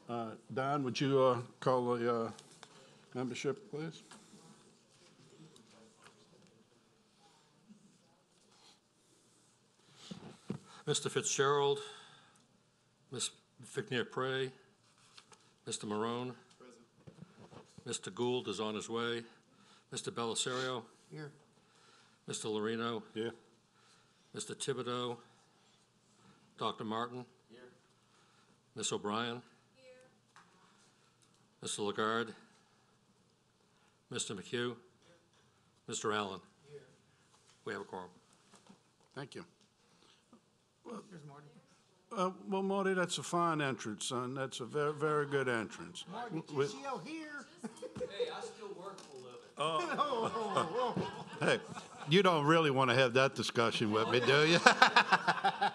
Don, would you call the membership, please? Mr. Fitzgerald, Ms. Ficnier-Prey, Mr. Marone. Present. Mr. Gould is on his way. Mr. Belisario. Here. Mr. Lorino. Here. Mr. Thibodeau. Dr. Martin. Here. Ms. O'Brien. Here. Mr. Lagarde. Mr. McHugh. Here. Mr. Allen. Here. We have a quorum. Thank you. Here's Marty. Well, Marty, that's a fine entrance, son. That's a very, very good entrance. Marty, With- TCL here. Hey, I still work for a living. Hey, you don't really want to have that discussion with me, do you? I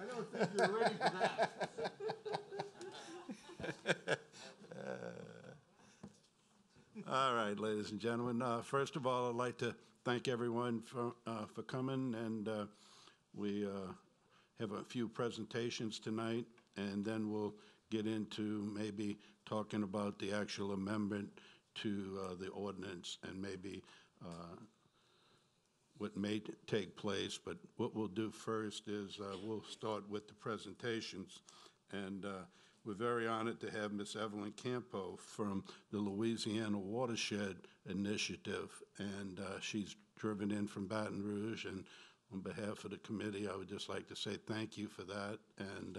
don't think you're ready for that. All right, ladies and gentlemen. First of all, I'd like to thank everyone for coming, and we have a few presentations tonight, and then we'll get into maybe talking about the actual amendment to the ordinance and maybe what may take place. But what we'll do first is we'll start with the presentations, and we're very honored to have Ms. Evelyn Campo from the Louisiana Watershed Initiative, and she's driven in from Baton Rouge, and on behalf of the committee, I would just like to say thank you for that, and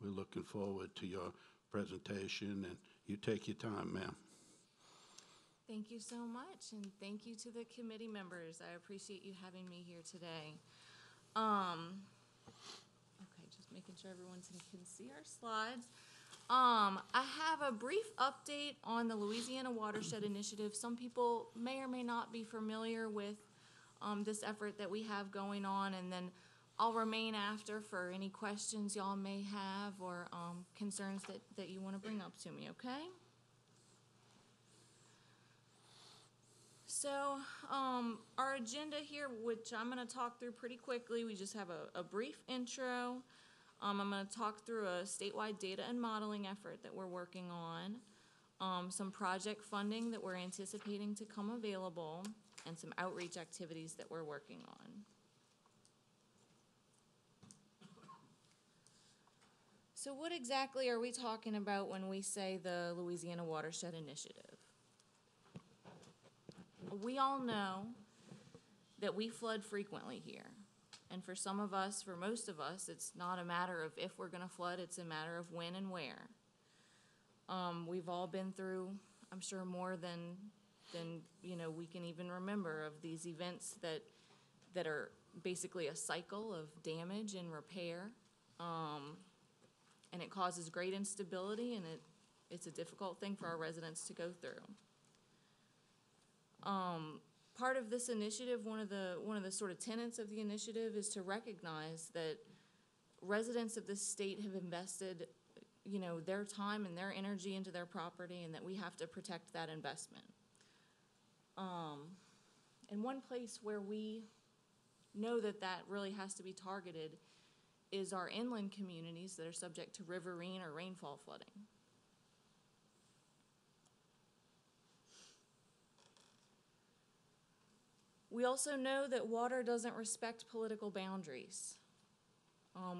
we're looking forward to your presentation, and you take your time, ma'am. Thank you so much, and thank you to the committee members. I appreciate you having me here today. Okay, just making sure everyone can see our slides. I have a brief update on the Louisiana Watershed Initiative. Some people may or may not be familiar with this effort that we have going on, and then I'll remain after for any questions y'all may have or concerns that you want to bring up to me, okay? So our agenda here, which I'm going to talk through pretty quickly, we just have a brief intro. I'm going to talk through a statewide data and modeling effort that we're working on, some project funding that we're anticipating to come available, and some outreach activities that we're working on. So what exactly are we talking about when we say the Louisiana Watershed Initiative? We all know that we flood frequently here. And for some of us, for most of us, it's not a matter of if we're going to flood, it's a matter of when and where. We've all been through, I'm sure, more than we can even remember of these events that are basically a cycle of damage and repair. And it causes great instability, and it's a difficult thing for our residents to go through. Part of this initiative, one of the sort of tenets of the initiative is to recognize that residents of this state have invested, their time and their energy into their property, and that we have to protect that investment. And one place where we know that really has to be targeted is our inland communities that are subject to riverine or rainfall flooding. We also know that water doesn't respect political boundaries.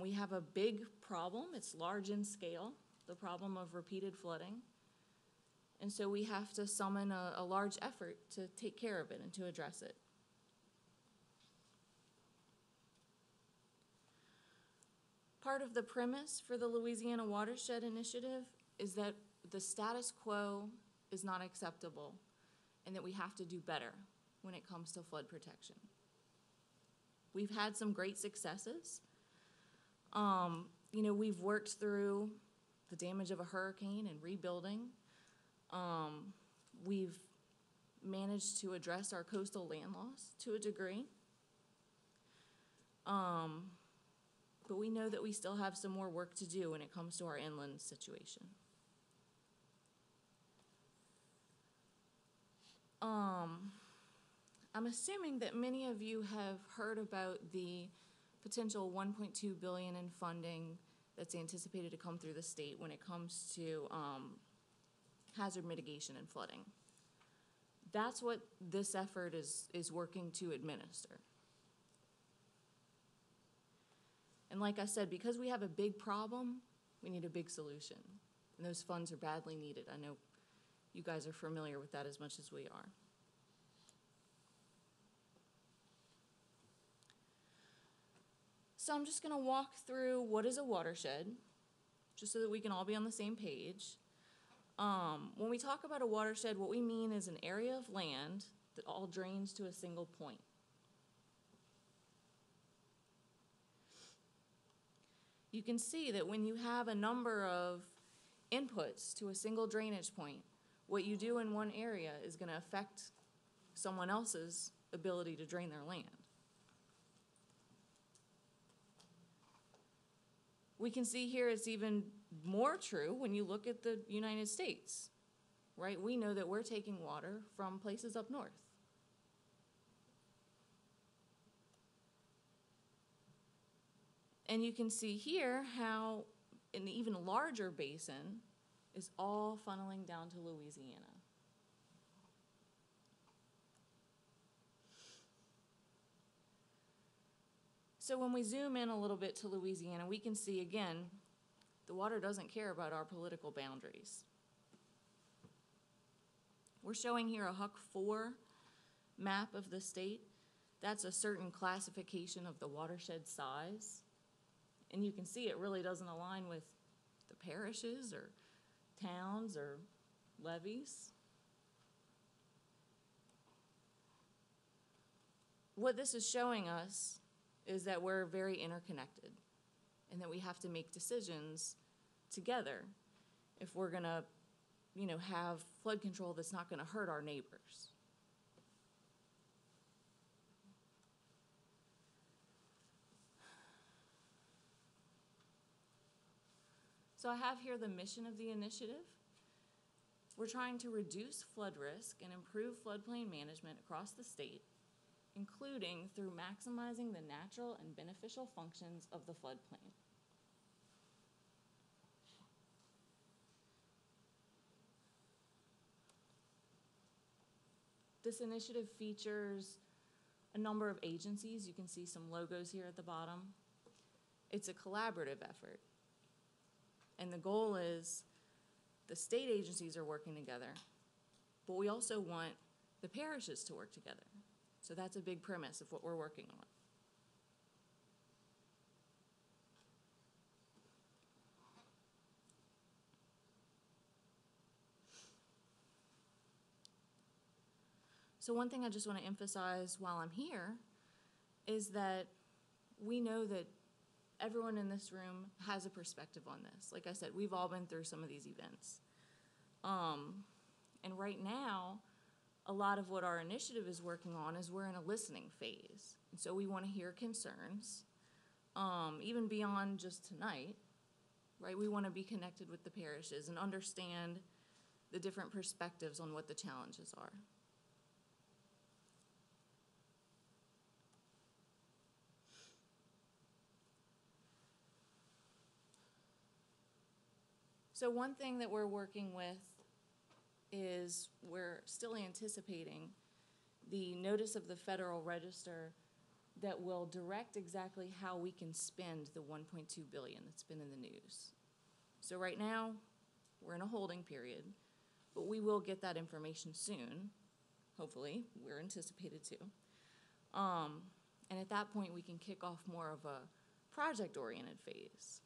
We have a big problem. It's large in scale, the problem of repeated flooding. And so we have to summon a large effort to take care of it and to address it. Part of the premise for the Louisiana Watershed Initiative is that the status quo is not acceptable and that we have to do better when it comes to flood protection. We've had some great successes. We've worked through the damage of a hurricane and rebuilding. We've managed to address our coastal land loss to a degree. But we know that we still have some more work to do when it comes to our inland situation. I'm assuming that many of you have heard about the potential $1.2 billion in funding that's anticipated to come through the state when it comes to hazard mitigation and flooding. That's what this effort is working to administer. And like I said, because we have a big problem, we need a big solution. And those funds are badly needed. I know you guys are familiar with that as much as we are. So I'm just going to walk through what is a watershed, just so that we can all be on the same page. When we talk about a watershed, what we mean is an area of land that all drains to a single point. You can see that when you have a number of inputs to a single drainage point, what you do in one area is going to affect someone else's ability to drain their land. We can see here it's even more true when you look at the United States, right? We know that we're taking water from places up north. And you can see here how an even larger basin is all funneling down to Louisiana. So when we zoom in a little bit to Louisiana, we can see again, the water doesn't care about our political boundaries. We're showing here a Huck 4 map of the state. That's a certain classification of the watershed size. And you can see it really doesn't align with the parishes or towns or levies. What this is showing us is that we're very interconnected and that we have to make decisions together if we're gonna, have flood control that's not gonna hurt our neighbors. So I have here the mission of the initiative. We're trying to reduce flood risk and improve floodplain management across the state, including through maximizing the natural and beneficial functions of the floodplain. This initiative features a number of agencies. You can see some logos here at the bottom. It's a collaborative effort. And the goal is the state agencies are working together, but we also want the parishes to work together. So that's a big premise of what we're working on. So one thing I just want to emphasize while I'm here is that we know that everyone in this room has a perspective on this. Like I said, we've all been through some of these events. And right now, a lot of what our initiative is working on is we're in a listening phase. And so we want to hear concerns, even beyond just tonight, right? We want to be connected with the parishes and understand the different perspectives on what the challenges are. So one thing that we're working with is we're still anticipating the notice of the Federal Register that will direct exactly how we can spend the $1.2 billion that's been in the news. So right now, we're in a holding period, but we will get that information soon. Hopefully, we're anticipated to. And at that point, we can kick off more of a project-oriented phase.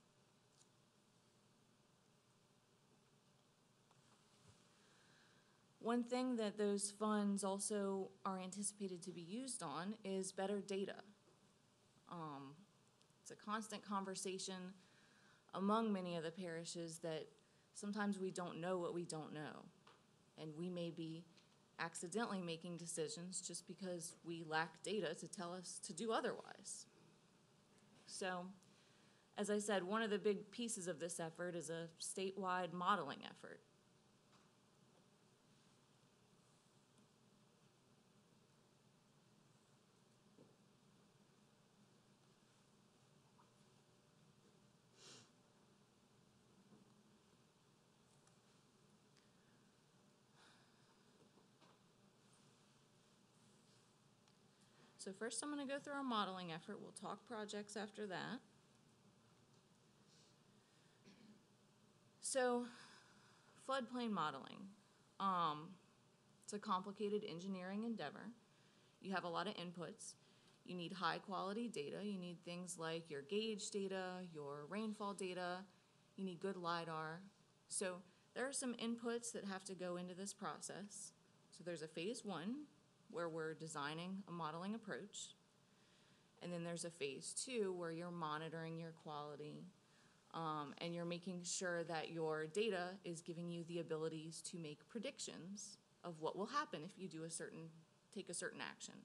One thing that those funds also are anticipated to be used on is better data. It's a constant conversation among many of the parishes that sometimes we don't know what we don't know. And we may be accidentally making decisions just because we lack data to tell us to do otherwise. So, as I said, one of the big pieces of this effort is a statewide modeling effort. So first I'm gonna go through our modeling effort. We'll talk projects after that. So, floodplain modeling. It's a complicated engineering endeavor. You have a lot of inputs. You need high quality data. You need things like your gauge data, your rainfall data. You need good LiDAR. So there are some inputs that have to go into this process. So there's a phase one where we're designing a modeling approach. And then there's a phase two where you're monitoring your quality, and you're making sure that your data is giving you the abilities to make predictions of what will happen if you take a certain action.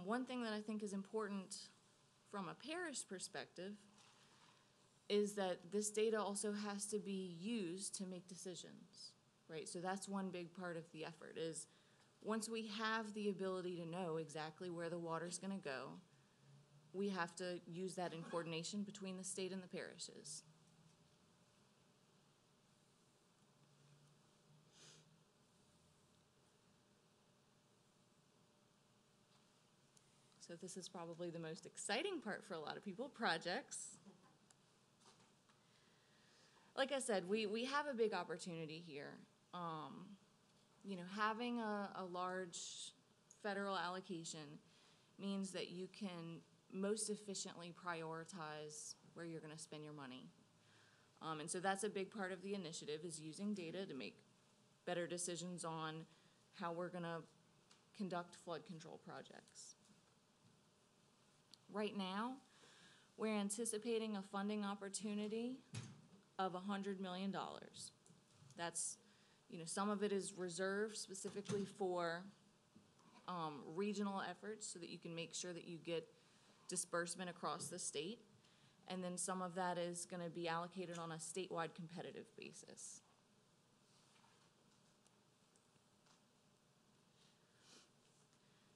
One thing that I think is important from a parish perspective is that this data also has to be used to make decisions, right? So that's one big part of the effort is once we have the ability to know exactly where the water's gonna go, we have to use that in coordination between the state and the parishes. So this is probably the most exciting part for a lot of people, projects. Like I said, we have a big opportunity here. You know, having a large federal allocation means that you can most efficiently prioritize where you're gonna spend your money. And so that's a big part of the initiative is using data to make better decisions on how we're gonna conduct flood control projects. Right now, we're anticipating a funding opportunity of $100 million. That's, you know, some of it is reserved specifically for regional efforts so that you can make sure that you get disbursement across the state. And then some of that is gonna be allocated on a statewide competitive basis.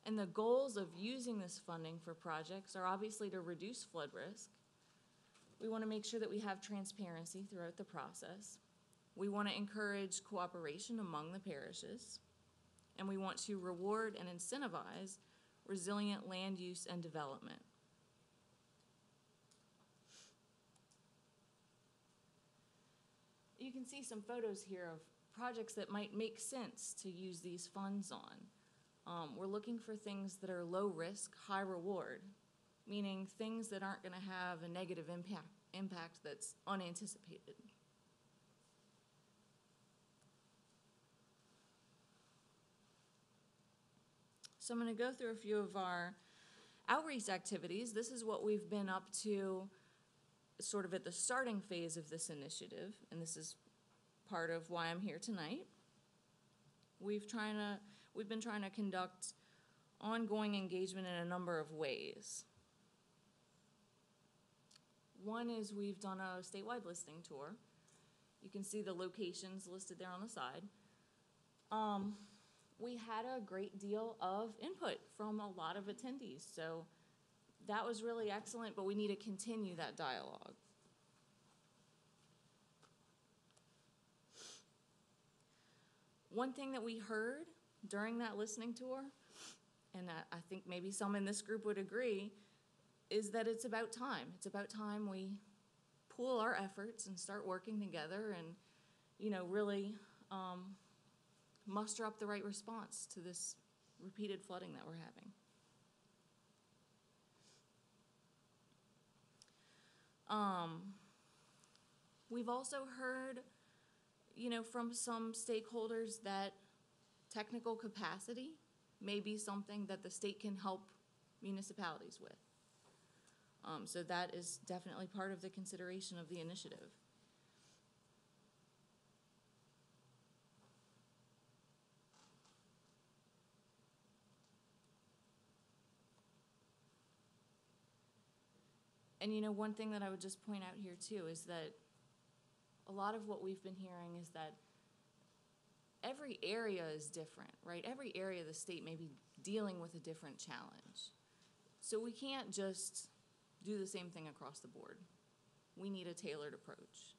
And the goals of using this funding for projects are obviously to reduce flood risk. We want to make sure that we have transparency throughout the process. We want to encourage cooperation among the parishes. And we want to reward and incentivize resilient land use and development. You can see some photos here of projects that might make sense to use these funds on. We're looking for things that are low risk, high reward, meaning things that aren't gonna have a negative impact that's unanticipated. So I'm gonna go through a few of our outreach activities. This is what we've been up to sort of at the starting phase of this initiative, and this is part of why I'm here tonight. We've been trying to conduct ongoing engagement in a number of ways. One is we've done a statewide listening tour. You can see the locations listed there on the side. We had a great deal of input from a lot of attendees, so that was really excellent, but we need to continue that dialogue. One thing that we heard during that listening tour, and I think maybe some in this group would agree, is that it's about time. It's about time we pool our efforts and start working together and, you know, really muster up the right response to this repeated flooding that we're having. We've also heard, you know, from some stakeholders that technical capacity may be something that the state can help municipalities with. So that is definitely part of the consideration of the initiative. And you know, one thing that I would just point out here too is that a lot of what we've been hearing is that every area is different, right? Every area of the state may be dealing with a different challenge. So we can't just do the same thing across the board. We need a tailored approach.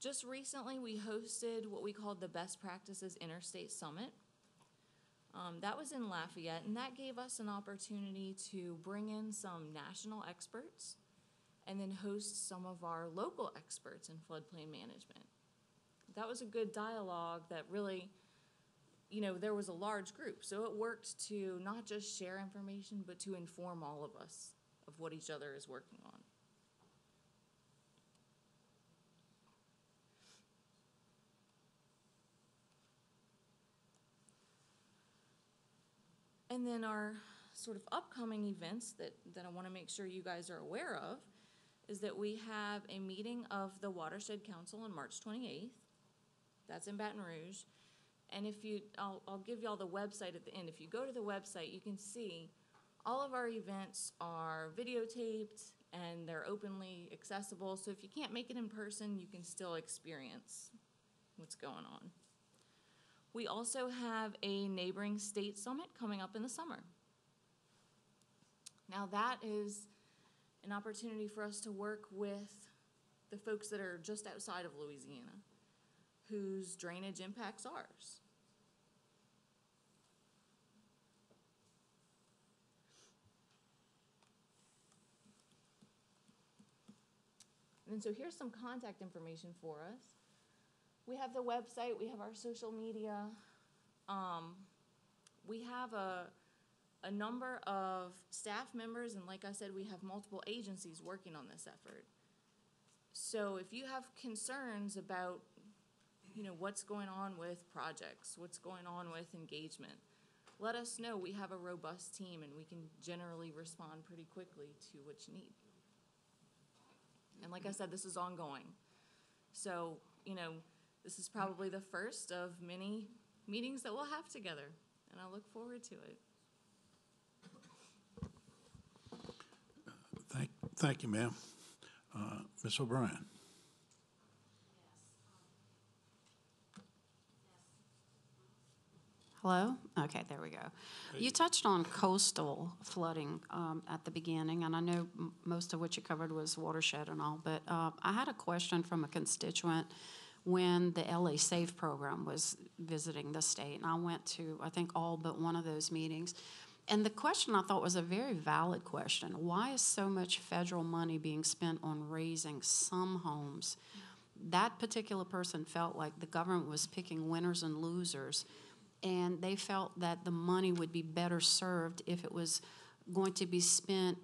Just recently, we hosted what we called the Best Practices Interstate Summit. That was in Lafayette, and that gave us an opportunity to bring in some national experts and then host some of our local experts in floodplain management. That was a good dialogue that really, you know, there was a large group, so it worked to not just share information, but to inform all of us of what each other is working on. And then our sort of upcoming events that I want to make sure you guys are aware of is that we have a meeting of the Watershed Council on March 28th. That's in Baton Rouge. And if you, I'll give y'all the website at the end. If you go to the website, you can see all of our events are videotaped and they're openly accessible. So if you can't make it in person, you can still experience what's going on. We also have a neighboring state summit coming up in the summer. Now that is an opportunity for us to work with the folks that are just outside of Louisiana, whose drainage impacts ours. And so here's some contact information for us. We have the website, we have our social media. We have a number of staff members, and like I said, we have multiple agencies working on this effort. So if you have concerns about, you know, what's going on with projects, what's going on with engagement, let us know. We have a robust team, and we can generally respond pretty quickly to what you need. And like I said, this is ongoing. So, you know, this is probably the first of many meetings that we'll have together, and I look forward to it. Thank you, ma'am. Ms. O'Brien. Hello? Okay, there we go. You touched on coastal flooding at the beginning, and I know most of what you covered was watershed and all, but I had a question from a constituent when the LA SAFE program was visiting the state, and I went to, I think, all but one of those meetings. And the question I thought was a very valid question. Why is so much federal money being spent on raising some homes? That particular person felt like the government was picking winners and losers, and they felt that the money would be better served if it was going to be spent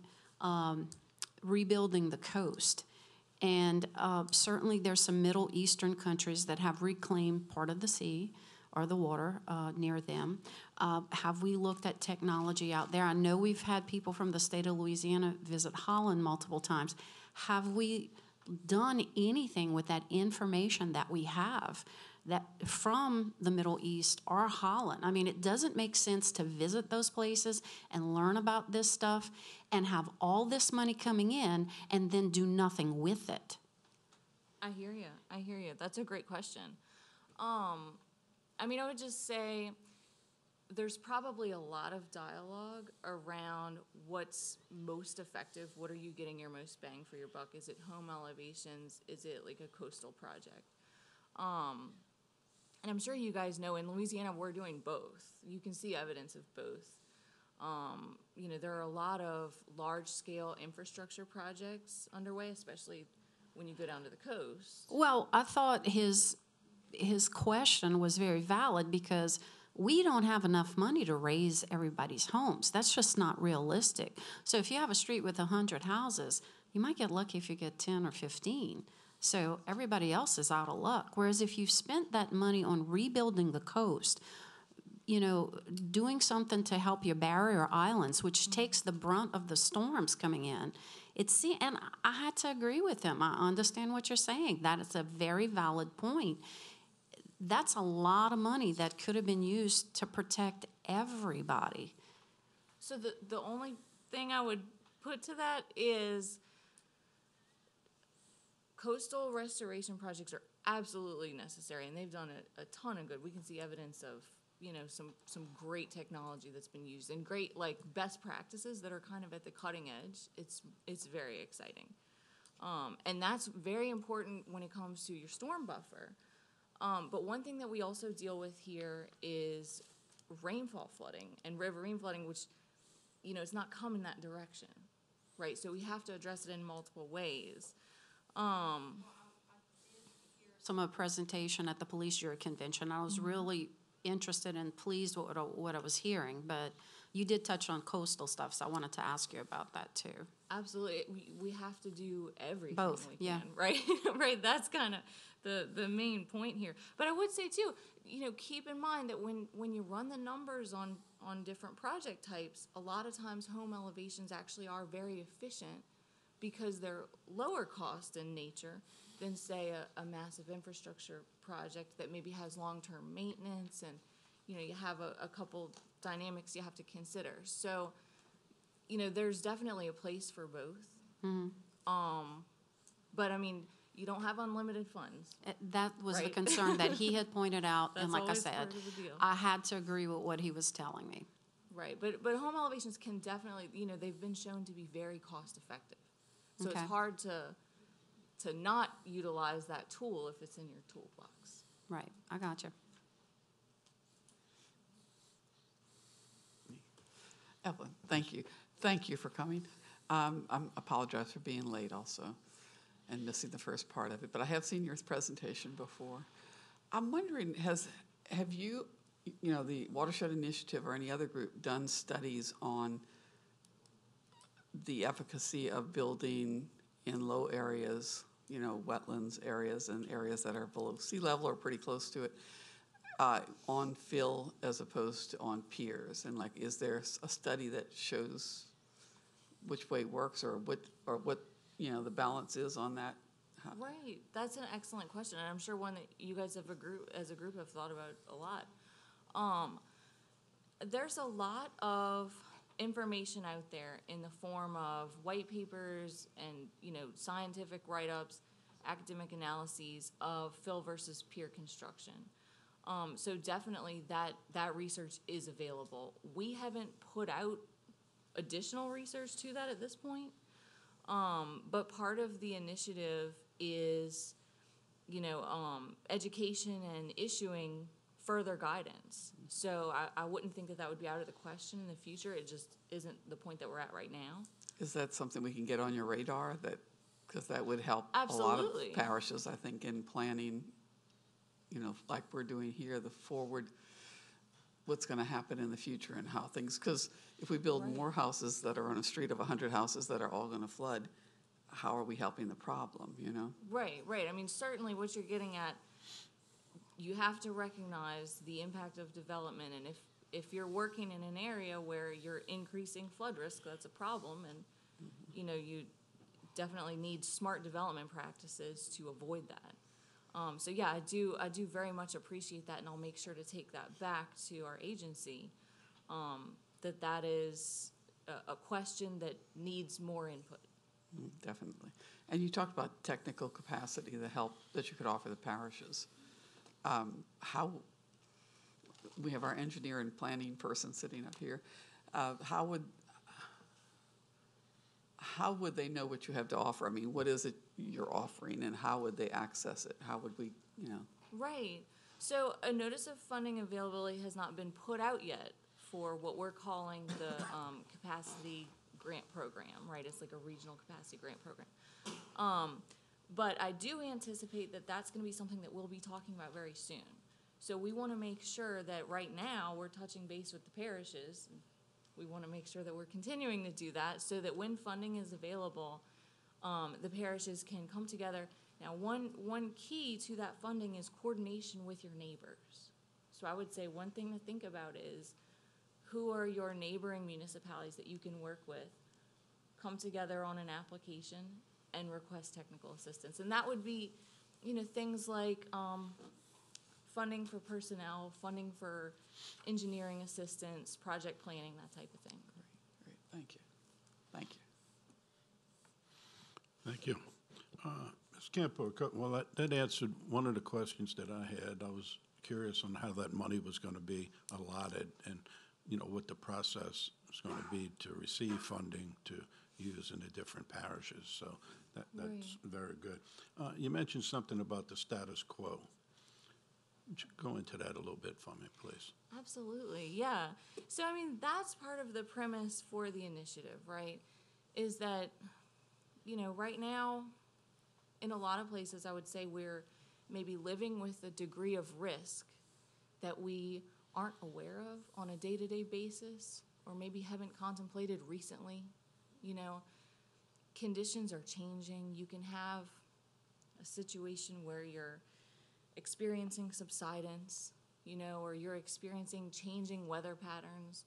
rebuilding the coast. And certainly there's some Middle Eastern countries that have reclaimed part of the sea or the water near them. Have we looked at technology out there? I know we've had people from the state of Louisiana visit Holland multiple times. Have we done anything with that information that we have that from the Middle East or Holland? I mean, it doesn't make sense to visit those places and learn about this stuff and have all this money coming in and then do nothing with it. I hear you. I hear you. That's a great question. I mean, I would just say there's probably a lot of dialogue around what's most effective. What are you getting your most bang for your buck? Is it home elevations? Is it like a coastal project? And I'm sure you guys know in Louisiana we're doing both. You can see evidence of both. You know, there are a lot of large-scale infrastructure projects underway, especially when you go down to the coast. Well, I thought his question was very valid because we don't have enough money to raise everybody's homes. That's just not realistic. So if you have a street with 100 houses, you might get lucky if you get 10 or 15. So everybody else is out of luck. Whereas if you spent that money on rebuilding the coast, you know, doing something to help your barrier islands, which takes the brunt of the storms coming in, and I had to agree with him. I understand what you're saying. That is a very valid point. That's a lot of money that could have been used to protect everybody. So the only thing I would put to that is coastal restoration projects are absolutely necessary, and they've done a ton of good. We can see evidence of, you know, some great technology that's been used and great, like, best practices that are kind of at the cutting edge. It's very exciting. And that's very important when it comes to your storm buffer. But one thing that we also deal with here is rainfall flooding and riverine flooding, which, you know, it's not coming that direction, right? So we have to address it in multiple ways. Some of a presentation at the police jury convention. I was really interested and pleased with what I was hearing, but you did touch on coastal stuff, so I wanted to ask you about that too. Absolutely. We have to do everything Both, we yeah. can, right? Right, that's kind of the main point here. But I would say too, you know, keep in mind that when you run the numbers on different project types, a lot of times home elevations actually are very efficient because they're lower cost in nature than, say, a massive infrastructure project that maybe has long-term maintenance, and, you know, you have a couple dynamics you have to consider. So, you know, there's definitely a place for both. But I mean, you don't have unlimited funds. That was the Right. concern that he had pointed out, and That's like I always said, part of the deal. I had to agree with what he was telling me. Right, but home elevations can definitely, you know, they've been shown to be very cost effective. So Okay. it's hard to not utilize that tool if it's in your toolbox. Right, I got you. Evelyn, thank you. Thank you for coming. I apologize for being late also and missing the first part of it, but I have seen your presentation before. I'm wondering, have you, you know, the Watershed Initiative or any other group done studies on the efficacy of building in low areas, you know, wetlands areas and areas that are below sea level or pretty close to it, on fill as opposed to on piers? And like, is there a study that shows which way works, or what you know the balance is on that? Right, that's an excellent question, and I'm sure one that you guys have as a group have thought about a lot. There's a lot of information out there in the form of white papers and, you know, scientific write-ups, academic analyses of fill versus pier construction. So definitely that research is available. We haven't put out additional research to that at this point, but part of the initiative is, you know, education and issuing further guidance. So I wouldn't think that would be out of the question in the future. It just isn't the point that we're at right now. Is that something we can get on your radar? Because that would help Absolutely. a lot of parishes, I think, in planning, you know, like we're doing here, the forward, what's going to happen in the future and how things, because if we build Right. more houses that are on a street of 100 houses that are all going to flood, how are we helping the problem, you know? Right. I mean, certainly what you're getting at, you have to recognize the impact of development, and if you're working in an area where you're increasing flood risk, that's a problem, and you know, you definitely need smart development practices to avoid that. So yeah, I do very much appreciate that, and I'll make sure to take that back to our agency, that is a question that needs more input. Definitely. And you talked about technical capacity, the help that you could offer the parishes. How, we have our engineer and planning person sitting up here. How would they know what you have to offer? I mean, what is it you're offering, and how would they access it? How would we, you know? Right. So a notice of funding availability has not been put out yet for what we're calling the capacity grant program, right? It's like a regional capacity grant program. But I do anticipate that that's going to be something that we'll be talking about very soon. So we want to make sure that right now we're touching base with the parishes. We want to make sure that we're continuing to do that so that when funding is available, the parishes can come together. Now, one key to that funding is coordination with your neighbors. So I would say one thing to think about is, who are your neighboring municipalities that you can work with? Come together on an application and request technical assistance. And that would be, you know, things like funding for personnel, funding for engineering assistance, project planning, that type of thing. Great, thank you. Thank you. Thank you. Ms. Campo, well, that answered one of the questions that I had. I was curious on how that money was going to be allotted, and, you know, what the process is going to be to receive funding to use in the different parishes. So That's very good. You mentioned something about the status quo. Would you go into that a little bit for me, please? Absolutely, yeah. So, I mean, that's part of the premise for the initiative, right? Is that, right now, in a lot of places, I would say we're maybe living with a degree of risk that we aren't aware of on a day-to-day basis, or maybe haven't contemplated recently. Conditions are changing. You can have a situation where you're experiencing subsidence, or you're experiencing changing weather patterns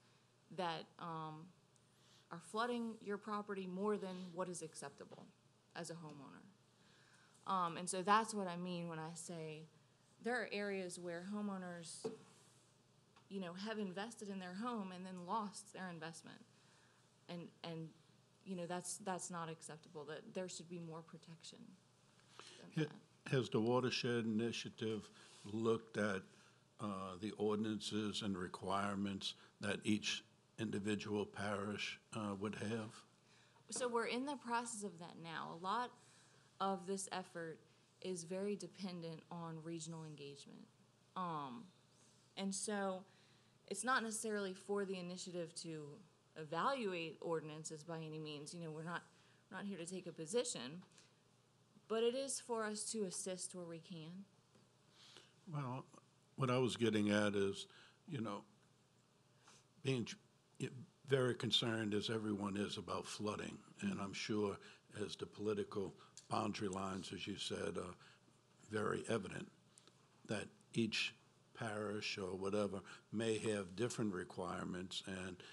that are flooding your property more than what is acceptable as a homeowner. And so that's what I mean when I say there are areas where homeowners, have invested in their home and then lost their investment. And that's not acceptable, that there should be more protection than that. Has the Watershed Initiative looked at the ordinances and requirements that each individual parish would have? So we're in the process of that now. A lot of this effort is very dependent on regional engagement. And so it's not necessarily for the initiative to evaluate ordinances by any means. We're not here to take a position, but it is for us to assist where we can. Well, what I was getting at is, being very concerned as everyone is about flooding, and I'm sure as the political boundary lines, as you said, are very evident, that each parish or whatever may have different requirements, and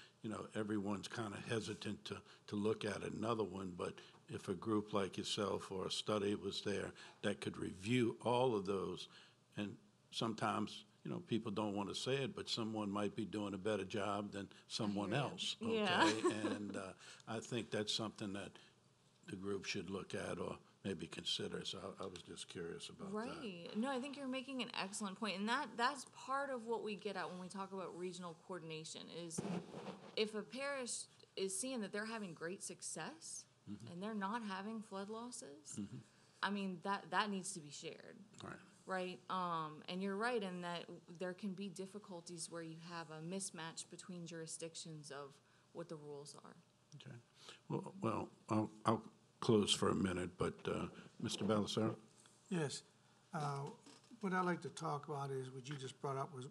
everyone's kind of hesitant to look at another one. But if a group like yourself or a study was there that could review all of those, and sometimes people don't want to say it, but someone might be doing a better job than someone else. Okay, Yeah. And I think that's something that the group should look at or maybe consider. So I was just curious about that. Right. No, I think you're making an excellent point. And that's part of what we get at when we talk about regional coordination is if a parish is seeing that they're having great success and they're not having flood losses, I mean, that needs to be shared. Right. Right. And you're right in that there can be difficulties where you have a mismatch between jurisdictions of what the rules are. Okay. Well, I'll close for a minute, but Mr. Balisaro? Yes. What I'd like to talk about is what you just brought up was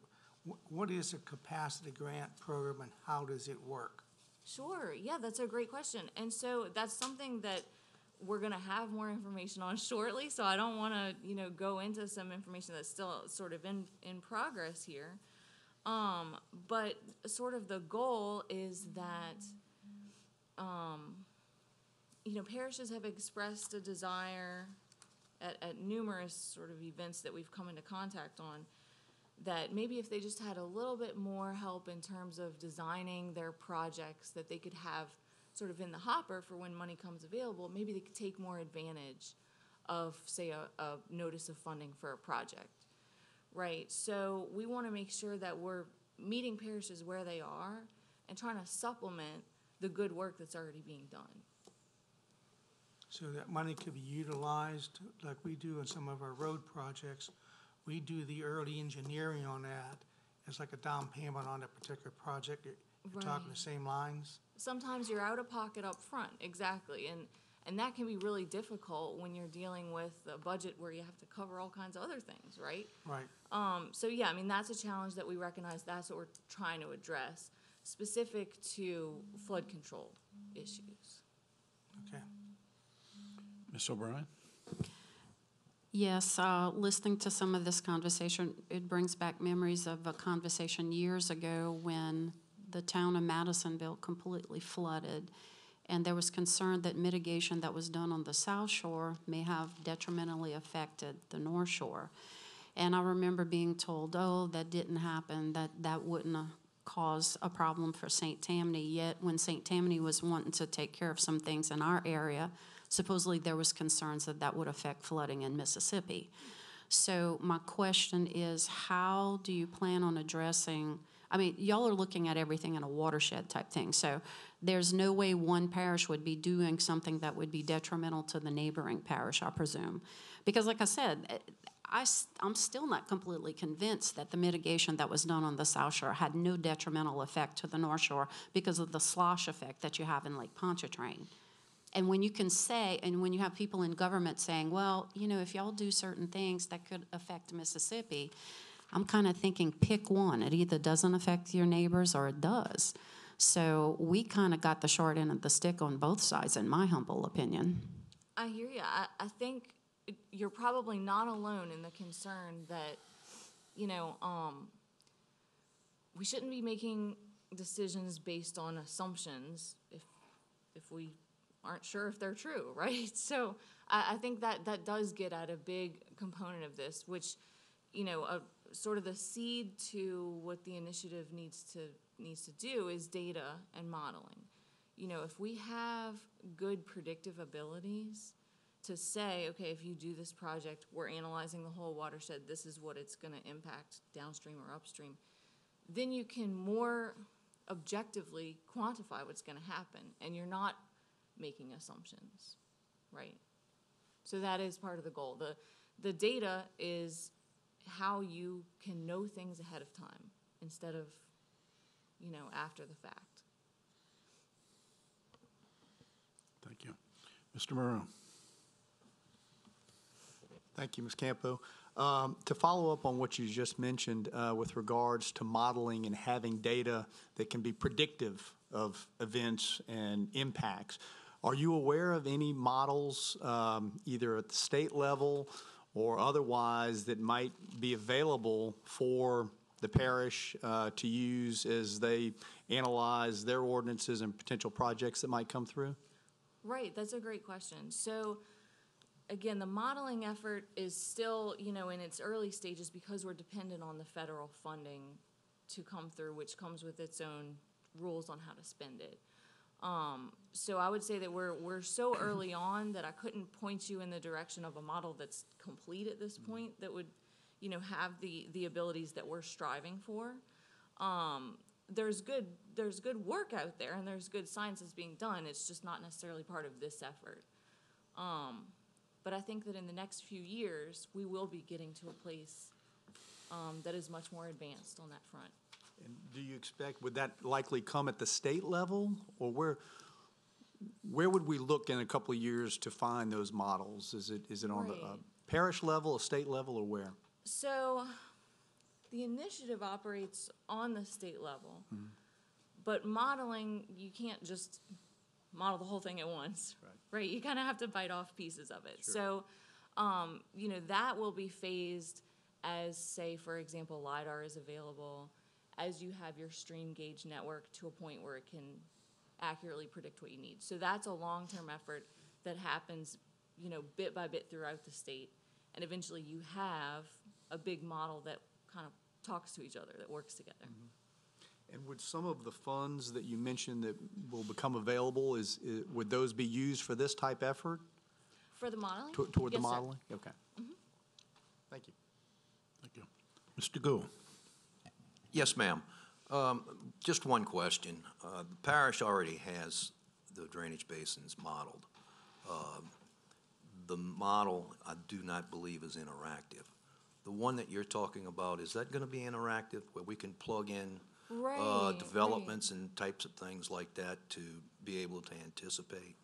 what is a capacity grant program and how does it work? Sure. Yeah, that's a great question. And so that's something that we're going to have more information on shortly. So I don't want to, go into some information that's still sort of in progress here. But sort of the goal is that, parishes have expressed a desire at numerous sort of events that we've come into contact on, that maybe if they just had a little bit more help in terms of designing their projects that they could have sort of in the hopper for when money comes available, maybe they could take more advantage of, say, a notice of funding for a project, right? So we want to make sure that we're meeting parishes where they are and trying to supplement the good work that's already being done. So that money could be utilized like we do in some of our road projects. We do the early engineering on that as like a down payment on a particular project. You're talking the same lines? Sometimes you're out of pocket up front, exactly, and that can be really difficult when you're dealing with a budget where you have to cover all kinds of other things, right? Right. So yeah, I mean, that's a challenge that we recognize. That's what we're trying to address, specific to flood control issues. Okay. Ms. O'Brien? Yes, listening to some of this conversation, it brings back memories of a conversation years ago when the town of Madisonville completely flooded, and there was concern that mitigation that was done on the South Shore may have detrimentally affected the North Shore. And I remember being told, oh, that didn't happen, that wouldn't cause a problem for St. Tammany, yet when St. Tammany was wanting to take care of some things in our area, supposedly there was concerns that would affect flooding in Mississippi. So my question is, how do you plan on addressing, I mean, y'all are looking at everything in a watershed type thing. So there's no way one parish would be doing something that would be detrimental to the neighboring parish, I presume. Because like I said, I'm still not completely convinced that the mitigation that was done on the South Shore had no detrimental effect to the North Shore because of the slosh effect that you have in Lake Pontchartrain. And when you can say, and when you have people in government saying, well, you know, if y'all do certain things that could affect Mississippi, I'm kind of thinking pick one. It either doesn't affect your neighbors or it does. So we kind of got the short end of the stick on both sides, in my humble opinion. I hear you. I think you're probably not alone in the concern that, you know, we shouldn't be making decisions based on assumptions if we aren't sure if they're true, right? So I think that does get at a big component of this, which, you know, sort of the seed to what the initiative needs to do is data and modeling. You know, if we have good predictive abilities to say, okay, if you do this project, we're analyzing the whole watershed, this is what it's going to impact downstream or upstream, then you can more objectively quantify what's going to happen, and you're not making assumptions, right? So that is part of the goal. The data is how you can know things ahead of time instead of, you know, after the fact. Thank you. Mr. Morrow. Thank you, Ms. Campo. To follow up on what you just mentioned with regards to modeling and having data that can be predictive of events and impacts, are you aware of any models, either at the state level or otherwise, that might be available for the parish to use as they analyze their ordinances and potential projects that might come through? Right, that's a great question. So again, the modeling effort is still, you know, in its early stages because we're dependent on the federal funding to come through, which comes with its own rules on how to spend it. So I would say that we're so early on that I couldn't point you in the direction of a model that's complete at this point that would, you know, have the abilities that we're striving for. There's good work out there and there's good science that's being done. It's just not necessarily part of this effort. But I think that in the next few years, we will be getting to a place that is much more advanced on that front. And do you expect, would that likely come at the state level, or where would we look in a couple of years to find those models? Is it on the parish level, a state level, or where? So the initiative operates on the state level, but modeling, you can't just model the whole thing at once, right? You kind of have to bite off pieces of it. Sure. So, you know, that will be phased as, say, for example, LiDAR is available, as you have your stream gauge network to a point where it can accurately predict what you need. So that's a long-term effort that happens, you know, bit by bit throughout the state. And eventually you have a big model that kind of talks to each other, that works together. And would some of the funds that you mentioned that will become available, would those be used for this type effort? For the modeling? Toward Yes, the sir. modeling? Okay. Thank you. Thank you. Mr. Gould. Yes, ma'am. Just one question. The parish already has the drainage basins modeled. The model, I do not believe, is interactive. The one that you're talking about, is that going to be interactive, where we can plug in developments and types of things like that to be able to anticipate?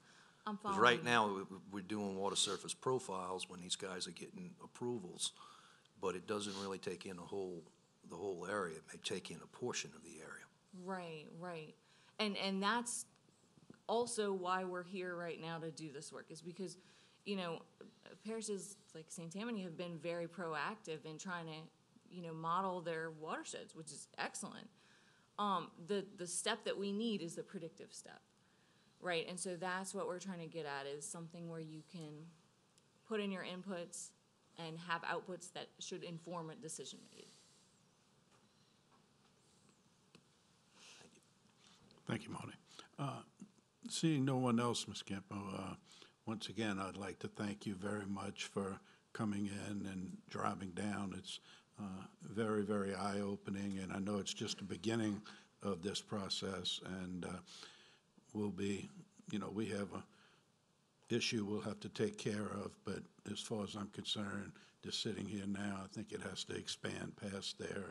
I'm Because following. right now, we're doing water surface profiles when these guys are getting approvals, but it doesn't really take in the whole area. It may take in a portion of the area. Right. And that's also why we're here right now to do this work, is because, you know, parishes like St. Tammany have been very proactive in trying to, you know, model their watersheds, which is excellent. The step that we need is the predictive step, right? And so that's what we're trying to get at, is something where you can put in your inputs and have outputs that should inform a decision made. Thank you, Marty. Seeing no one else, Ms. Campo, once again, I'd like to thank you very much for coming in and driving down. It's very, very eye-opening, and I know it's just the beginning of this process, and will be, we have a issue we'll have to take care of, but as far as I'm concerned, just sitting here now, I think it has to expand past there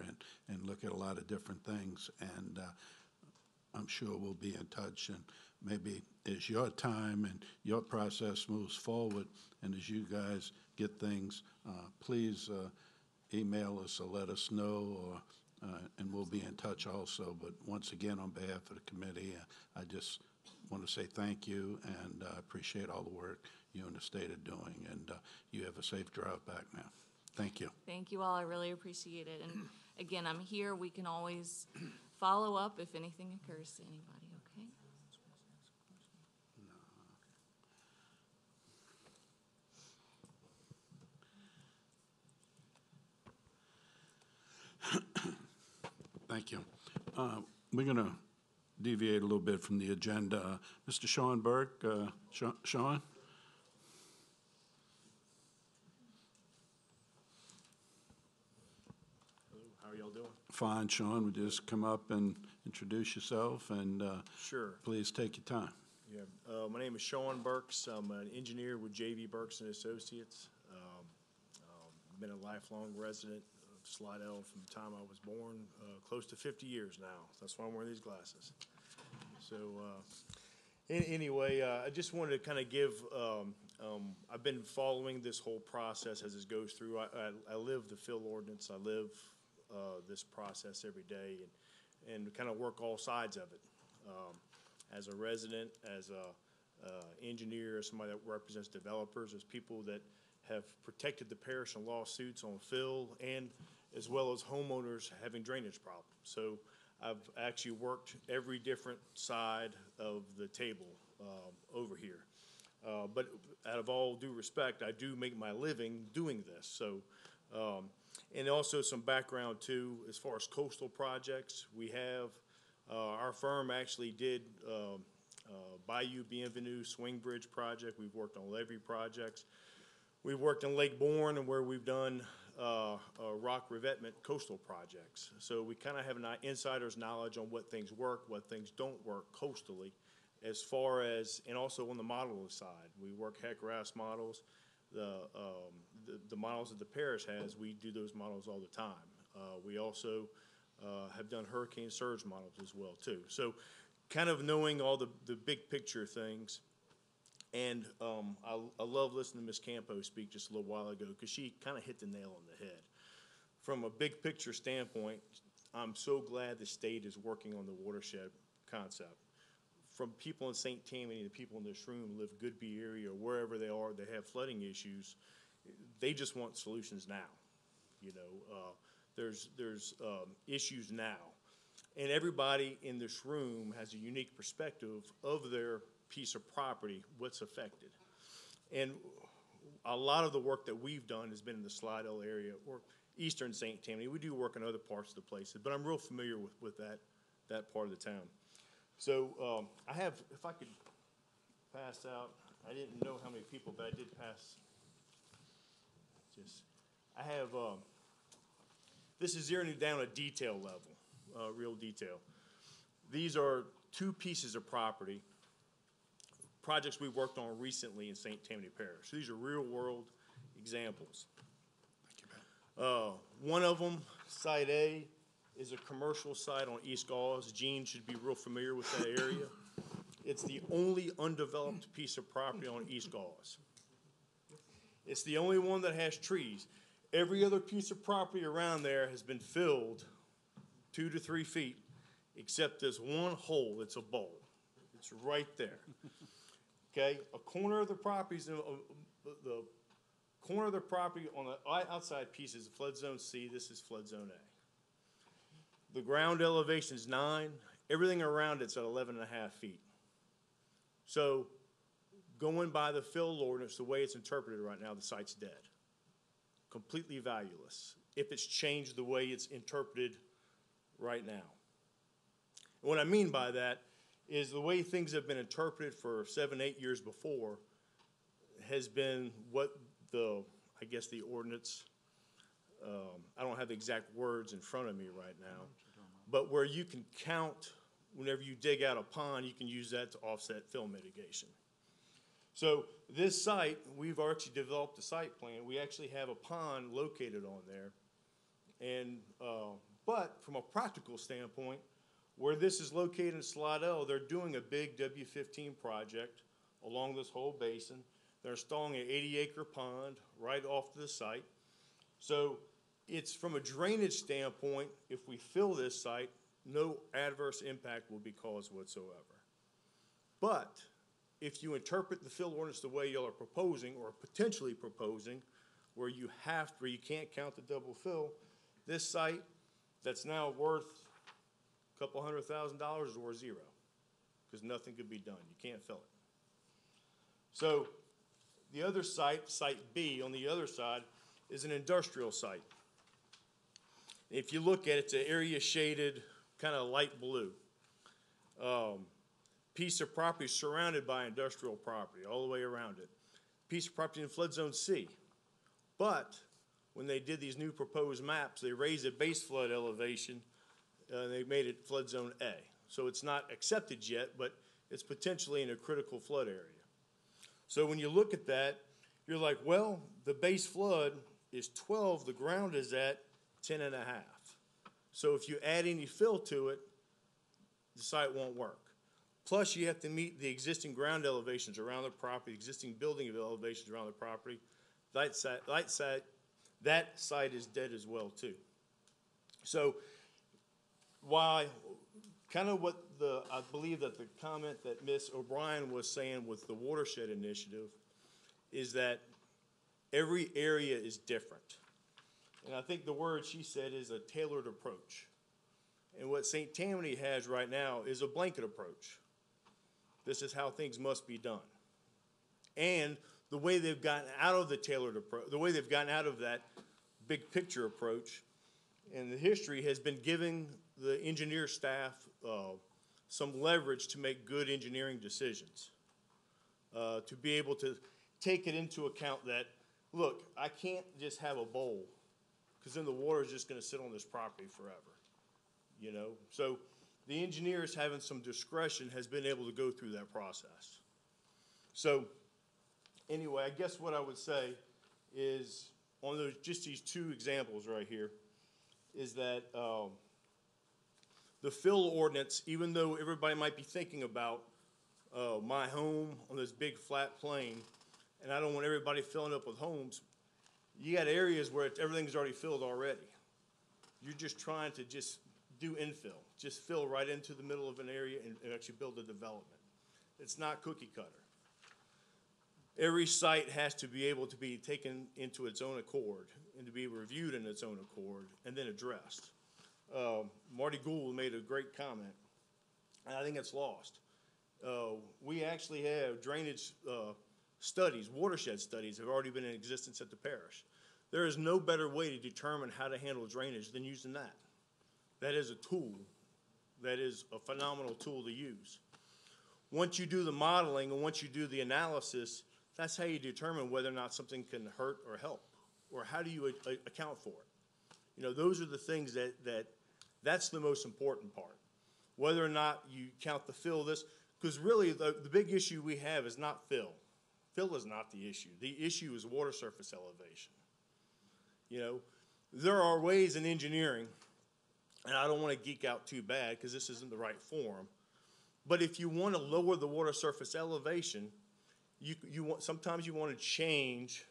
and look at a lot of different things. And I'm sure we'll be in touch, and maybe as your time and your process moves forward, and as you guys get things, please email us or let us know, and we'll be in touch also. But once again, on behalf of the committee, I just want to say thank you, and I appreciate all the work you and the state are doing, and you have a safe drive back now. Thank you. Thank you all, I really appreciate it. And again, I'm here, we can always follow up if anything occurs to anybody, okay? Thank you. We're going to deviate a little bit from the agenda. Mr. Sean Burke, Sean? How are y'all doing? Fine, Sean. Would you just come up and introduce yourself, and Sure. please take your time. Yeah. My name is Sean Burks. I'm an engineer with JV Burks and Associates. Been a lifelong resident of Slidell from the time I was born, close to 50 years now. That's why I'm wearing these glasses. So anyway, I just wanted to kind of give, I've been following this whole process as it goes through. I live the fill ordinance. I live this process every day and kind of work all sides of it. As a resident, as a engineer, as somebody that represents developers, as people that have protected the parish in lawsuits on fill, and as well as homeowners having drainage problems. So I've actually worked every different side of the table over here. But out of all due respect, I do make my living doing this. So, and also some background too, as far as coastal projects, we have, our firm actually did Bayou Bienvenue Swing Bridge project. We've worked on levee projects. We've worked in Lake Bourne, and where we've done rock revetment coastal projects. So we kind of have an insider's knowledge on what things work, what things don't work coastally, as far as, and also on the modeling side. We work HEC-RAS models. The models that the parish has, we do those models all the time. We also have done hurricane surge models as well too. So kind of knowing all the big picture things. And I love listening to Ms. Campo speak just a little while ago, because she kind of hit the nail on the head. From a big picture standpoint, I'm so glad the state is working on the watershed concept. From people in St. Tammany to people in this room who live Goodby area or wherever they are, they have flooding issues. They just want solutions now. You know, there's issues now. And everybody in this room has a unique perspective of their piece of property, what's affected. And a lot of the work that we've done has been in the Slidell area or eastern St. Tammany. We do work in other parts of the places, but I'm real familiar with that part of the town. So I have, if I could pass out, I didn't know how many people, but I did pass. I have, this is zeroing down a detail level, real detail. These are two pieces of property, projects we worked on recently in St. Tammany Parish. So these are real world examples. One of them, Site A, is a commercial site on East Gauze. Gene should be real familiar with that area. It's the only undeveloped piece of property on East Gauze. It's the only one that has trees. Every other piece of property around there has been filled 2 to 3 feet, except this one hole. It's a bowl. It's right there. Okay, a corner of the property is the corner of the property on the outside piece is flood zone C. This is flood zone A. The ground elevation is 9. Everything around it's at 11.5 feet. So, going by the fill ordinance, the way it's interpreted right now, the site's dead. Completely valueless if it's changed the way it's interpreted right now. And what I mean by that is the way things have been interpreted for 7, 8 years before has been what I guess the ordinance, I don't have the exact words in front of me right now, but where you can count whenever you dig out a pond, you can use that to offset fill mitigation. So this site, we've actually developed a site plan. We actually have a pond located on there. And, but from a practical standpoint, where this is located in Slidell, they're doing a big W15 project along this whole basin. They're installing an 80-acre pond right off to the site. So it's from a drainage standpoint, if we fill this site, no adverse impact will be caused whatsoever. But if you interpret the fill ordinance the way y'all are proposing or potentially proposing, where you can't count the double fill, this site that's now worth a couple $100,000 is worth zero, because nothing could be done. You can't fill it. So the other site, Site B, on the other side, is an industrial site. If you look at it, it's an area shaded kind of light blue. Piece of property surrounded by industrial property all the way around it. Piece of property in flood zone C. But when they did these new proposed maps, they raised the base flood elevation. They made it flood zone A. So it's not accepted yet, but it's potentially in a critical flood area. So when you look at that, you're like, well, the base flood is 12, the ground is at 10.5. So if you add any fill to it, the site won't work. Plus, you have to meet the existing ground elevations around the property, existing building elevations around the property. That site is dead as well, too. So, why, kind of what I believe that the comment that Ms. O'Brien was saying with the Watershed Initiative is that every area is different. And I think the word she said is a tailored approach. And what St. Tammany has right now is a blanket approach. This is how things must be done. And the way they've gotten out of the tailored approach, the way they've gotten out of that big picture approach, and the history has been giving the engineer staff some leverage to make good engineering decisions, to be able to take it into account that, look, I can't just have a bowl, because then the water is just going to sit on this property forever, you know? So the engineers having some discretion has been able to go through that process. So anyway, I guess what I would say is on those, just these two examples right here, is that the fill ordinance, even though everybody might be thinking about my home on this big flat plain, and I don't want everybody filling up with homes, you got areas where everything's already filled already. You're just trying to just do infill, just fill right into the middle of an area and actually build a development. It's not cookie cutter. Every site has to be able to be taken into its own accord and to be reviewed in its own accord and then addressed. Marty Gould made a great comment, and I think it's lost. We actually have drainage studies, watershed studies have already been in existence at the parish. There is no better way to determine how to handle drainage than using that. That is a tool. That is a phenomenal tool to use. Once you do the modeling and once you do the analysis, that's how you determine whether or not something can hurt or help, or how do you account for it. You know, those are the things that's the most important part. Whether or not you count the fill this, because really the big issue we have is not fill. Fill is not the issue. The issue is water surface elevation. You know, there are ways in engineering, and I don't want to geek out too bad because this isn't the right forum, but if you want to lower the water surface elevation, sometimes you want to change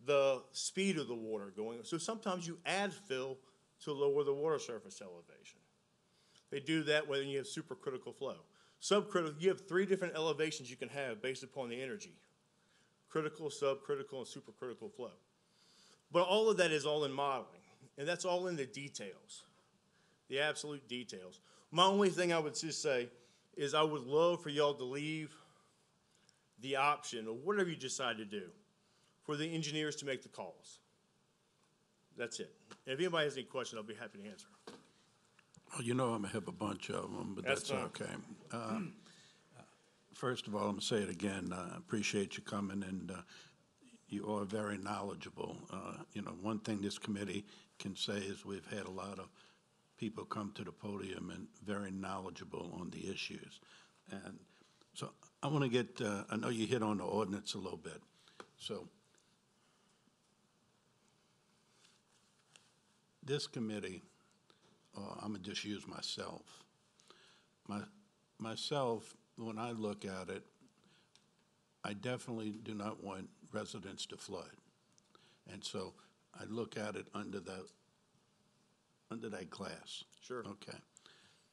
the speed of the water going. So sometimes you add fill to lower the water surface elevation. They do that when you have supercritical flow. Subcritical, you have 3 different elevations you can have based upon the energy: critical, subcritical, and supercritical flow. But all of that is all in modeling, and that's all in the details, the absolute details. My only thing I would just say is I would love for y'all to leave the option, or whatever you decide to do, for the engineers to make the calls. That's it. And if anybody has any questions, I'll be happy to answer. Well, you know I'm going to have a bunch of them, but that's okay. First of all, I'm going to say it again. I appreciate you coming, and you are very knowledgeable. You know, one thing this committee can say is we've had a lot of people come to the podium and very knowledgeable on the issues. And so I want to get, I know you hit on the ordinance a little bit. So this committee, I'm going to just use myself. Myself, when I look at it, I definitely do not want residents to flood. And so I look at it under that glass. Sure. Okay.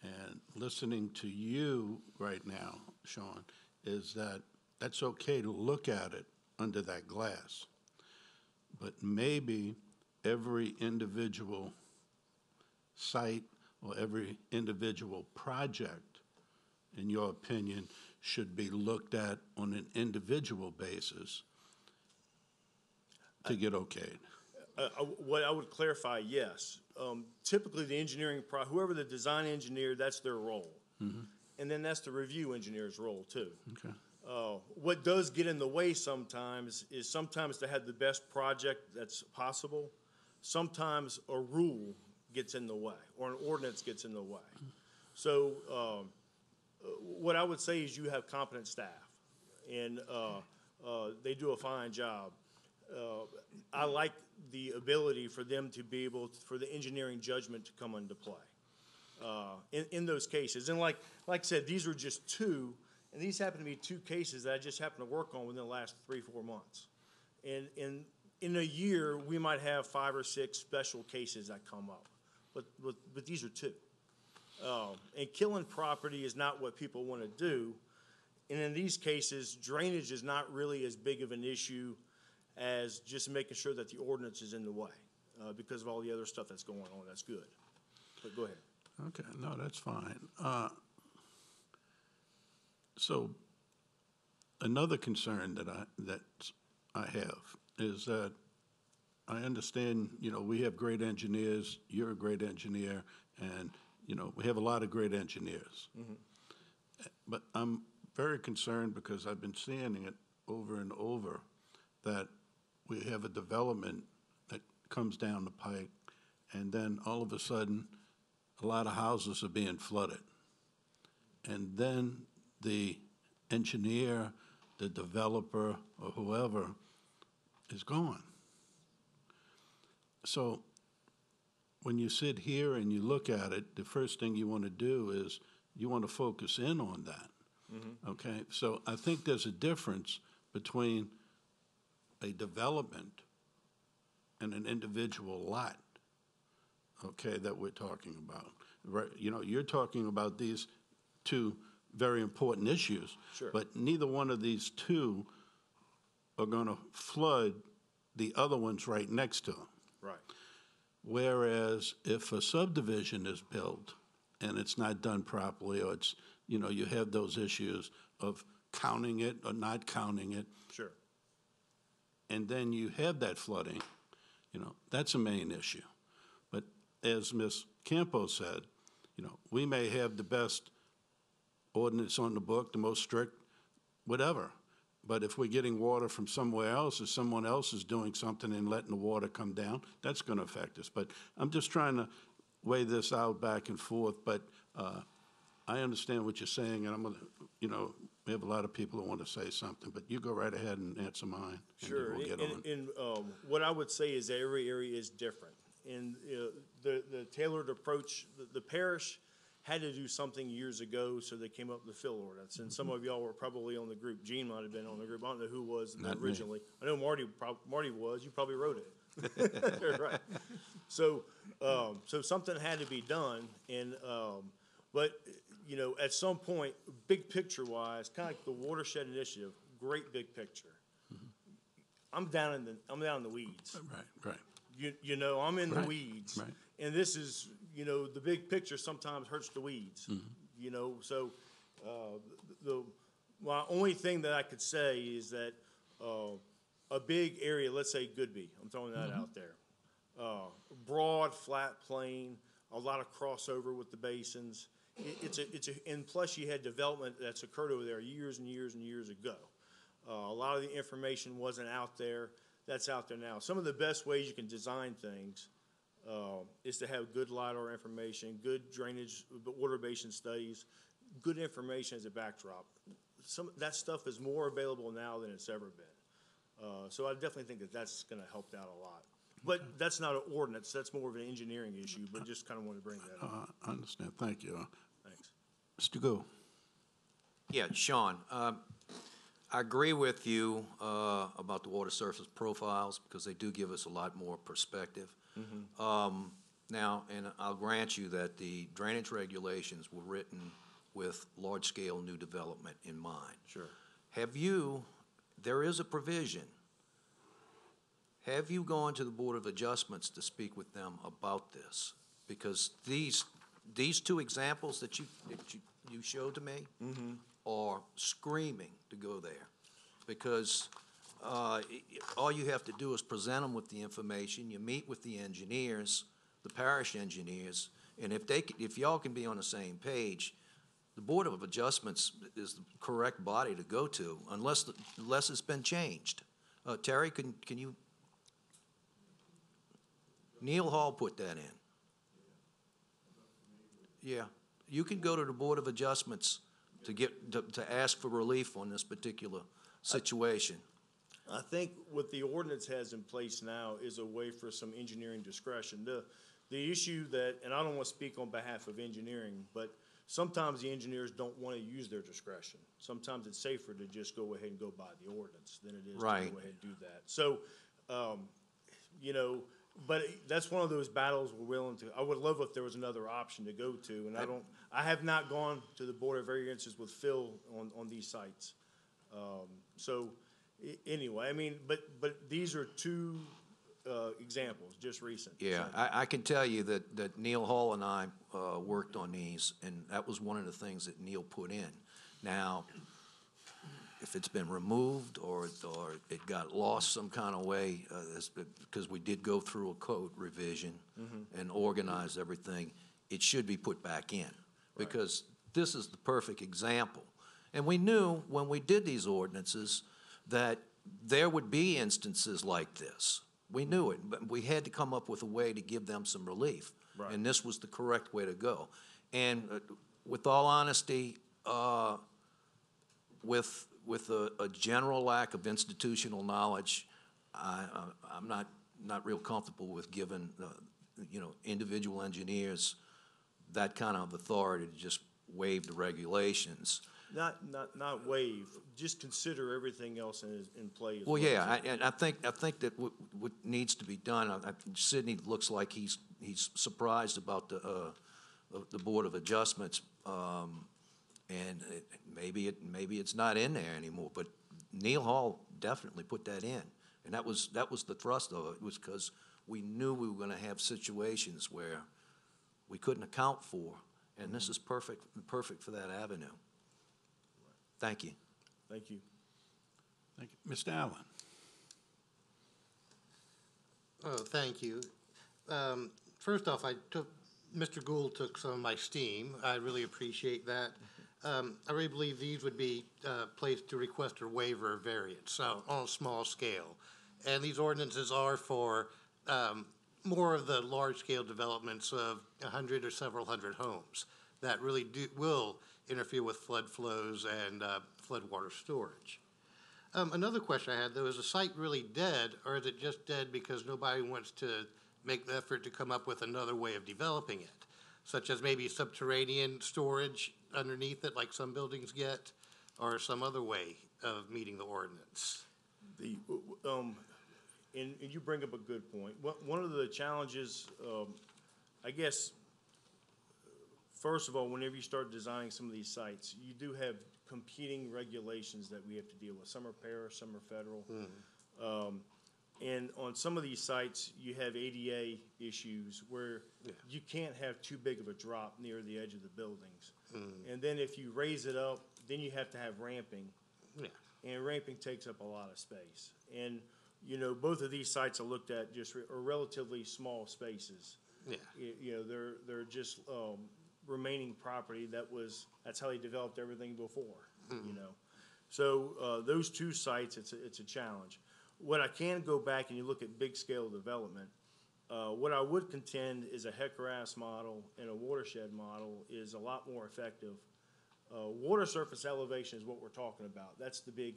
And listening to you right now, Sean, is that that's okay to look at it under that glass. But maybe every individual site or every individual project, in your opinion, should be looked at on an individual basis to get okayed. What I would clarify, yes. Typically, the engineering whoever the design engineer, that's their role. And then that's the review engineer's role, too. Okay. What does get in the way sometimes is to have the best project that's possible. Sometimes a rule gets in the way or an ordinance gets in the way. So what I would say is you have competent staff, and they do a fine job. I like the ability for them to be able for the engineering judgment to come into play in those cases. And like I said, these are just two, and these happen to be two cases that I just happen to work on within the last 3-4 months. And in a year, we might have 5 or 6 special cases that come up, but these are two. And killing property is not what people want to do. And in these cases, drainage is not really as big of an issue as just making sure that the ordinance is in the way because of all the other stuff that's going on. That's good. But go ahead. Okay, no, that's fine. So another concern that I have is that I understand, we have great engineers, you're a great engineer, and, we have a lot of great engineers. But I'm very concerned because I've been seeing it over and over that we have a development that comes down the pike, and then all of a sudden, a lot of houses are being flooded. And then the engineer, the developer, or whoever is gone. So when you sit here and you look at it, the first thing you want to do is you want to focus in on that. Okay? So I think there's a difference between a development and an individual lot, okay, that we're talking about. Right? You're talking about these two very important issues, Sure. But neither one of these two are going to flood the other ones right next to them. Right. Whereas if a subdivision is built and it's not done properly, or it's, you have those issues of counting it or not counting it, Sure. and then you have that flooding, that's a main issue. But as Ms. Campos said, we may have the best ordinance on the book, the most strict, whatever. But if we're getting water from somewhere else, or someone else is doing something and letting the water come down, that's going to affect us. But I'm just trying to weigh this out back and forth. But I understand what you're saying, and I'm going to, we have a lot of people who want to say something. But you go right ahead and answer mine. And Sure. then we'll get on. And what I would say is every area is different. And the tailored approach, the parish had to do something years ago, so they came up with the fill ordinance. And some of y'all were probably on the group. Gene might have been on the group. I don't know who was Not originally. I know Marty was. You probably wrote it. Right. So something had to be done. And but at some point, big picture wise, kind of like the Watershed Initiative, great big picture. I'm down in the weeds. Right. I'm in the Right. weeds. Right. And this is, the big picture sometimes hurts the weeds. So my only thing that I could say is that a big area, let's say Goodby, I'm throwing that out there. Broad, flat plain, a lot of crossover with the basins. And plus you had development that's occurred over there years and years and years ago. A lot of the information wasn't out there. That's out there now. Some of the best ways you can design things is to have good LiDAR information, good drainage, water basin studies, good information as a backdrop. That stuff is more available now than it's ever been. So I definitely think that that's going to help out a lot. But that's not an ordinance, that's more of an engineering issue, but just kind of want to bring that up. I understand, thank you. Thanks. Mr. Gould? Yeah, Sean, I agree with you about the water surface profiles because they do give us a lot more perspective. Now, and I'll grant you that the drainage regulations were written with large-scale new development in mind. Sure. There is a provision. Have you gone to the Board of Adjustments to speak with them about this? Because these two examples that you showed to me are screaming to go there. Because all you have to do is present them with the information. You meet with the engineers, the parish engineers, and if y'all can be on the same page, the Board of Adjustments is the correct body to go to, unless it's been changed. Terry, can you? Neil Hall put that in. Yeah, you can go to the Board of Adjustments to ask for relief on this particular situation. I think what the ordinance has in place now is a way for some engineering discretion. The issue that, and I don't want to speak on behalf of engineering, but sometimes the engineers don't want to use their discretion. Sometimes it's safer to just go ahead and go by the ordinance than it is to go ahead and do that. So, but that's one of those battles we're willing to. I would love if there was another option to go to, and I have not gone to the Board of Variances with Phil on these sites. Anyway, I mean, but these are two examples, just recent. Yeah, I can tell you that Neil Hall and I worked on these, and that was one of the things that Neil put in. Now, if it's been removed or it got lost some kind of way, because we did go through a code revision and organize everything, it should be put back in, because this is the perfect example. And we knew when we did these ordinances that there would be instances like this. We knew it, but we had to come up with a way to give them some relief. Right. And this was the correct way to go. And with all honesty, with a general lack of institutional knowledge, I'm not real comfortable with giving individual engineers that kind of authority to just waive the regulations. Not waive, just consider everything else in play as well. Yeah, I think that what needs to be done, Sidney looks like he's surprised about the Board of Adjustments, and maybe it's not in there anymore, but Neil Hall definitely put that in, and that was the thrust of it, was because we knew we were going to have situations where we couldn't account for, and this is perfect for that avenue. Thank you. Thank you. Thank you. Mr. Allen? Oh, thank you. First off, Mr. Gould took some of my steam. I really appreciate that. I really believe these would be placed to request a waiver or variance, so on a small scale. And these ordinances are for more of the large-scale developments of 100 or several hundred homes that really will interfere with flood flows and floodwater storage. Another question I had, though, is the site really dead, or is it just dead because nobody wants to make the effort to come up with another way of developing it, such as maybe subterranean storage underneath it, like some buildings get, or some other way of meeting the ordinance? And you bring up a good point. One of the challenges, I guess, first of all, whenever you start designing some of these sites, you do have competing regulations that we have to deal with. Some are parish, some are federal. And on some of these sites, you have ADA issues where you can't have too big of a drop near the edge of the buildings. And then if you raise it up, then you have to have ramping. And ramping takes up a lot of space. And, both of these sites are looked at just are relatively small spaces. They're just remaining property that's how they developed everything before, So those two sites, it's a challenge. What I can go back and you look at big scale development, What I would contend is a HECRAS model and a watershed model is a lot more effective. Water surface elevation is what we're talking about. That's the big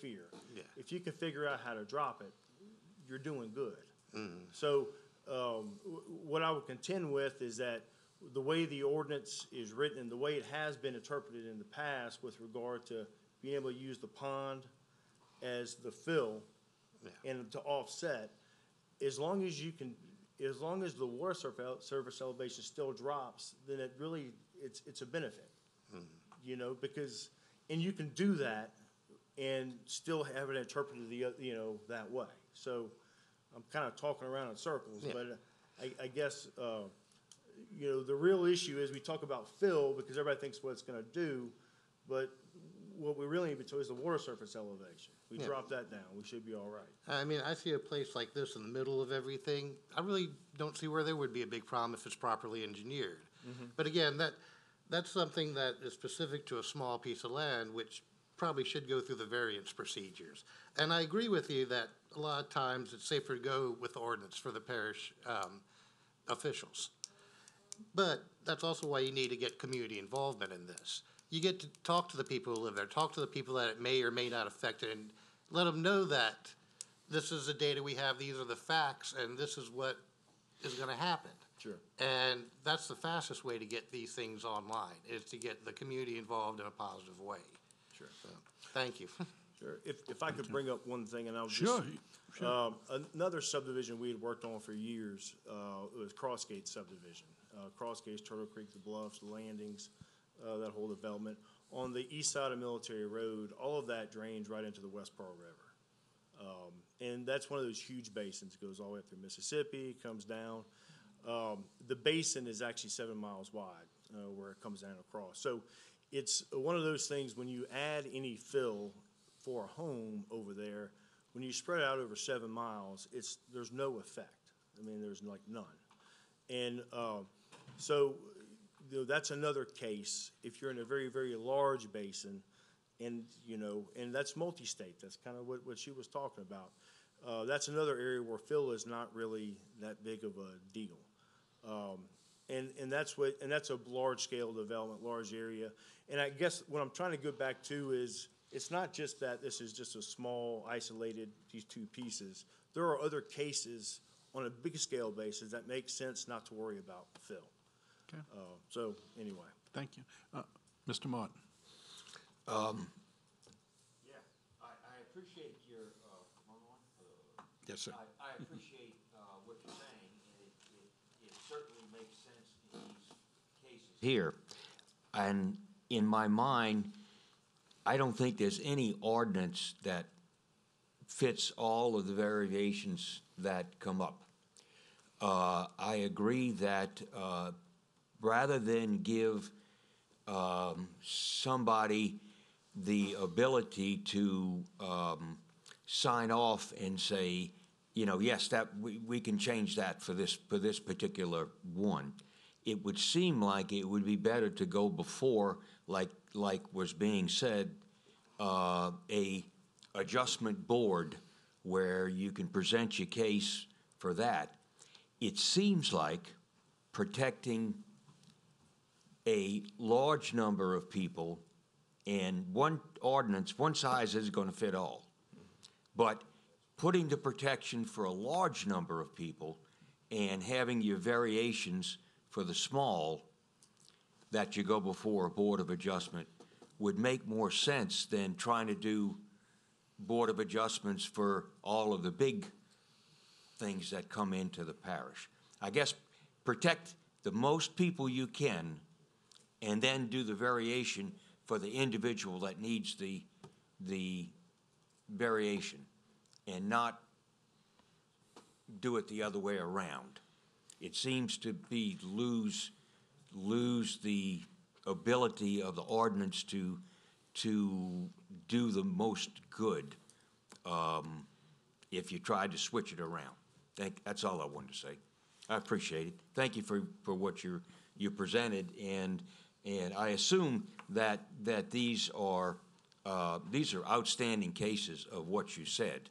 fear. Yeah. If you can figure out how to drop it, you're doing good. So what I would contend with is that the way the ordinance is written and the way it has been interpreted in the past with regard to being able to use the pond as the fill and to offset, as long as the water surface elevation still drops, then it really, it's a benefit. You know, because, and you can do that and still have it interpreted that way. So I'm kind of talking around in circles, but I guess, the real issue is we talk about fill because everybody thinks what it's gonna do, but what we really need to do is the water surface elevation. We drop that down, we should be all right. I mean, I see a place like this in the middle of everything. I really don't see where there would be a big problem if it's properly engineered. But again, that's something that is specific to a small piece of land, which probably should go through the variance procedures. And I agree with you that a lot of times it's safer to go with the ordinance for the parish officials. But that's also why you need to get community involvement in this. You get to talk to the people who live there, talk to the people that it may or may not affect, and let them know that this is the data we have, these are the facts, and this is what is gonna happen. Sure. And that's the fastest way to get these things online, is to get the community involved in a positive way. Sure. So, thank you. Sure. If I could bring up one thing, and I'll just. Sure. Another subdivision we had worked on for years, was Crossgate subdivision. Crossgate's Turtle Creek, the Bluffs, the Landings, that whole development. On the east side of Military Road, all of that drains right into the West Pearl River. And that's one of those huge basins, goes all the way up through Mississippi, comes down. The basin is actually 7 miles wide, where it comes down across. So it's one of those things, when you add any fill for a home over there, when you spread it out over 7 miles, there's no effect. I mean, there's like none. And so that's another case. If you're in a very, very large basin, and that's multi-state. That's kind of what she was talking about. That's another area where fill is not really that big of a deal. And that's a large scale development, large area. And I guess what I'm trying to go back to is, it's not just that this is just a small, isolated, these two pieces. There are other cases on a big scale basis that make sense not to worry about fill. Okay. So anyway. Thank you. Mr. Martin? Yeah, I appreciate your, Yes, sir. I appreciate what you're saying, and it certainly makes sense in these cases here. And in my mind, I don't think there's any ordinance that fits all of the variations that come up. I agree that rather than give somebody the ability to sign off and say, yes, that we can change that for this particular one, it would seem like it would be better to go before, like was being said, a adjustment board where you can present your case for that. It seems like protecting a large number of people, and one ordinance, one size isn't going to fit all. But putting the protection for a large number of people and having your variations for the small that you go before a board of adjustment would make more sense than trying to do board of adjustments for all of the big things that come into the parish. I guess protect the most people you can and then do the variation for the individual that needs the variation, and not do it the other way around. It seems to be lose the ability of the ordinance to do the most good if you tried to switch it around. That's all I wanted to say. I appreciate it. Thank you for what you presented, and I assume that these are outstanding cases of what you said.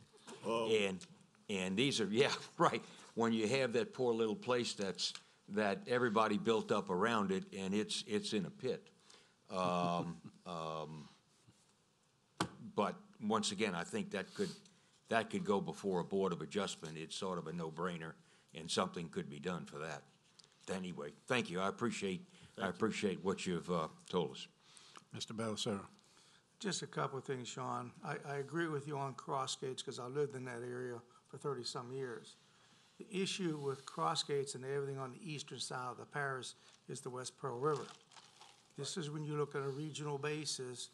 And these are, yeah, right. when you have that poor little place that everybody built up around it, and it's in a pit. But once again, I think that could go before a Board of Adjustment. It's sort of a no-brainer, and something could be done for that. Anyway, thank you. I appreciate what you've told us. Mr. Balisaro. Just a couple of things, Sean. I agree with you on cross gates because I lived in that area for 30-some years. The issue with cross gates and everything on the eastern side of the parish is the West Pearl River. This is when you look at a regional basis,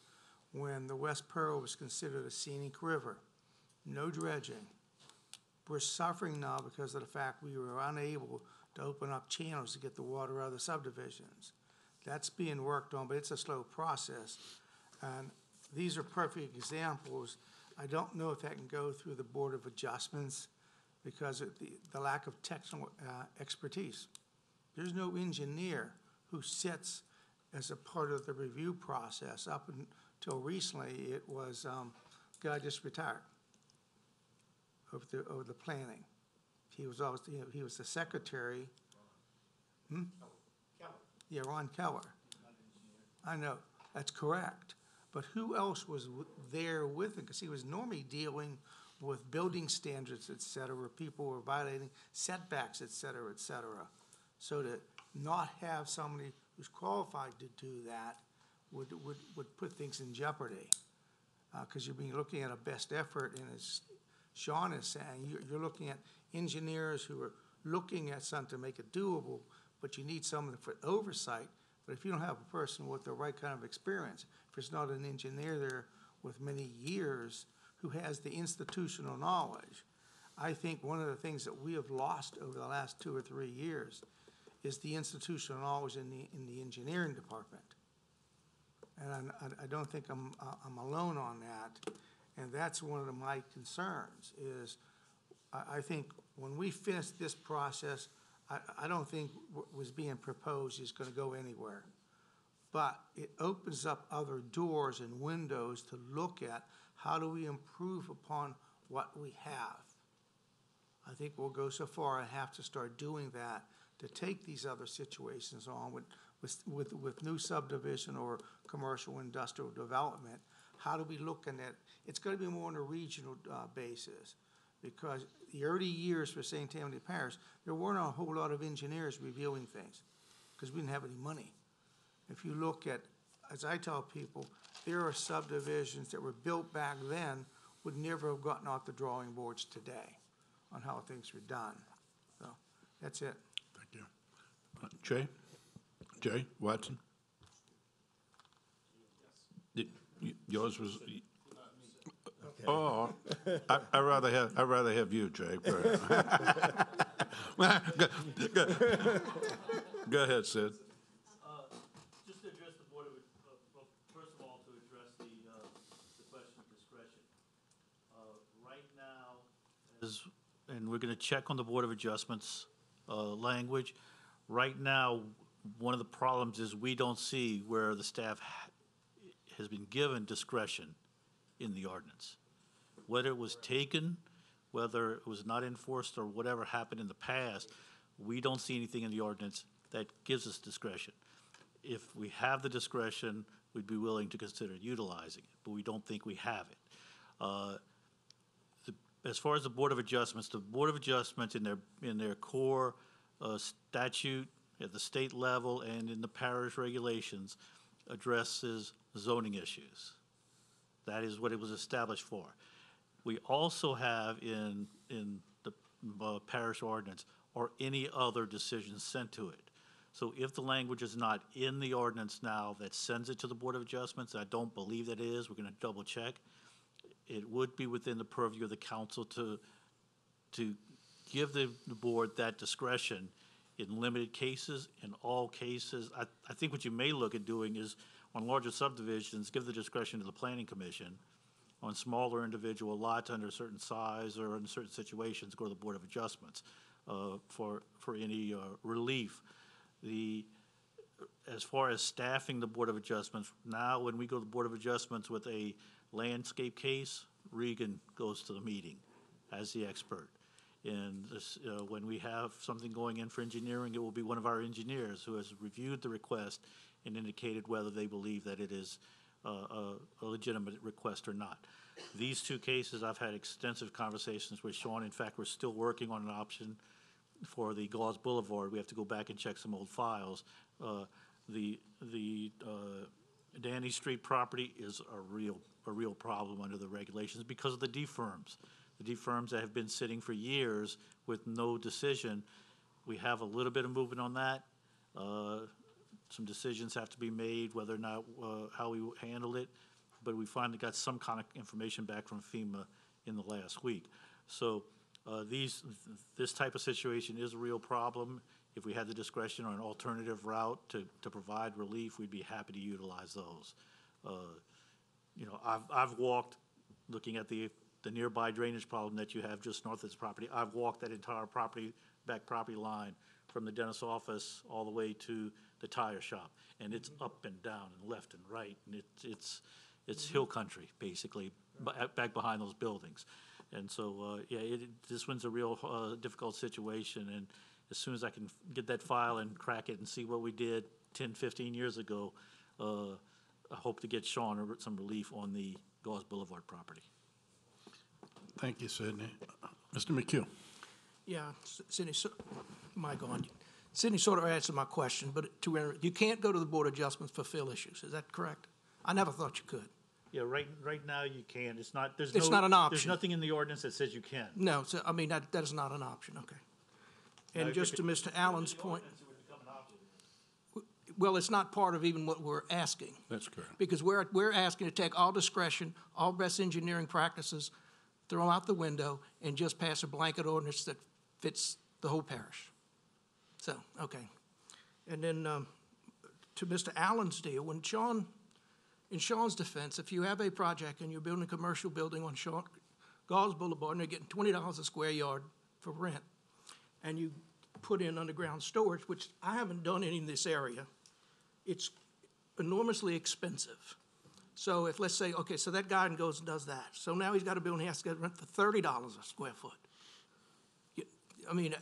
when the West Pearl was considered a scenic river. No dredging. We're suffering now because of the fact we were unable to open up channels to get the water out of the subdivisions. That's being worked on, but it's a slow process. And these are perfect examples. I don't know if that can go through the Board of Adjustments because of the lack of technical expertise. There's no engineer who sits as a part of the review process. Up until recently, it was guy just retired over the planning. He was always, he was the secretary. Yeah, Ron Keller. I know, that's correct. But who else was there with him? Because he was normally dealing with building standards, et cetera, where people were violating setbacks, et cetera, et cetera. So to not have somebody who's qualified to do that would put things in jeopardy. Because you've been looking at a best effort, and as Sean is saying, you're looking at engineers who are looking at something to make it doable, but you need someone for oversight. But if you don't have a person with the right kind of experience, if there's not an engineer there with many years who has the institutional knowledge, I think one of the things that we have lost over the last 2 or 3 years is the institutional knowledge in the engineering department. And I don't think I'm alone on that. And that's one of my concerns is I think when we finish this process, I don't think what was being proposed is going to go anywhere. But it opens up other doors and windows to look at how do we improve upon what we have. I think we'll go so far and have to start doing that to take these other situations on with new subdivision or commercial industrial development. How do we look at it? It's going to be more on a regional basis. Because the early years for St. Tammany Parish, there weren't a whole lot of engineers reviewing things because we didn't have any money. If you look at, as I tell people, there are subdivisions that were built back then would never have gotten off the drawing boards today on how things were done. So that's it. Thank you. Jay Watson? Yours was... Oh, I'd rather have you, Jay. Go ahead, Sid. Just to address the Board of, first of all, to address the question of discretion. Right now, and we're going to check on the Board of Adjustments language. Right now, one of the problems is we don't see where the staff has been given discretion in the ordinance. Whether it was taken, whether it was not enforced, or whatever happened in the past, we don't see anything in the ordinance that gives us discretion. If we have the discretion, we'd be willing to consider utilizing it, but we don't think we have it. As far as the Board of Adjustments in their core statute at the state level and in the parish regulations addresses zoning issues. That is what it was established for. We also have in the parish ordinance or any other decisions sent to it. So if the language is not in the ordinance now that sends it to the Board of Adjustments, I don't believe that it is, we're going to double check. It would be within the purview of the council to give the board that discretion in limited cases. In all cases, I think what you may look at doing is on larger subdivisions, give the discretion to the Planning Commission. On smaller individual lots under a certain size or in certain situations, go to the Board of Adjustments for any relief. As far as staffing the Board of Adjustments, now when we go to the Board of Adjustments with a landscape case, Regan goes to the meeting as the expert. And this, when we have something going in for engineering, it will be one of our engineers who has reviewed the request and indicated whether they believe that it is a legitimate request or not. These two cases, I've had extensive conversations with Sean. In fact, we're still working on an option for the Gauze Boulevard. We have to go back and check some old files. The Danny Street property is a real problem under the regulations because of the D firms. The D firms that have been sitting for years with no decision. We have a little bit of movement on that. Some decisions have to be made, whether or not, how we handle it. But we finally got some kind of information back from FEMA in the last week. So this type of situation is a real problem. If we had the discretion or an alternative route to provide relief, we'd be happy to utilize those. You know, I've walked, looking at the nearby drainage problem that you have just north of this property, I've walked that entire back property line from the dentist's office all the way to the tire shop, and it's up and down and left and right, and it's hill country, basically, back behind those buildings. And so, yeah, this one's a real difficult situation, and as soon as I can get that file and crack it and see what we did 10, 15 years ago, I hope to get Sean some relief on the Gauze Boulevard property. Thank you, Sidney. Mr. McHugh. Yeah, Sidney, Mike on. Sidney sort of answered my question, but you can't go to the Board of Adjustments for fill issues. Is that correct? I never thought you could. Yeah, right now you can. It's not an option. There's nothing in the ordinance that says you can. No, so, I mean, that is not an option, okay. And just to Mr. Allen's point, well, it's not part of even what we're asking. That's correct. Because we're asking to take all discretion, all best engineering practices, throw them out the window, and just pass a blanket ordinance that fits the whole parish. So, okay. And then to Mr. Allen's deal, in Sean's defense, if you have a project and you're building a commercial building on Gauze Boulevard and they're getting $20 a square yard for rent, and you put in underground storage, which I haven't done any in this area, it's enormously expensive. So if, let's say, okay, so that guy goes and does that. So now he's got a building, he has to get rent for $30 a square foot. I mean,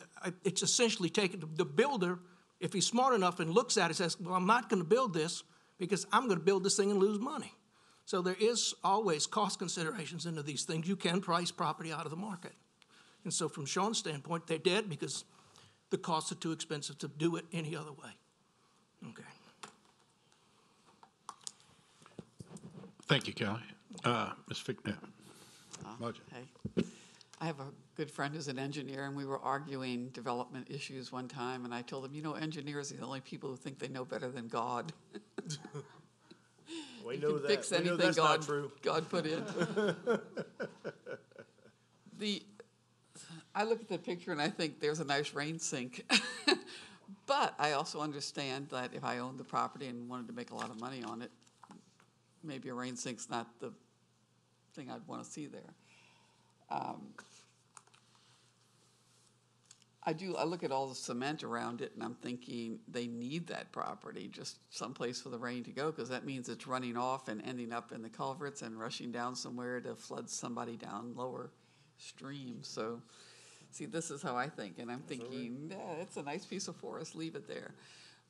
it's essentially taking the builder, if he's smart enough and looks at it, says, well, I'm not going to build this because I'm going to build this thing and lose money. So there is always cost considerations into these things. You can price property out of the market. And so from Sean's standpoint, they're dead because the costs are too expensive to do it any other way. Okay. Thank you, Kelly. Ms. Fickner. Hey, I have a good friend who's an engineer, and we were arguing development issues one time, and I told him, you know, engineers are the only people who think they know better than God. We you know can that. fix We know anything that's God, not true. God put in. I look at the picture and I think there's a nice rain sink. But I also understand that if I owned the property and wanted to make a lot of money on it, maybe a rain sink's not the thing I'd want to see there. I look at all the cement around it and I'm thinking they need that property, just someplace for the rain to go, because that means it's running off and ending up in the culverts and rushing down somewhere to flood somebody down lower stream. So, see, this is how I think, and I'm thinking, yeah, it's a nice piece of forest, leave it there.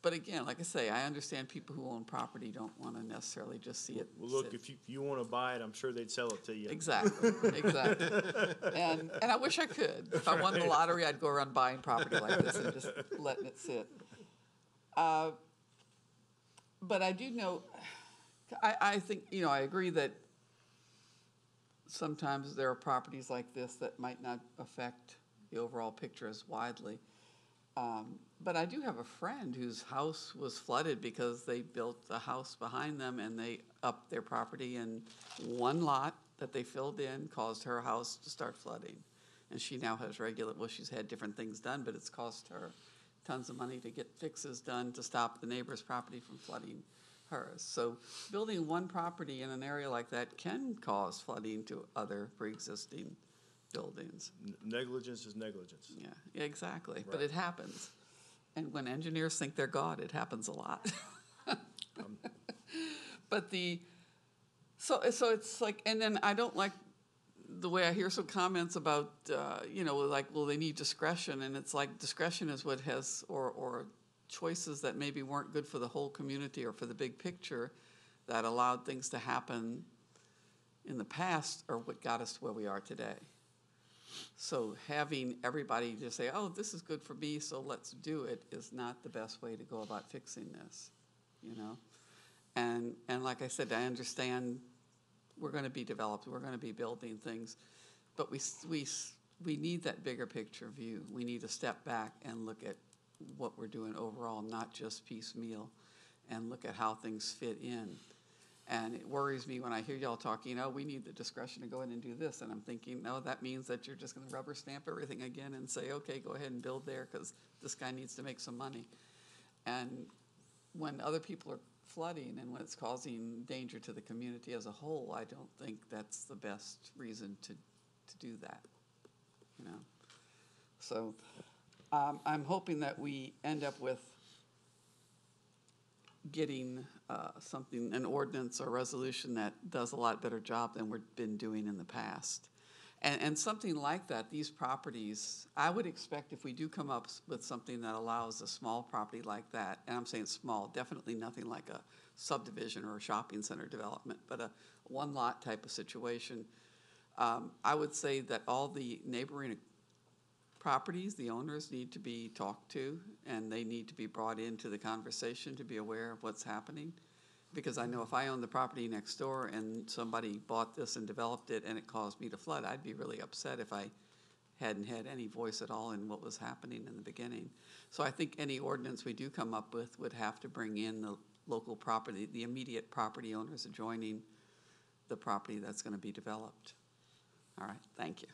But again, like I say, I understand people who own property don't want to necessarily just see it. Well, look, if you want to buy it, I'm sure they'd sell it to you. Exactly, exactly. And I wish I could. If I won the lottery, I'd go around buying property like this and just letting it sit. But I do know, I think, you know, I agree that sometimes there are properties like this that might not affect the overall picture as widely. But I do have a friend whose house was flooded because they built a house behind them and they upped their property, and one lot that they filled in caused her house to start flooding. And she now has she's had different things done, but it's cost her tons of money to get fixes done to stop the neighbor's property from flooding hers. So building one property in an area like that can cause flooding to other pre-existing buildings. Negligence is negligence. Yeah, exactly. Right. But it happens. And when engineers think they're God, it happens a lot. But so it's like, and then I don't like the way I hear some comments about, like, well, they need discretion, and it's like discretion is what has, or choices that maybe weren't good for the whole community or for the big picture that allowed things to happen in the past are what got us to where we are today. So having everybody just say, oh, this is good for me, so let's do it, is not the best way to go about fixing this, And like I said, I understand we're going to be developed, we're going to be building things, but we need that bigger picture view. We need to step back and look at what we're doing overall, not just piecemeal, and look at how things fit in. And it worries me when I hear y'all talking, we need the discretion to go in and do this. And I'm thinking, no, that means that you're just going to rubber stamp everything again and say, okay, go ahead and build there because this guy needs to make some money. And when other people are flooding and when it's causing danger to the community as a whole, I don't think that's the best reason to do that, So I'm hoping that we end up with getting an ordinance or resolution that does a lot better job than we've been doing in the past. And something like that, these properties, I would expect if we do come up with something that allows a small property like that, and I'm saying small, definitely nothing like a subdivision or a shopping center development, but a one lot type of situation, I would say that all the neighboring properties, the owners need to be talked to, and they need to be brought into the conversation to be aware of what's happening. Because I know if I owned the property next door and somebody bought this and developed it and it caused me to flood, I'd be really upset if I hadn't had any voice at all in what was happening in the beginning. So I think any ordinance we do come up with would have to bring in the local property, the immediate property owners adjoining the property that's going to be developed. All right, thank you.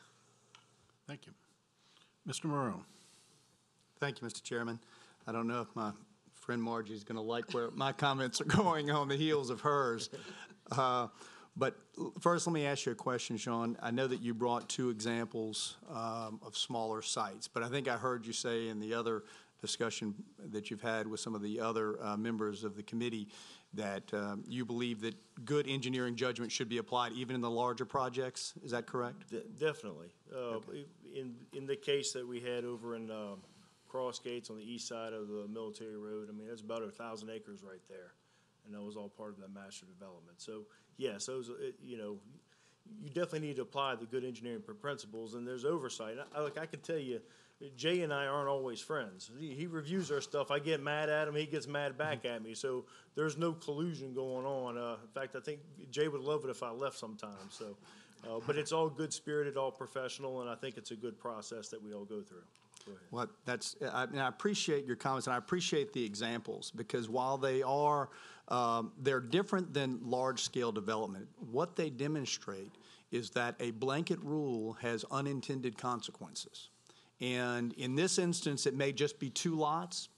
Thank you. Mr. Morrow. Thank you, Mr. Chairman. I don't know if my friend Margie is going to like where my comments are going on the heels of hers. But first, let me ask you a question, Sean. I know that you brought two examples of smaller sites, but I think I heard you say in the other discussion that you've had with some of the other members of the committee that you believe that good engineering judgment should be applied even in the larger projects. Is that correct? Definitely. Okay. In the case that we had over in Cross Gates on the east side of the military road, I mean, that's about 1,000 acres right there, and that was all part of that master development. So, yes, those, you definitely need to apply the good engineering principles, and there's oversight. I can tell you, Jay and I aren't always friends. He reviews our stuff. I get mad at him. He gets mad back at me. So there's no collusion going on. In fact, I think Jay would love it if I left sometimes. So, but it's all good-spirited, all professional, and I think it's a good process that we all go through. Go ahead. Well, I appreciate your comments, and I appreciate the examples, because while they are, they're different than large-scale development, what they demonstrate is that a blanket rule has unintended consequences. And in this instance, it may just be 2 lots,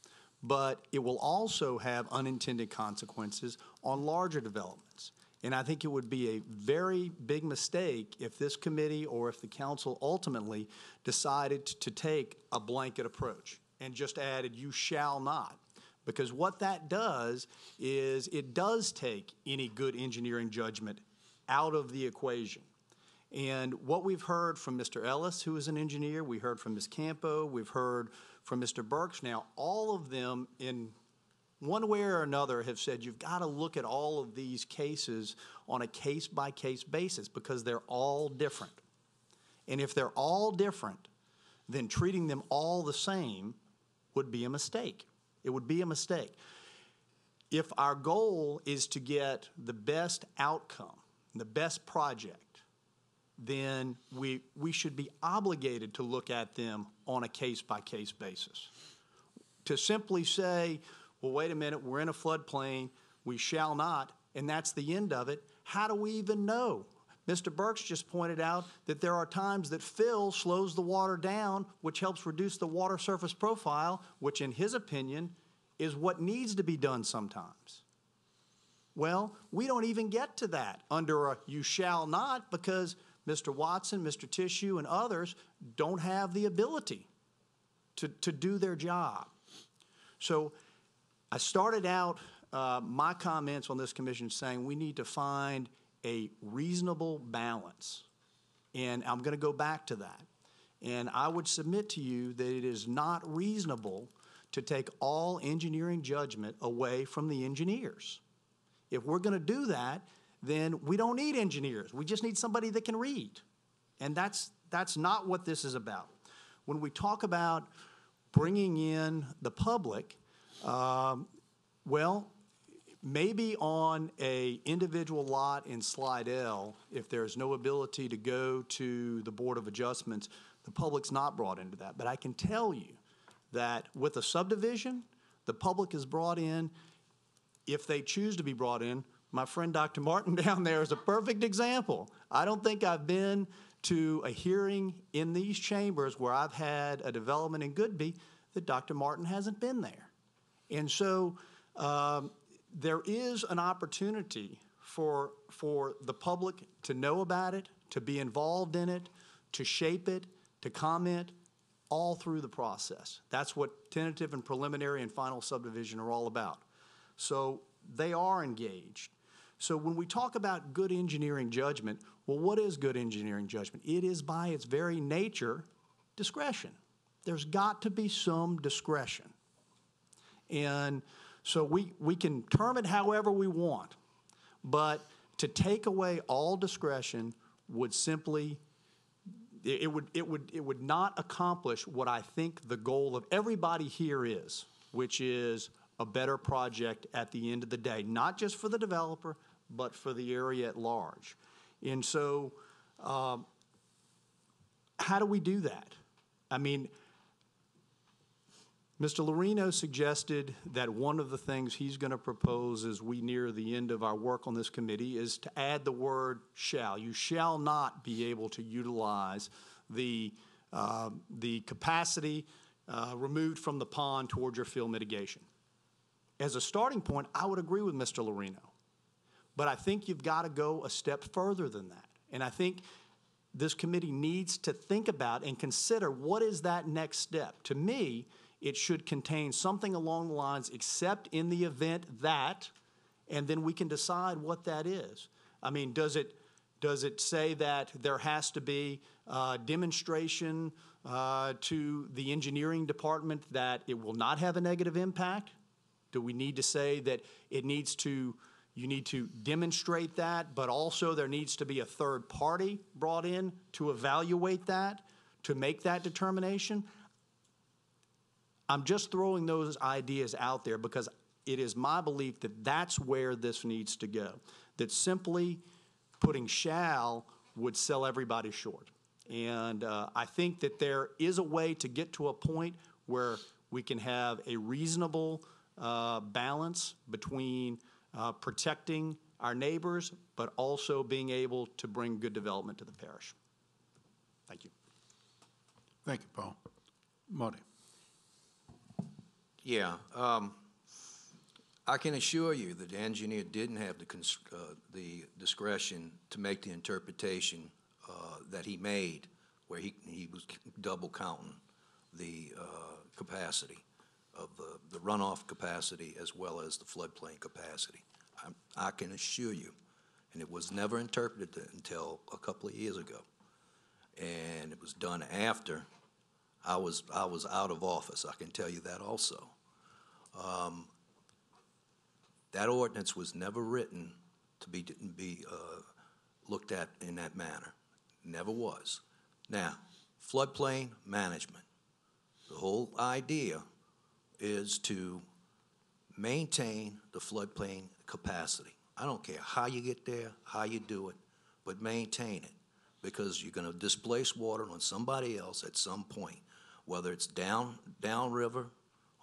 but it will also have unintended consequences on larger developments. And I think it would be a very big mistake if this committee or if the council ultimately decided to take a blanket approach and just added, you shall not. Because what that does is it does take any good engineering judgment out of the equation. And what we've heard from Mr. Ellis, who is an engineer, we heard from Ms. Campo, we've heard from Mr. Burke. Now, all of them in one way or another have said you've got to look at all of these cases on a case-by-case basis because they're all different. And if they're all different, then treating them all the same would be a mistake. It would be a mistake. If our goal is to get the best outcome, the best project, then we should be obligated to look at them on a case-by-case basis. To simply say, well, wait a minute, we're in a floodplain, we shall not, and that's the end of it, how do we even know? Mr. Burks just pointed out that there are times that fill slows the water down, which helps reduce the water surface profile, which in his opinion is what needs to be done sometimes. Well, we don't even get to that under a you shall not because Mr. Watson, Mr. Tissue, and others don't have the ability to do their job. So I started out my comments on this commission saying we need to find a reasonable balance And I'm going to go back to that. And I would submit to you that it is not reasonable to take all engineering judgment away from the engineers. If we're going to do that, then we don't need engineers. We just need somebody that can read. And that's not what this is about. When we talk about bringing in the public, well, maybe on a individual lot in Slidell, if there's no ability to go to the Board of Adjustments, the public's not brought into that. But I can tell you that with a subdivision, the public is brought in if they choose to be brought in. My friend Dr. Martin down there is a perfect example. I don't think I've been to a hearing in these chambers where I've had a development in Goodby that Dr. Martin hasn't been there. And so there is an opportunity for the public to know about it, to be involved in it, to shape it, to comment all through the process. That's what tentative and preliminary and final subdivision are all about. So they are engaged. So when we talk about good engineering judgment, well, what is good engineering judgment? It is by its very nature discretion. There's got to be some discretion. And so we can term it however we want, but to take away all discretion would simply, it would not accomplish what I think the goal of everybody here is, which is a better project at the end of the day, not just for the developer, but for the area at large. And so how do we do that? I mean, Mr. Lorino suggested that one of the things he's going to propose as we near the end of our work on this committee is to add the word shall. You shall not be able to utilize the capacity removed from the pond toward your fill mitigation. As a starting point, I would agree with Mr. Lorino. But I think you've got to go a step further than that. And I think this committee needs to think about and consider what is that next step. To me, it should contain something along the lines, except in the event that, and then we can decide what that is. I mean, does it say that there has to be demonstration to the engineering department that it will not have a negative impact? Do we need to say that you need to demonstrate that, but also there needs to be a third party brought in to evaluate that, to make that determination? I'm just throwing those ideas out there because it is my belief that that's where this needs to go, that simply putting shall would sell everybody short. And I think that there is a way to get to a point where we can have a reasonable balance between protecting our neighbors, but also being able to bring good development to the parish. Thank you. Thank you, Paul. Marty. Yeah, I can assure you that the engineer didn't have the discretion to make the interpretation that he made, where he was double counting the capacity of the runoff capacity as well as the floodplain capacity. I can assure you, and it was never interpreted until a couple of years ago, and it was done after I was out of office. I can tell you that also. That ordinance was never written to be looked at in that manner. Never was. Now, floodplain management. The whole idea is to maintain the floodplain capacity. I don't care how you get there, how you do it, but maintain it, because you're going to displace water on somebody else at some point, whether it's downriver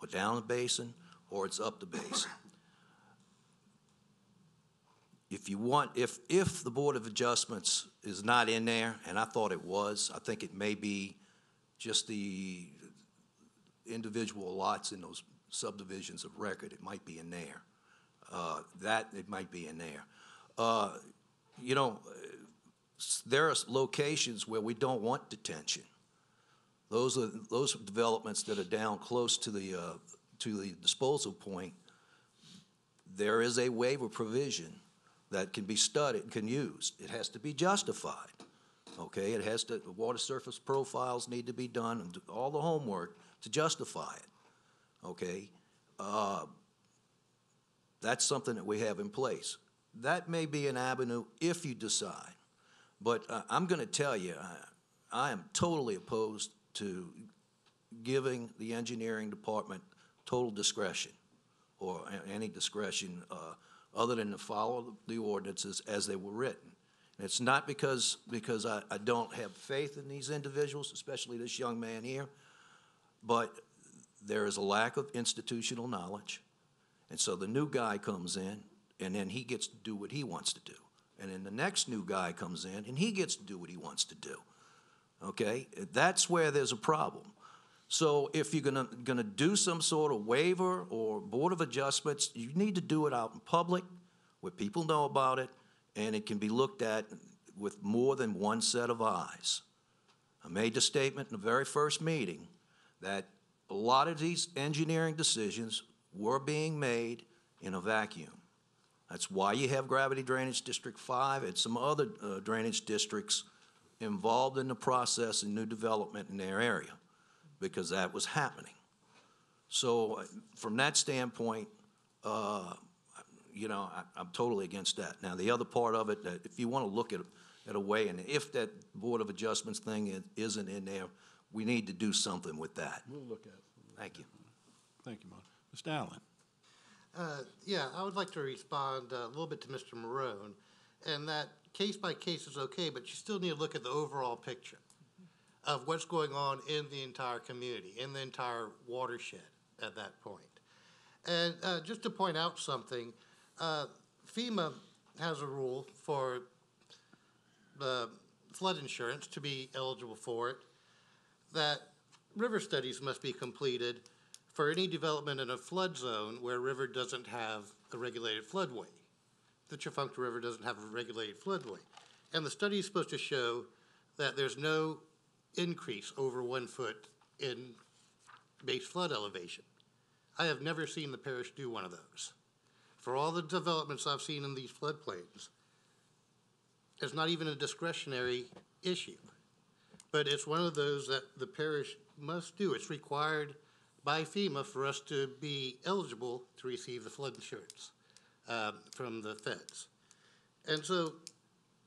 or down the basin or it's up the basin. If the Board of Adjustments is not in there, and I thought it was, I think it may be just the individual lots in those subdivisions of record, it might be in there. It might be in there. You know, there are locations where we don't want detention. Those developments that are down close to the disposal point. There is a waiver provision that can be studied, can used. It has to be justified. okay? It has to, the water surface profiles need to be done, and all the homework to justify it, okay? That's something that we have in place. That may be an avenue if you decide. But I'm going to tell you, I am totally opposed to giving the engineering department total discretion or any discretion other than to follow the ordinances as they were written. And it's not because I don't have faith in these individuals, especially this young man here, but there is a lack of institutional knowledge. And so the new guy comes in, and then he gets to do what he wants to do. And then the next new guy comes in, and he gets to do what he wants to do. Okay? That's where there's a problem. So if you're gonna do some sort of waiver or Board of Adjustments, you need to do it out in public where people know about it, and it can be looked at with more than one set of eyes. I made the statement in the very first meeting that a lot of these engineering decisions were being made in a vacuum. That's why you have Gravity Drainage District 5 and some other drainage districts involved in the process and new development in their area, because that was happening. So from that standpoint, you know, I'm totally against that. Now, the other part of it, that if you want to look at a way, and if that Board of Adjustments thing isn't in there, we need to do something with that. We'll look at it. Thank you. Thank you, Mark. Mr. Allen. Yeah, I would like to respond a little bit to Mr. Marone, and that case by case is okay, but you still need to look at the overall picture of what's going on in the entire community, in the entire watershed at that point. And just to point out something, FEMA has a rule for the flood insurance to be eligible for it, that river studies must be completed for any development in a flood zone where a river doesn't have a regulated floodway. The Tchefuncte River doesn't have a regulated floodway. And the study is supposed to show that there's no increase over 1 foot in base flood elevation. I have never seen the parish do one of those. For all the developments I've seen in these floodplains, it's not even a discretionary issue. But it's one of those that the parish must do. It's required by FEMA for us to be eligible to receive the flood insurance from the feds. And so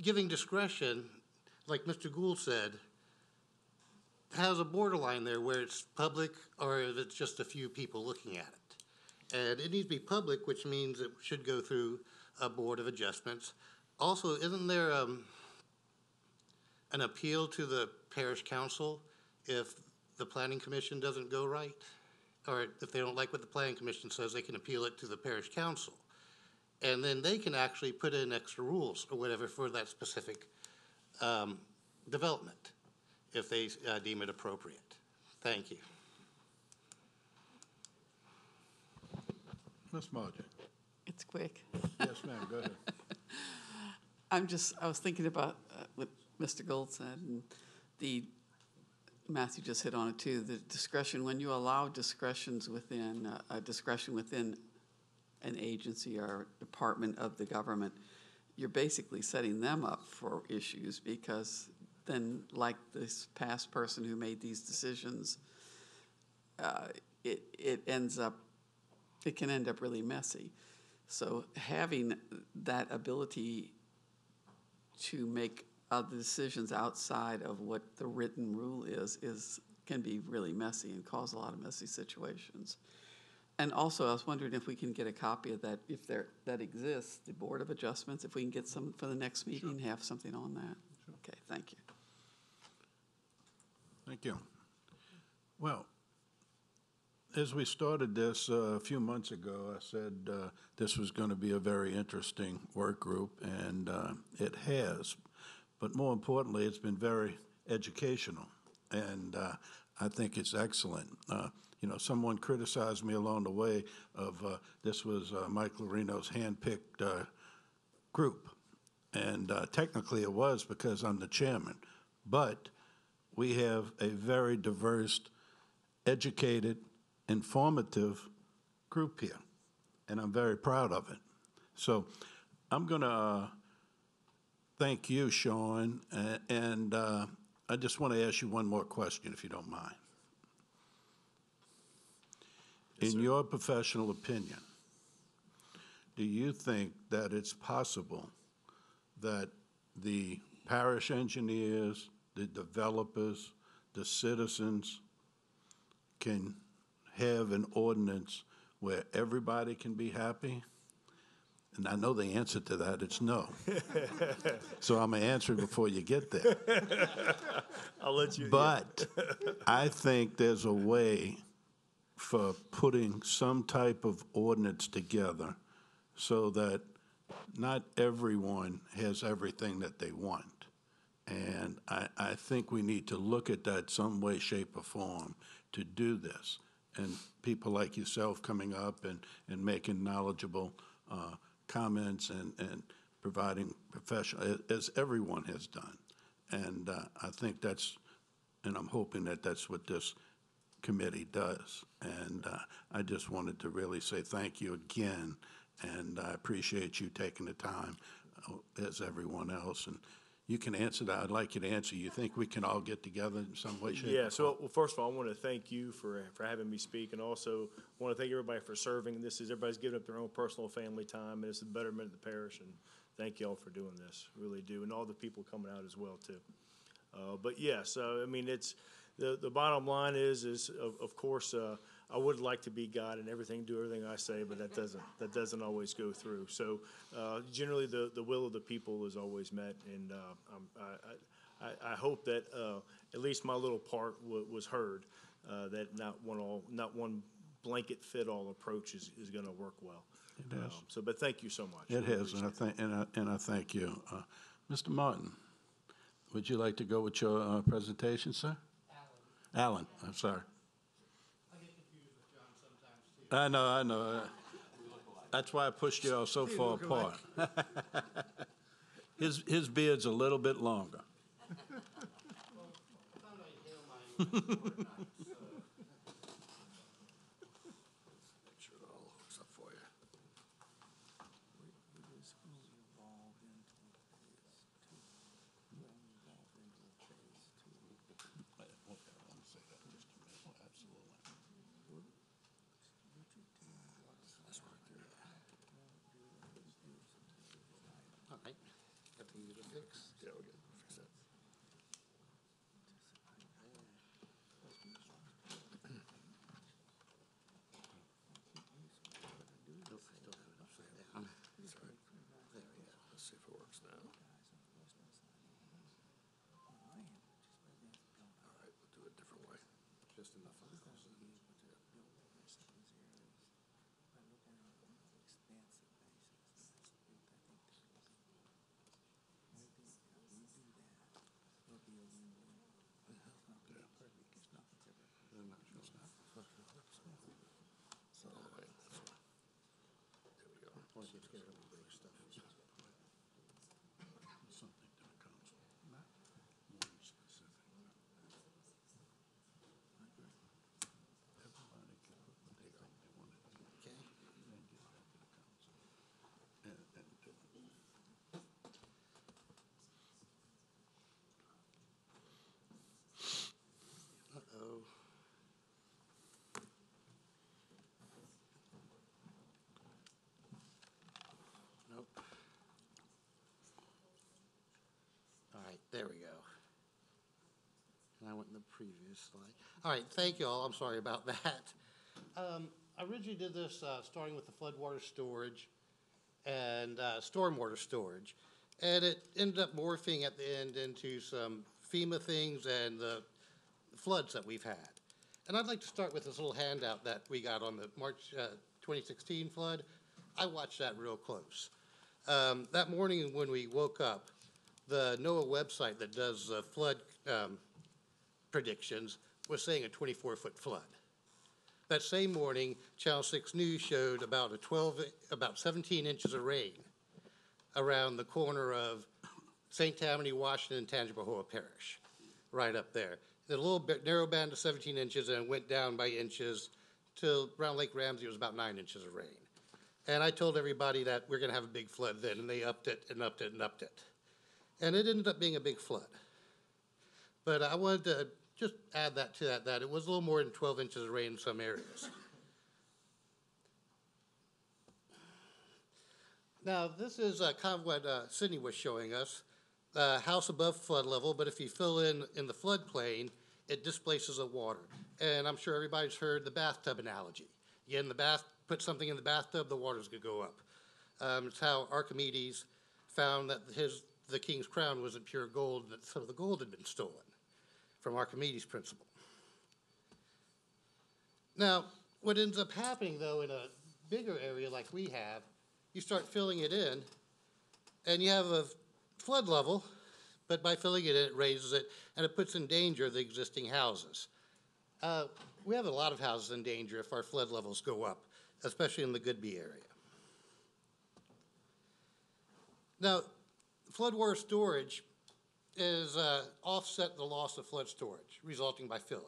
giving discretion, like Mr. Gould said, has a borderline there where it's public or if it's just a few people looking at it. And it needs to be public, which means it should go through a Board of Adjustments. Also, isn't there an appeal to the parish council if the planning commission doesn't go right? Or if they don't like what the planning commission says, they can appeal it to the parish council. And then they can actually put in extra rules or whatever for that specific development if they deem it appropriate. Thank you. Ms. Martin. It's quick. Yes, ma'am, go ahead. I was thinking about what Mr. Gould said, and Matthew just hit on it too, the discretion, when you allow discretions within, discretion within an agency or department of the government, you're basically setting them up for issues, because then, like this past person who made these decisions, it can end up really messy. So having that ability to make other decisions outside of what the written rule is can be really messy and cause a lot of messy situations. And also, I was wondering if we can get a copy of that, if that exists, the Board of Adjustments, if we can get some for the next meeting, have something on that. Sure. Okay, thank you. Thank you. Well, as we started this a few months ago, I said this was going to be a very interesting work group, and it has. But more importantly, it's been very educational, and I think it's excellent. You know, someone criticized me along the way of this was Mike Lorino's hand-picked group, and technically it was because I'm the chairman. But we have a very diverse, educated, informative group here, and I'm very proud of it. So I'm going to Thank you, Sean. And I just want to ask you one more question, if you don't mind. In your professional opinion, do you think that it's possible that the parish engineers, the developers, the citizens can have an ordinance where everybody can be happy? And I know the answer to that, it's no. So I'm gonna answer it before you get there. I'll let you. But I think there's a way for putting some type of ordinance together so that not everyone has everything that they want. And I think we need to look at that some way, shape, or form to do this. And people like yourself coming up and making knowledgeable comments and providing professional, as everyone has done. And I think that's, and I'm hoping that that's what this committee does. And I just wanted to really say thank you again, and I appreciate you taking the time, as everyone else. And you can answer that. I'd like you to answer. You think we can all get together in some way, shape, Yeah, or so form? well, first of all, I want to thank you for having me speak, and also want to thank everybody for serving. This is, everybody's giving up their own personal family time, and it's the betterment of the parish, and thank you all for doing this, really do, and all the people coming out as well, too. But yes, I mean, it's, the bottom line is of course, I would like to be God and do everything I say, but that doesn't always go through. So generally, the will of the people is always met, and I hope that at least my little part was heard. That not one blanket fit all approach is going to work well. It has. So, but thank you so much. It Really has, appreciate and I thank you. Mr. Martin, would you like to go with your presentation, sir? Alan, I'm sorry. I get confused with John sometimes, too. I know. That's why I pushed you all so far apart. His beard's a little bit longer. All right, got the user fix. Yeah, we're good. Fix that. Nope, I still have it upside down. That's all right. There we go. Let's see if it works now. All right, we'll do it a different way. Just enough of this. So, wait, that's one. There we go. Once you get over the stuff. Something to the council, not one specific. Everybody can put what they think they want to do. Okay. And then give that to the council. And do it. Uh-oh. Nope. All right, there we go. And I went in the previous slide. All right, thank you all. I'm sorry about that. I originally did this starting with the floodwater storage and stormwater storage. And it ended up morphing at the end into some FEMA things and the floods that we've had. And I'd like to start with this little handout that we got on the March 2016 flood. I watched that real close. That morning when we woke up, the NOAA website that does flood predictions was saying a 24-foot flood. That same morning, Channel 6 News showed about 17 inches of rain around the corner of St. Tammany, Washington, and Tangipahoa Parish, right up there. The little bit narrow band of 17 inches, and it went down by inches till around Lake Ramsey. It was about 9 inches of rain. And I told everybody that we're going to have a big flood then, and they upped it and upped it and upped it. And it ended up being a big flood. But I wanted to just add that to that it was a little more than 12 inches of rain in some areas. Now, this is kind of what Sydney was showing us. House above flood level, but if you fill in the floodplain, it displaces the water. And I'm sure everybody's heard the bathtub analogy. You get in the bath, put something in the bathtub, the water's gonna go up. It's how Archimedes found that the king's crown wasn't pure gold, that some of the gold had been stolen from Archimedes' principle. Now, what ends up happening though in a bigger area like we have, you start filling it in and you have a flood level, but by filling it in, it raises it and it puts in danger the existing houses. We have a lot of houses in danger if our flood levels go up, especially in the Goodby area. Now, floodwater storage is offset the loss of flood storage resulting by filling.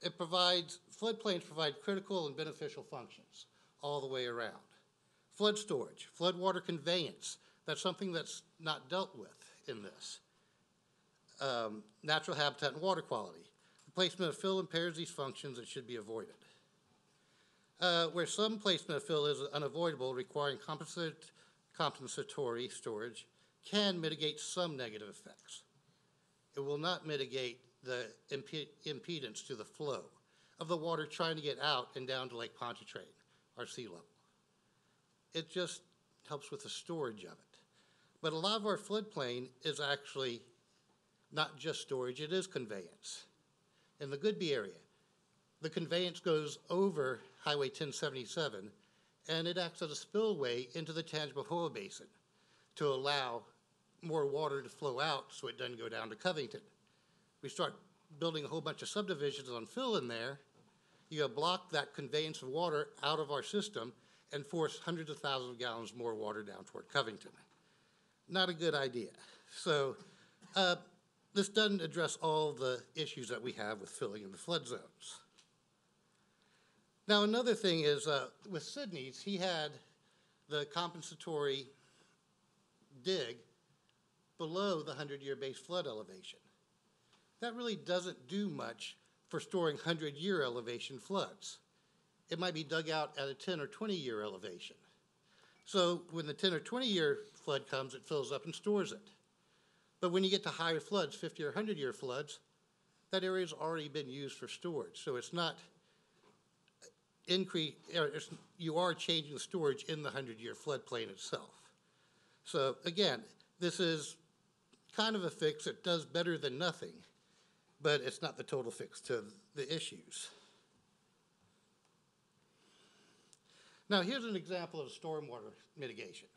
It provides, floodplains provide critical and beneficial functions all the way around. Flood storage, floodwater conveyance, that's something that's not dealt with in this. Natural habitat and water quality. The placement of fill impairs these functions and should be avoided. Where some placement of fill is unavoidable, requiring compensatory storage can mitigate some negative effects. It will not mitigate the impedance to the flow of the water trying to get out and down to Lake Pontchartrain, our sea level. It just helps with the storage of it. But a lot of our floodplain is actually not just storage, it is conveyance. In the Goodby area, the conveyance goes over Highway 1077 and it acts as a spillway into the Tangipahoa Basin to allow more water to flow out so it doesn't go down to Covington. We start building a whole bunch of subdivisions on fill in there, you block that conveyance of water out of our system and force hundreds of thousands of gallons more water down toward Covington. Not a good idea. So this doesn't address all the issues that we have with filling in the flood zones. Now another thing is with Sydney's, he had the compensatory dig below the 100-year base flood elevation. That really doesn't do much for storing 100-year elevation floods. It might be dug out at a 10 or 20-year elevation. So when the 10 or 20-year flood comes, it fills up and stores it. But when you get to higher floods, 50 or 100-year floods, that area's already been used for storage. So it's not you are changing the storage in the 100-year floodplain itself. So again, this is kind of a fix. It does better than nothing, but it's not the total fix to the issues. Now here's an example of stormwater mitigation,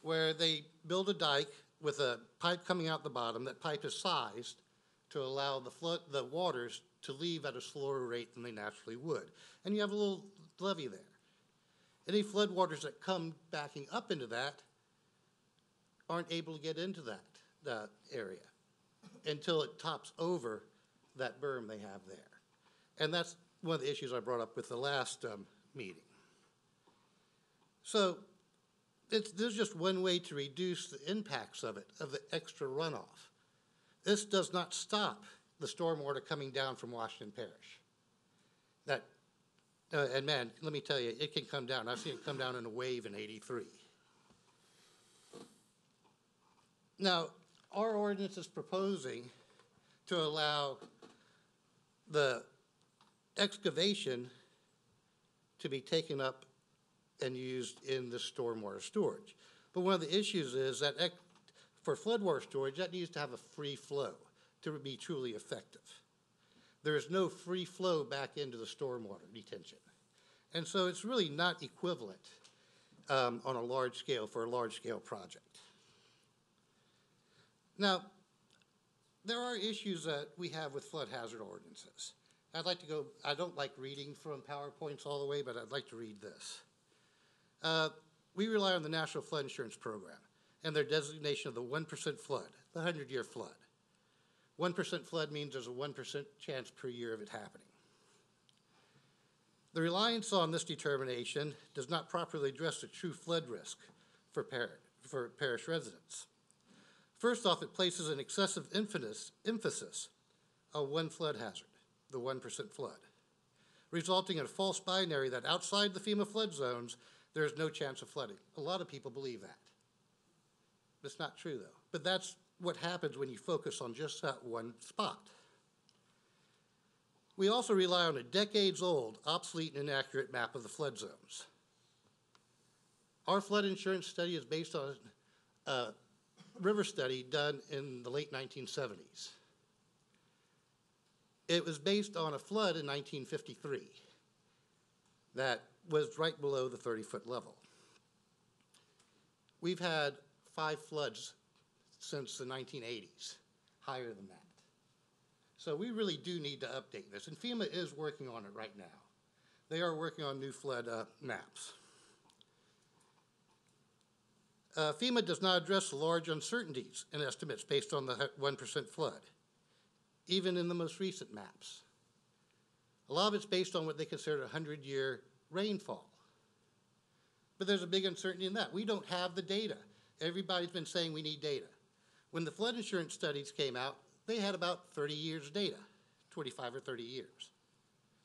where they build a dike with a pipe coming out the bottom. That pipe is sized to allow the waters to leave at a slower rate than they naturally would. And you have a little levee there. Any floodwaters that come backing up into that aren't able to get into that area until it tops over that berm they have there. And that's one of the issues I brought up with the last meeting. So there's just one way to reduce the impacts of it, of the extra runoff. This does not stop the stormwater coming down from Washington Parish. And man, let me tell you, it can come down. I've seen it come down in a wave in '83. Now, our ordinance is proposing to allow the excavation to be taken up and used in the stormwater storage. But one of the issues is that for floodwater storage, that needs to have a free flow to be truly effective. There is no free flow back into the stormwater detention. And so it's really not equivalent on a large scale for a large scale project. Now, there are issues that we have with flood hazard ordinances. I don't like reading from PowerPoints all the way, but I'd like to read this. We rely on the National Flood Insurance Program and their designation of the 1% flood, the 100-year flood. 1% flood means there's a 1% chance per year of it happening. The reliance on this determination does not properly address the true flood risk for for parish residents. First off, it places an excessive emphasis on one flood hazard, the 1% flood, resulting in a false binary that outside the FEMA flood zones, there is no chance of flooding. A lot of people believe that. That's not true, though. But that's what happens when you focus on just that one spot. We also rely on a decades-old, obsolete, and inaccurate map of the flood zones. Our flood insurance study is based on a river study done in the late 1970s. It was based on a flood in 1953 that was right below the 30-foot level. We've had 5 floods since the 1980s, higher than that. So we really do need to update this, and FEMA is working on it right now. They are working on new flood maps. FEMA does not address the large uncertainties in estimates based on the 1% flood, even in the most recent maps. A lot of it's based on what they consider a 100-year rainfall. But there's a big uncertainty in that. We don't have the data. Everybody's been saying we need data. When the flood insurance studies came out, they had about 30 years data, 25 or 30 years.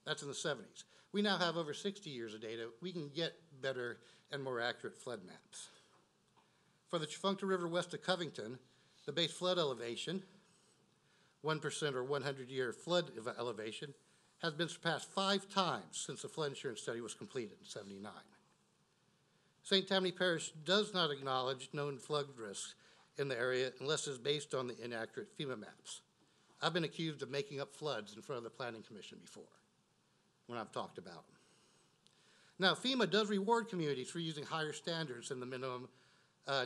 That's in the 70s. We now have over 60 years of data. We can get better and more accurate flood maps. For the Tchefuncte River west of Covington, the base flood elevation, 1% or 100-year flood elevation, has been surpassed 5 times since the flood insurance study was completed in '79. St. Tammany Parish does not acknowledge known flood risks in the area unless it's based on the inaccurate FEMA maps. I've been accused of making up floods in front of the Planning Commission before when I've talked about them. Now, FEMA does reward communities for using higher standards than the minimum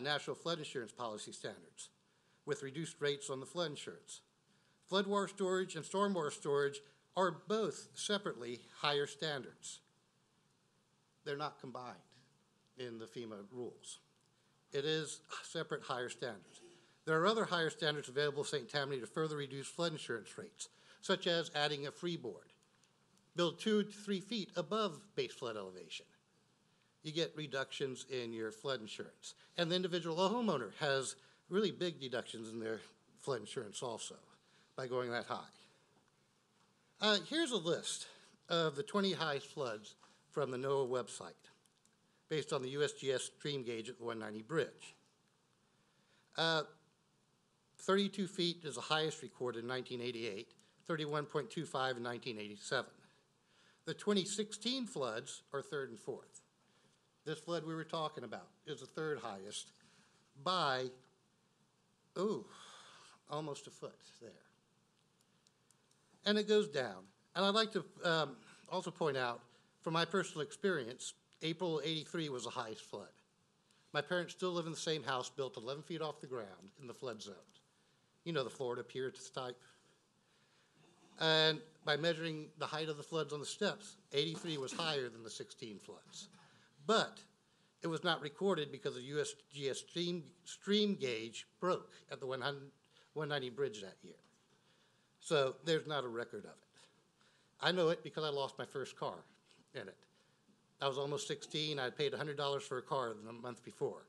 National Flood Insurance Policy standards, with reduced rates on the flood insurance. Floodwater storage and stormwater storage are both separately higher standards. They're not combined in the FEMA rules. It is separate higher standards. There are other higher standards available to St. Tammany to further reduce flood insurance rates, such as adding a freeboard. Build 2 to 3 feet above base flood elevation. You get reductions in your flood insurance. And the individual homeowner has really big deductions in their flood insurance also by going that high. Here's a list of the 20 highest floods from the NOAA website, based on the USGS stream gauge at the 190 bridge. 32 feet is the highest recorded in 1988, 31.25 in 1987. The 2016 floods are 3rd and 4th. This flood we were talking about is the 3rd highest by, almost a foot there. And it goes down. And I'd like to also point out, from my personal experience, April '83 was the highest flood. My parents still live in the same house built 11 feet off the ground in the flood zone. You know, the Florida pier type. And by measuring the height of the floods on the steps, 83 was higher than the 16 floods. But it was not recorded because the USGS stream gauge broke at the 190 bridge that year. So there's not a record of it. I know it because I lost my first car in it. I was almost 16. I had paid $100 for a car the month before.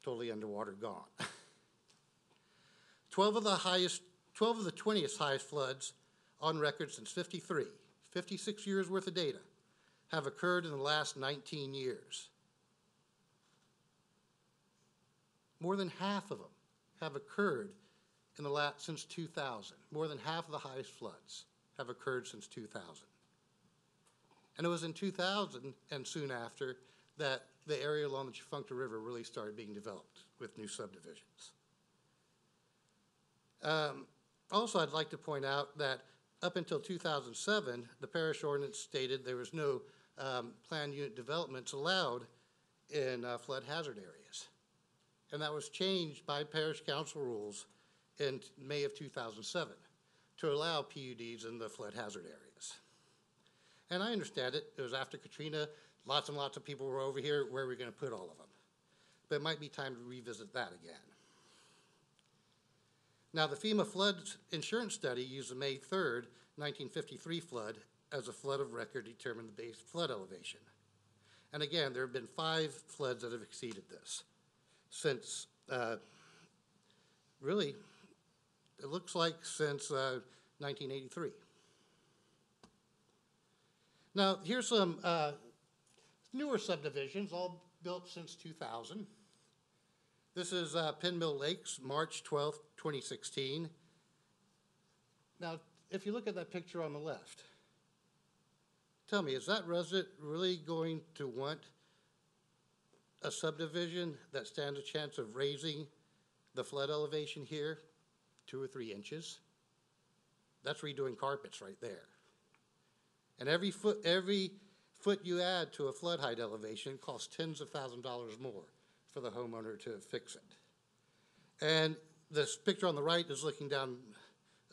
Totally underwater, gone. 12 of the 20th highest floods on record since '53, 56 years worth of data, have occurred in the last 19 years. More than half of them have occurred in the since 2000. More than half of the highest floods have occurred since 2000. And it was in 2000 and soon after that the area along the Tchefuncte River really started being developed with new subdivisions. Also, I'd like to point out that up until 2007, the parish ordinance stated there was no planned unit developments allowed in flood hazard areas. And that was changed by parish council rules in May of 2007 to allow PUDs in the flood hazard areas. And I understand it. It was after Katrina. Lots and lots of people were over here. Where are we going to put all of them? But it might be time to revisit that again. Now, the FEMA flood insurance study used the May 3rd, 1953 flood as a flood of record to determine the base flood elevation. And again, there have been 5 floods that have exceeded this. since, really, it looks like since 1983. Now, here's some newer subdivisions, all built since 2000. This is Penn Mill Lakes, March 12th, 2016. Now, if you look at that picture on the left, tell me, is that resident really going to want a subdivision that stands a chance of raising the flood elevation here 2 or 3 inches? That's redoing carpets right there. And every foot you add to a flood height elevation costs tens of thousands of dollars more for the homeowner to fix it. And this picture on the right is looking down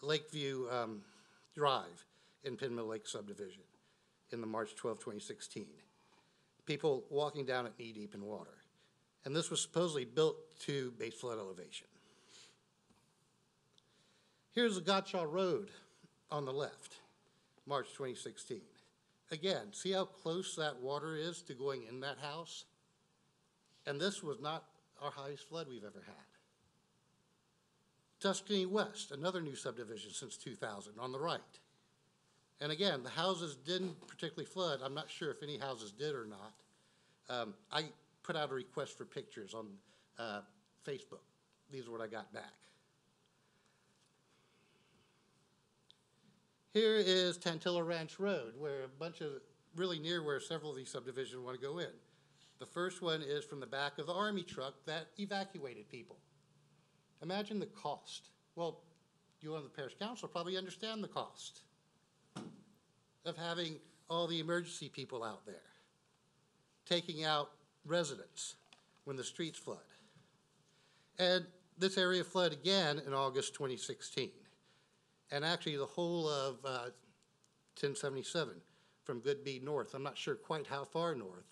Lakeview Drive in Penn Mill Lake subdivision in the March 12, 2016. People walking down it knee deep in water. And this was supposedly built to base flood elevation. Here's the Gottschall Road on the left, March 2016. Again, see how close that water is to going in that house? And this was not our highest flood we've ever had. Tuscany West, another new subdivision since 2000 on the right. And again, the houses didn't particularly flood. I'm not sure if any houses did or not. I put out a request for pictures on Facebook. These are what I got back. Here is Tantilla Ranch Road, where a bunch of, really near where several of these subdivisions want to go in. The first one is from the back of the Army truck that evacuated people. Imagine the cost. Well, you on the parish council probably understand the cost of having all the emergency people out there, taking out residents when the streets flood. And this area flooded again in August 2016. And actually the whole of 1077 from Goodby north, I'm not sure quite how far north,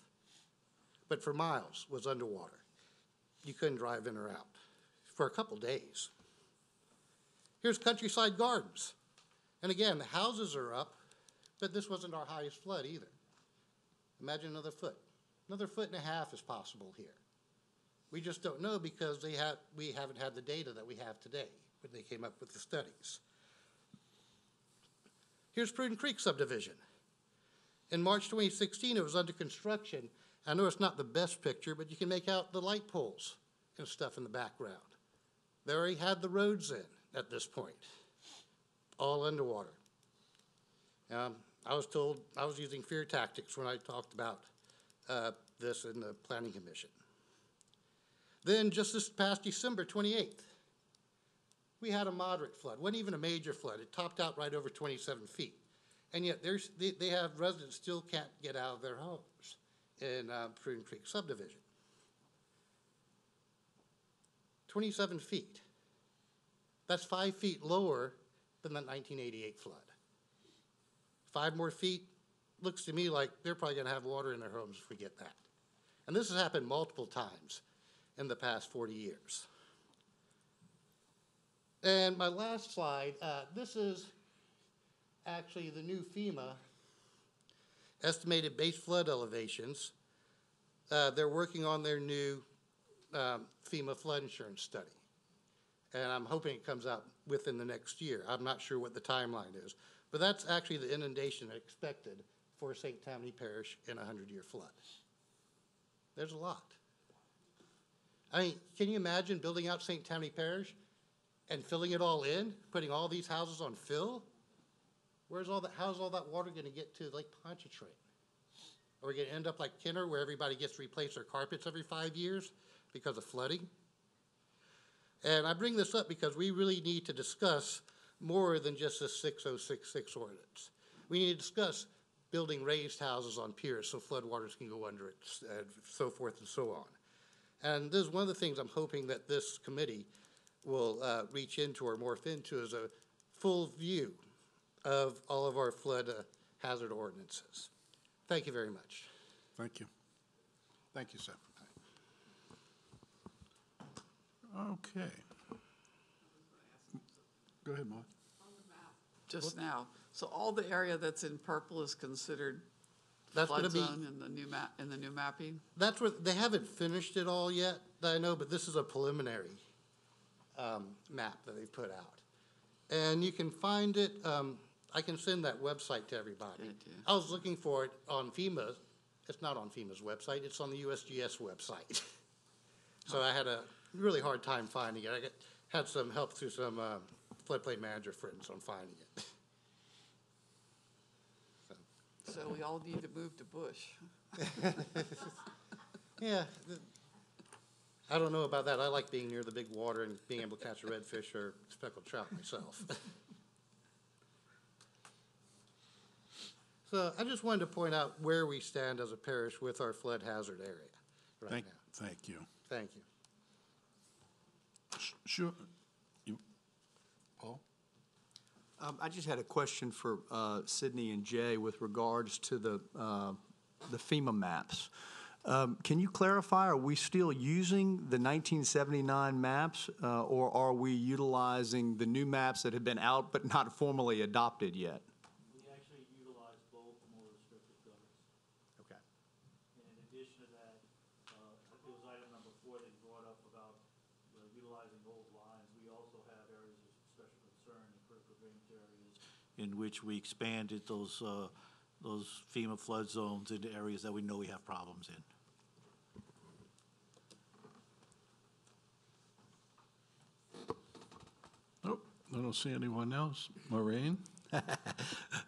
but for miles was underwater. You couldn't drive in or out for a couple days. Here's Countryside Gardens. And again, the houses are up, but this wasn't our highest flood either. Imagine another foot. Another 1.5 feet is possible here. We just don't know because we haven't had the data that we have today when they came up with the studies. Here's Prudent Creek subdivision. In March 2016, it was under construction. I know it's not the best picture, but you can make out the light poles and stuff in the background. They already had the roads in at this point, all underwater. I was told I was using fear tactics when I talked about this in the Planning Commission. Then just this past December 28th, we had a moderate flood. Wasn't even a major flood. It topped out right over 27 feet. And yet they have residents still can't get out of their homes in Prudent Creek subdivision. 27 feet. That's 5 feet lower than the 1988 flood. 5 more feet, looks to me like they're probably going to have water in their homes if we get that. And this has happened multiple times in the past 40 years. And my last slide, this is actually the new FEMA estimated base flood elevations. They're working on their new FEMA flood insurance study. And I'm hoping it comes out within the next year. I'm not sure what the timeline is. But that's actually the inundation expected for St. Tammany Parish in a 100-year flood. There's a lot. I mean, can you imagine building out St. Tammany Parish and filling it all in, putting all these houses on fill? How's all that water going to get to Lake Pontchartrain? Are we going to end up like Kenner, where everybody gets to replace their carpets every 5 years because of flooding? And I bring this up because we really need to discuss more than just this 6066 ordinance. We need to discuss building raised houses on piers so floodwaters can go under it, and so forth and so on. And this is one of the things I'm hoping that this committee will reach into or morph into, is a full view of all of our flood hazard ordinances. Thank you very much. Thank you. Thank you, sir. Okay. Go ahead, Mark. Just now. So all the area that's in purple is considered That's flood gonna be, zone in the new mapping? that's where, they haven't finished it all yet, that I know, but this is a preliminary, map that they've put out. And you can find it, I can send that website to everybody. Good, yeah. I was looking for it on FEMA, it's not on FEMA's website, it's on the USGS website. So I had a really hard time finding it. Had some help through some, floodplain manager friends on finding it. So we all need to move to Bush. Yeah, I don't know about that. I like being near the big water and being able to catch a redfish or speckled trout myself. So I just wanted to point out where we stand as a parish with our flood hazard area right now. Thank you. Thank you. Sure. Paul? I just had a question for Sydney and Jay with regards to the FEMA maps. Can you clarify, are we still using the 1979 maps, or are we utilizing the new maps that have been out but not formally adopted yet? We actually utilize both more restrictive covenants. Okay. And in addition to that, it was item number 4 that you brought up about utilizing old lines. We also have areas of special concern and critical drainage areas in which we expanded those FEMA flood zones into areas that we know we have problems in. Nope, I don't see anyone else. Maureen? All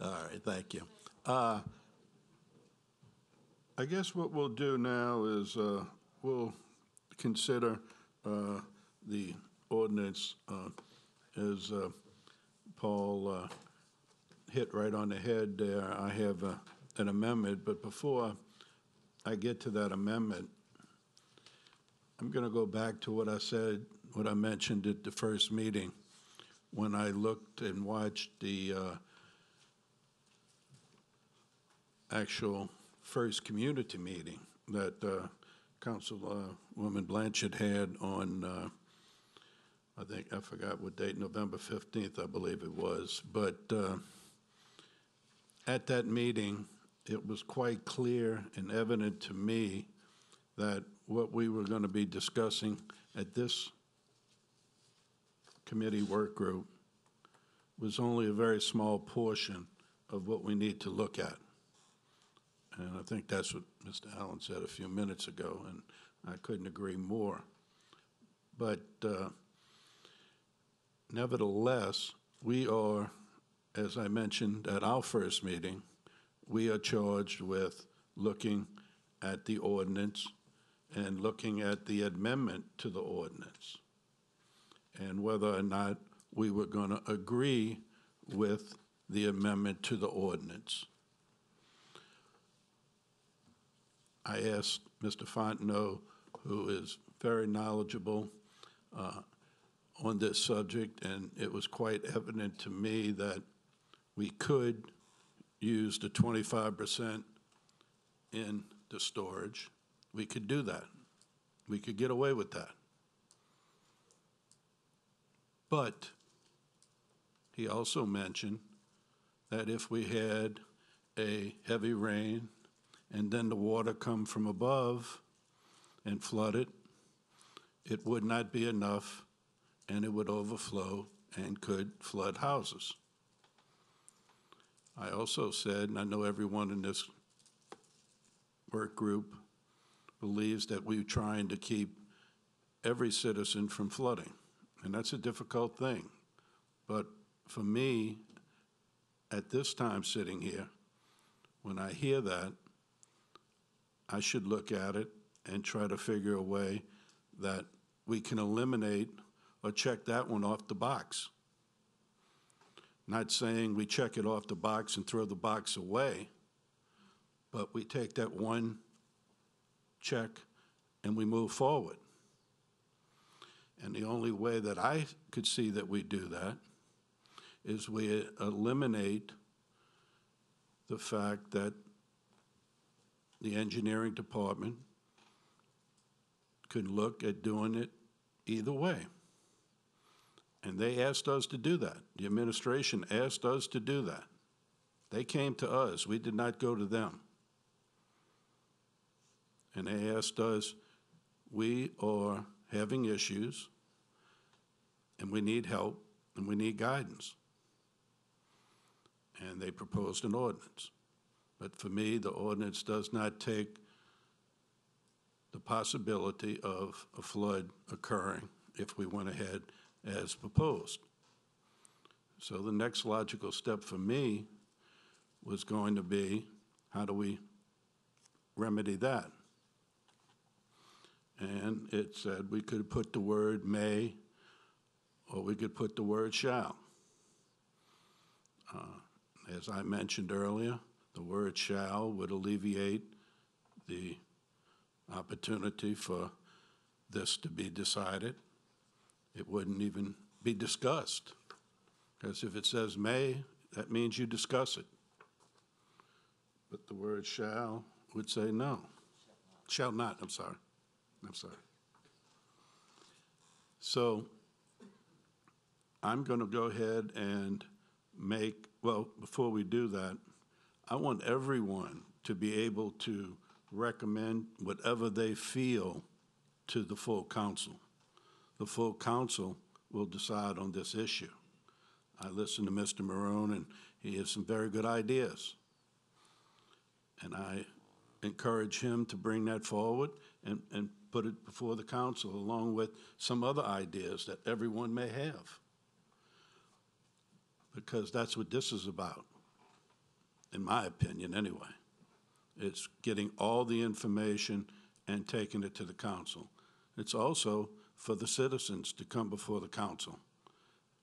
right, thank you. I guess what we'll do now is we'll consider the ordinance as Paul hit right on the head there. I have an amendment, but before I get to that amendment, I'm going to go back to what I said, what I mentioned at the first meeting when I looked and watched the actual first community meeting that Councilwoman Blanchard had on, I forgot what date, November 15th, I believe it was. But at that meeting, it was quite clear and evident to me that what we were going to be discussing at this committee work group was only a very small portion of what we need to look at. And I think that's what Mr. Allen said a few minutes ago, and I couldn't agree more. But nevertheless, we are, as I mentioned at our first meeting, we are charged with looking at the ordinance and looking at the amendment to the ordinance, and whether or not we were going to agree with the amendment to the ordinance. I asked Mr. Fontenot, who is very knowledgeable on this subject, and it was quite evident to me that we could use the 25% in the storage. We could do that. We could get away with that. But he also mentioned that if we had a heavy rain and then the water come from above and flood it, it would not be enough and it would overflow and could flood houses. I also said, and I know everyone in this work group believes that we're trying to keep every citizen from flooding, and that's a difficult thing. But for me, at this time sitting here, when I hear that, I should look at it and try to figure a way that we can eliminate or check that one off the box. Not saying we check it off the box and throw the box away, but we take that one check and we move forward. And the only way that I could see that we do that is we eliminate the fact that the engineering department could look at doing it either way. And they asked us to do that. The administration asked us to do that. They came to us. We did not go to them. And they asked us, we are having issues, and we need help, and we need guidance. And they proposed an ordinance. But for me, the ordinance does not take the possibility of a flood occurring if we went ahead as proposed. So the next logical step for me was going to be, how do we remedy that? And it said we could put the word may, or we could put the word shall. As I mentioned earlier, the word shall would alleviate the opportunity for this to be decided. It wouldn't even be discussed, because if it says may, that means you discuss it. But the word shall would say no. Shall not, I'm sorry. So I'm going to go ahead and make, well, before we do that, I want everyone to be able to recommend whatever they feel to the full council. The full council will decide on this issue. I listened to Mr. Marone, and he has some very good ideas. And I encourage him to bring that forward and put it before the council, along with some other ideas that everyone may have. Because that's what this is about, in my opinion anyway. It's getting all the information and taking it to the council. It's also for the citizens to come before the council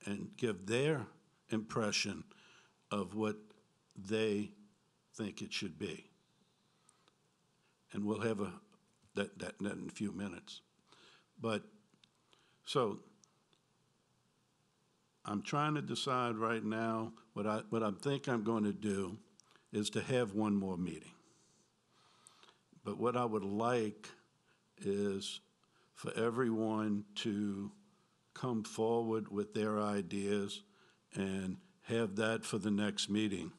and give their impression of what they think it should be. And we'll have that in a few minutes. But, so, I'm trying to decide right now, what I think I'm going to do is to have one more meeting. But what I would like is for everyone to come forward with their ideas and have that for the next meeting.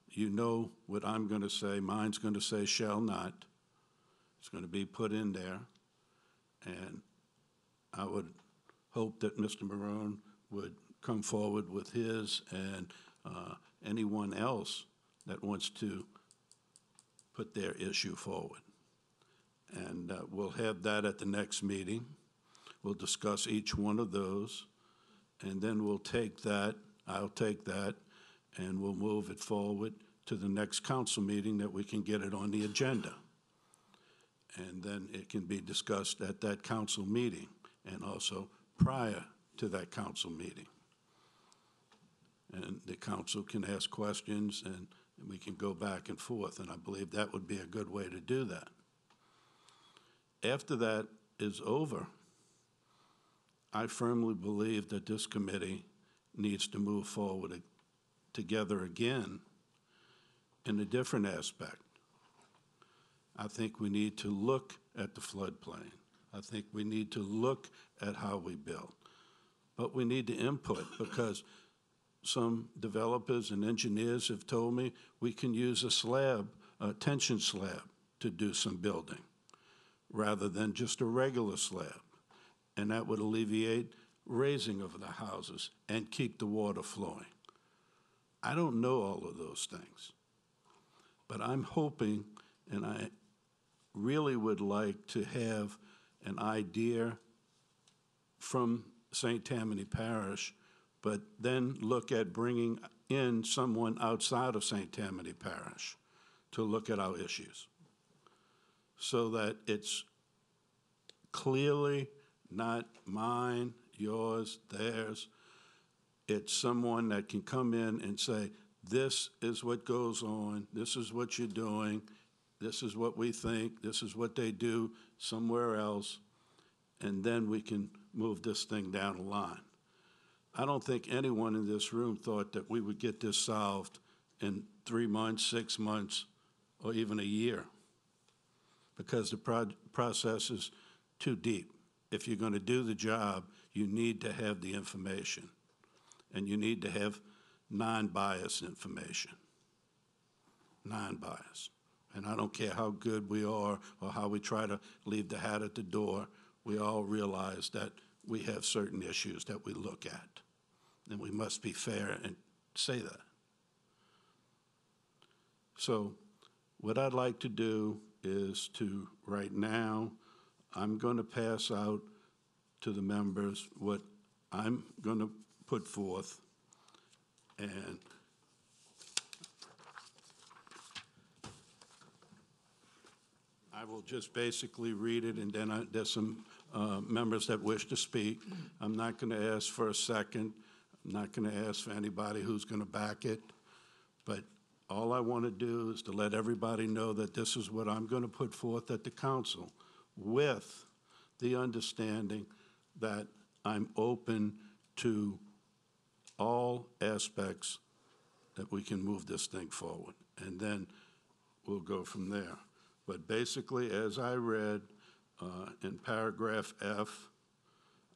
You know what I'm going to say. Mine's going to say shall not. It's going to be put in there. And I would hope that Mr. Marone would come forward with his, and anyone else that wants to put their issue forward. And we'll have that at the next meeting. We'll discuss each one of those, and then we'll take that, I'll take that, and we'll move it forward to the next council meeting that we can get it on the agenda. And then it can be discussed at that council meeting and also prior to that council meeting. And the council can ask questions, and we can go back and forth, and I believe that would be a good way to do that. After that is over, I firmly believe that this committee needs to move forward together again in a different aspect. I think we need to look at the floodplain. I think we need to look at how we build. But we need to input, because some developers and engineers have told me we can use a slab, a tension slab, to do some building, rather than just a regular slab. And that would alleviate raising of the houses and keep the water flowing. I don't know all of those things, but I'm hoping, and I really would like to have an idea from St. Tammany Parish, but then look at bringing in someone outside of St. Tammany Parish to look at our issues, so that it's clearly not mine, yours, theirs. It's someone that can come in and say, this is what goes on, this is what you're doing, this is what we think, this is what they do somewhere else, and then we can move this thing down the line. I don't think anyone in this room thought that we would get this solved in 3 months, 6 months, or even a year, because the process is too deep. If you're going to do the job, you need to have the information, and you need to have non-biased information. Non-biased. And I don't care how good we are or how we try to leave the hat at the door, we all realize that we have certain issues that we look at. And we must be fair and say that. So what I'd like to do is to, right now, I'm going to pass out to the members what I'm going to put forth, and I will just basically read it, and then there's some members that wish to speak. I'm not going to ask for a second. I'm not going to ask for anybody who's going to back it, but all I want to do is to let everybody know that this is what I'm going to put forth at the council, with the understanding that I'm open to all aspects that we can move this thing forward, and then we'll go from there. But basically, as I read in paragraph F,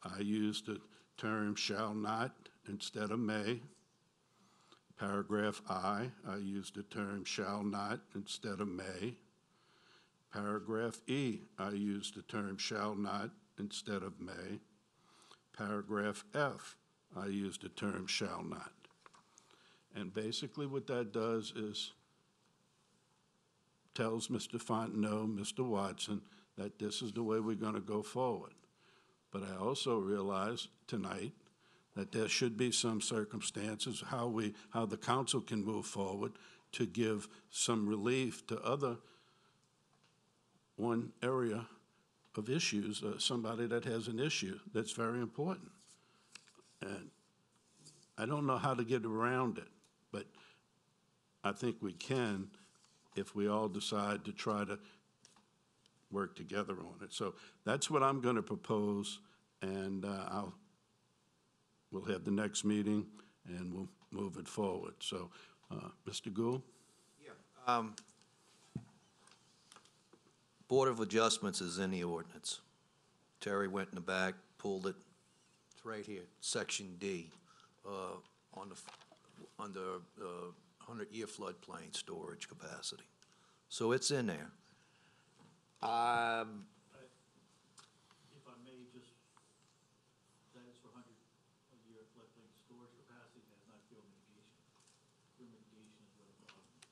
I used the term shall not instead of may. Paragraph I used the term shall not instead of may. Paragraph E, I used the term shall not instead of may. Paragraph F, I used the term shall not. And basically what that does is tells Mr. Fontenot, Mr. Watson, that this is the way we're going to go forward. But I also realize tonight that there should be some circumstances how the council can move forward to give some relief to one area of issues, somebody that has an issue that's very important. And I don't know how to get around it, but I think we can if we all decide to try to work together on it. So that's what I'm going to propose, and we'll have the next meeting, and we'll move it forward. So, Mr. Gould? Yeah. Board of Adjustments is in the ordinance. Terry went in the back, pulled it. It's right here, Section D, under 100-year floodplain storage capacity. So it's in there. If I may, just, that is for 100-year floodplain storage capacity, that's not field mitigation. Field mitigation is what the problem is.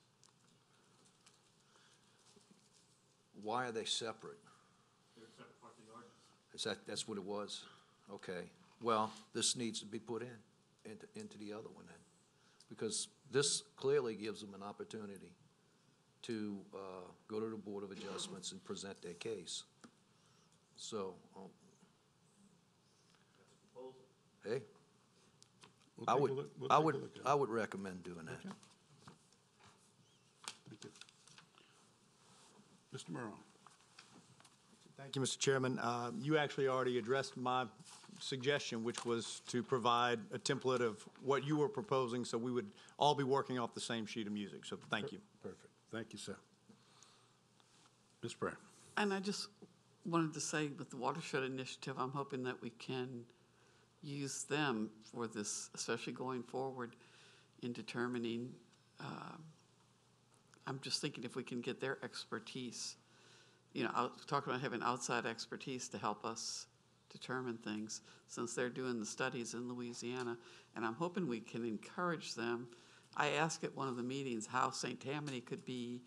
Why are they separate? They're separate parts of the ordinance. That's what it was? Okay. Well, this needs to be put into the other one then, because this clearly gives them an opportunity to go to the Board of Adjustments and present their case. So, hey, I would recommend doing that. Okay. Thank you. Mr. Morone. Thank you, Mr. Chairman. You actually already addressed my suggestion, which was to provide a template of what you were proposing, so we would all be working off the same sheet of music. So thank you. Perfect. Thank you, sir. Ms. Brown. And I just wanted to say with the Watershed Initiative, I'm hoping that we can use them for this, especially going forward in determining, I'm just thinking if we can get their expertise, talking about having outside expertise to help us determine things, since they're doing the studies in Louisiana, and I'm hoping we can encourage them. I asked at one of the meetings how St. Tammany could be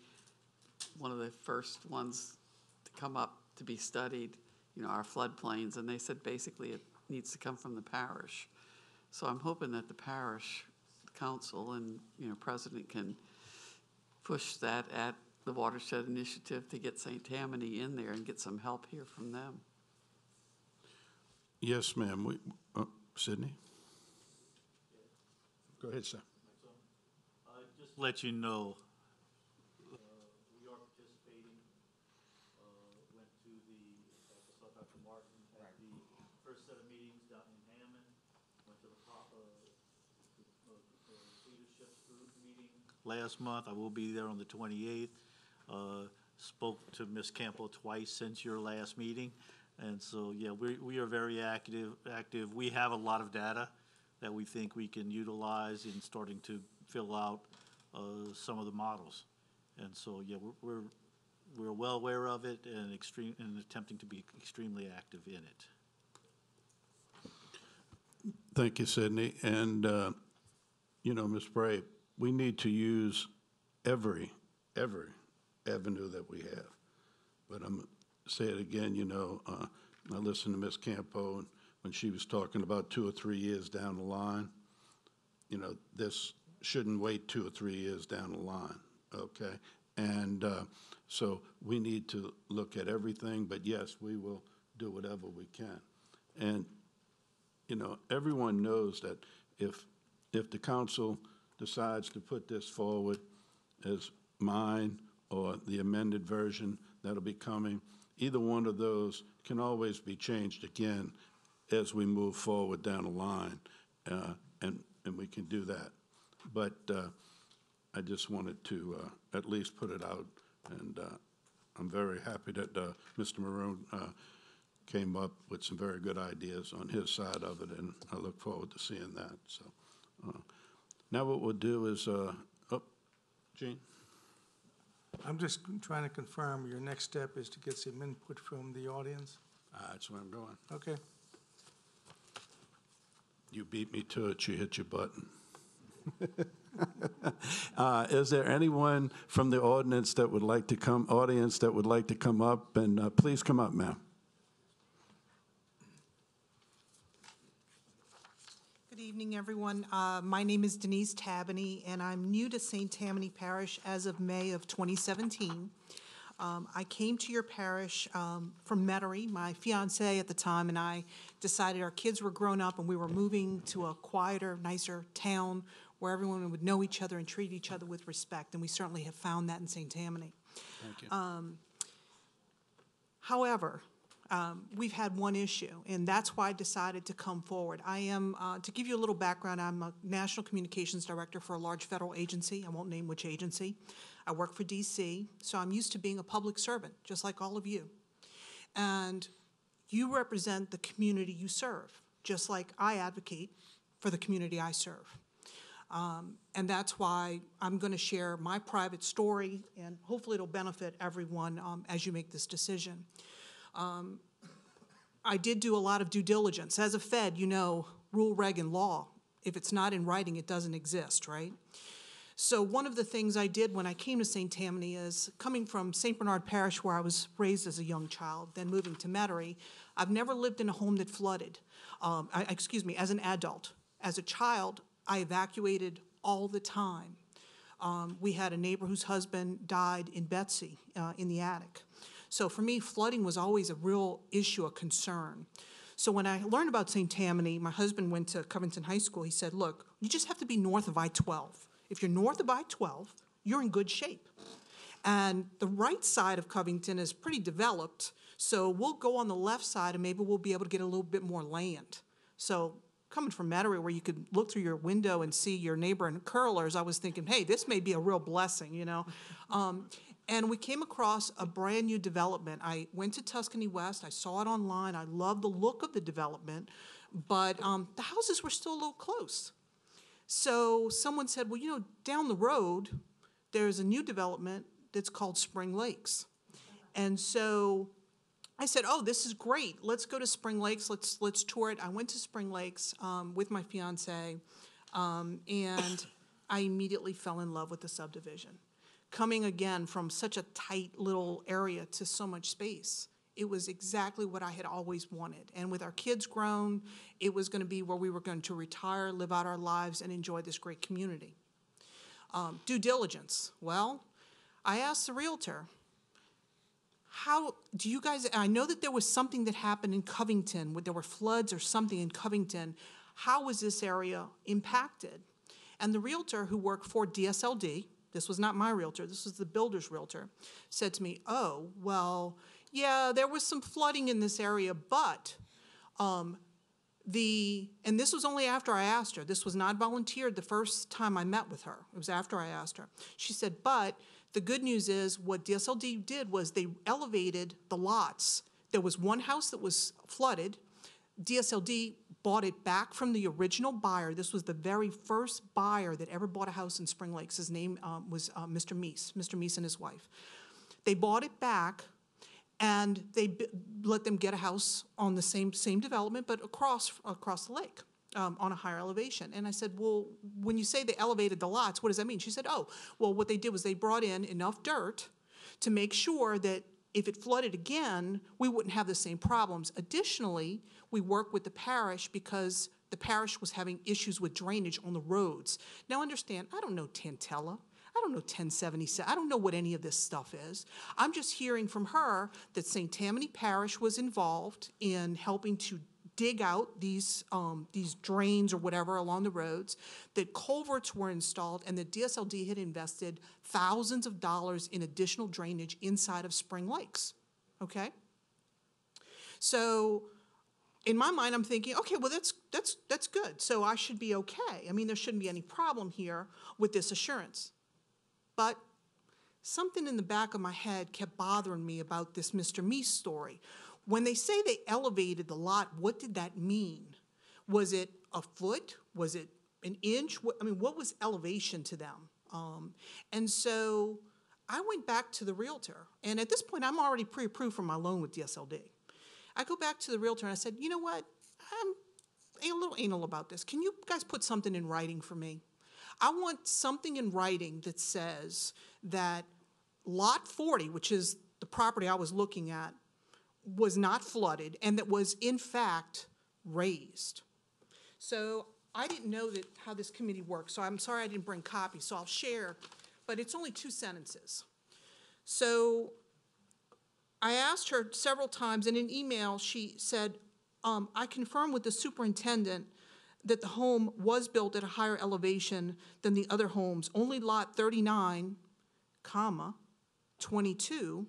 one of the first ones to come up to be studied, our floodplains, and they said basically it needs to come from the parish. So I'm hoping that the parish council and, president can push that at the Watershed Initiative to get St. Tammany in there and get some help here from them. Yes, ma'am. Sydney? Go ahead, sir. Just to let you know, we are participating. Went to Dr. Martin at the first set of meetings down in Hammond. Went to the leadership group meeting last month. I will be there on the 28th. Spoke to Ms. Campo twice since your last meeting. And so, yeah, we are very active. We have a lot of data that we think we can utilize in starting to fill out some of the models. And so, yeah, we're well aware of it and attempting to be extremely active in it. Thank you, Sidney. And, Ms. Bray, we need to use every avenue that we have. But I'm going to say it again, I listened to Ms. Campo, and when she was talking about 2 or 3 years down the line, this shouldn't wait 2 or 3 years down the line, okay? And so we need to look at everything, but yes, we will do whatever we can. And, everyone knows that if the council decides to put this forward as mine or the amended version that'll be coming, either one of those can always be changed again as we move forward down the line, and we can do that. But I just wanted to at least put it out, and I'm very happy that Mr. Maroon came up with some very good ideas on his side of it, and I look forward to seeing that. So now what we'll do is, Gene? I'm just trying to confirm, your next step is to get some input from the audience? That's where I'm going. Okay. You beat me to it, you hit your button. Is there anyone from the audience that would like to come up? And please come up, ma'am. Good evening, everyone. My name is Denise Tabany, and I'm new to St. Tammany Parish as of May of 2017. I came to your parish from Metairie. My fiance at the time and I decided our kids were grown up and we were moving to a quieter, nicer town where everyone would know each other and treat each other with respect, and we certainly have found that in St. Tammany. Thank you. However, we've had one issue, and that's why I decided to come forward. I am, to give you a little background, I'm a National Communications Director for a large federal agency. I won't name which agency. I work for DC, so I'm used to being a public servant, just like all of you. And you represent the community you serve, just like I advocate for the community I serve. And that's why I'm going to share my private story, and hopefully it'll benefit everyone as you make this decision. I did do a lot of due diligence. As a Fed, rule, reg, and law. If it's not in writing, it doesn't exist, right? So one of the things I did when I came to St. Tammany is, coming from St. Bernard Parish, where I was raised as a young child, then moving to Metairie, I've never lived in a home that flooded. As an adult. As a child, I evacuated all the time. We had a neighbor whose husband died in Betsy in the attic. So for me, flooding was always a real issue, a concern. So when I learned about St. Tammany, my husband went to Covington High School. He said, look, you just have to be north of I-12. If you're north of I-12, you're in good shape. And the right side of Covington is pretty developed, so we'll go on the left side and maybe we'll be able to get a little bit more land. So coming from Metairie, where you could look through your window and see your neighbor in curlers, I was thinking, hey, this may be a real blessing, And we came across a brand new development. I went to Tuscany West, I saw it online, I loved the look of the development, but the houses were still a little close. So someone said, well, down the road, there's a new development that's called Spring Lakes. And so I said, oh, this is great. Let's go to Spring Lakes. Let's tour it. I went to Spring Lakes with my fiance, and I immediately fell in love with the subdivision. Coming again from such a tight little area to so much space, it was exactly what I had always wanted. And with our kids grown, it was going to be where we were going to retire, live out our lives, and enjoy this great community. Due diligence. Well, I asked the realtor, how do you guys, I know that there was something that happened in Covington, there were floods or something in Covington. How was this area impacted? And the realtor who worked for DSLD, this was not my realtor, this was the builder's realtor, said to me, oh, well, yeah, there was some flooding in this area, but and this was only after I asked her. This was not volunteered the first time I met with her. It was after I asked her. She said, but the good news is what DSLD did was they elevated the lots. There was one house that was flooded. DSLD bought it back from the original buyer. This was the very first buyer that ever bought a house in Spring Lakes. His name was Mr. Meese and his wife. They bought it back, and they let them get a house on the same development, but across the lake. On a higher elevation. And I said, well, when you say they elevated the lots, what does that mean? She said, oh, well, what they did was they brought in enough dirt to make sure that if it flooded again, we wouldn't have the same problems. Additionally, we work with the parish because the parish was having issues with drainage on the roads. Now understand, I don't know Tantella. I don't know 1077. I don't know what any of this stuff is. I'm just hearing from her that St. Tammany Parish was involved in helping to dig out these drains or whatever along the roads, that culverts were installed, and that DSLD had invested thousands of dollars in additional drainage inside of Spring Lakes, okay? So in my mind, I'm thinking, okay, well, that's good. So I should be okay. I mean, there shouldn't be any problem here with this assurance. But something in the back of my head kept bothering me about this Mr. Meese story. When they say they elevated the lot, what did that mean? Was it a foot? Was it an inch? What was elevation to them? And so I went back to the realtor. And at this point, I'm already pre-approved for my loan with DSLD. I go back to the realtor and I said, you know what? I'm a little anal about this. Can you guys put something in writing for me? I want something in writing that says that lot 40, which is the property I was looking at, was not flooded and that was in fact raised. So I didn't know how this committee works, so I'm sorry I didn't bring copies, so I'll share, but it's only 2 sentences. So I asked her several times, in an email she said, I confirm with the superintendent that the home was built at a higher elevation than the other homes. Only lot 39, 22,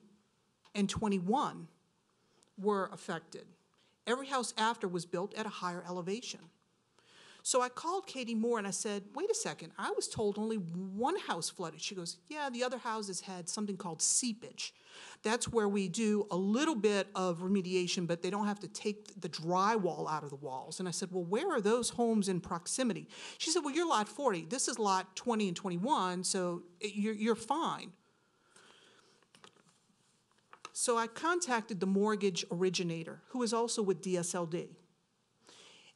and 21 were affected. Every house after was built at a higher elevation. So I called Katie Moore and I said, wait a second, I was told only one house flooded. She goes, yeah, the other houses had something called seepage. That's where we do a little bit of remediation, but they don't have to take the drywall out of the walls. And I said, well, where are those homes in proximity? She said, well, you're lot 40. This is lot 20 and 21, so you're fine. So I contacted the mortgage originator, who is also with DSLD.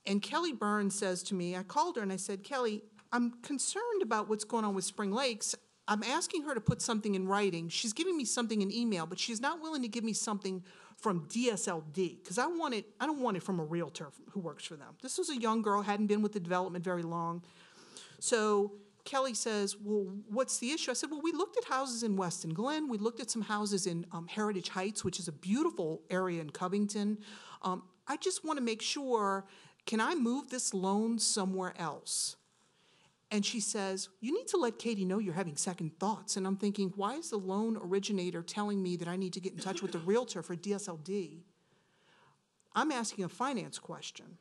And Kelly Burns says to me, I called her and I said, Kelly, I'm concerned about what's going on with Spring Lakes. I'm asking her to put something in writing. She's giving me something in email, but she's not willing to give me something from DSLD, because I don't want it from a realtor who works for them. This was a young girl, hadn't been with the development very long. So Kelly says, well, what's the issue? I said, well, we looked at houses in Weston Glen. We looked at some houses in Heritage Heights, which is a beautiful area in Covington. I just want to make sure, can I move this loan somewhere else? And she says, you need to let Katie know you're having second thoughts. And I'm thinking, why is the loan originator telling me that I need to get in touch with the realtor for DSLD? I'm asking a finance question.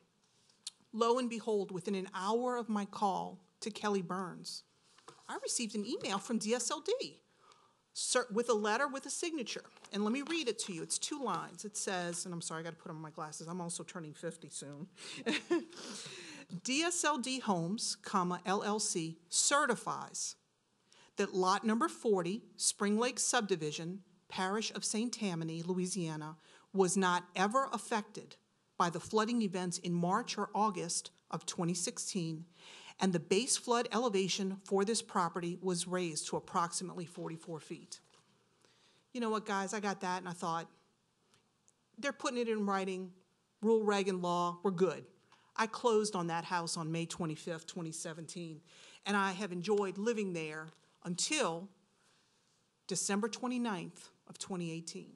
Lo and behold, within an hour of my call to Kelly Burns, I received an email from DSLD with a letter with a signature. And let me read it to you. It's 2 lines. It says, and I'm sorry, I got to put on my glasses. I'm also turning 50 soon. DSLD Homes, LLC, certifies that lot number 40, Spring Lake Subdivision, Parish of St. Tammany, Louisiana, was not ever affected by the flooding events in March or August of 2016, and the base flood elevation for this property was raised to approximately 44 feet. You know what, guys, I got that and I thought, they're putting it in writing, rule, reg, and law, we're good. I closed on that house on May 25th, 2017, and I have enjoyed living there until December 29th of 2018.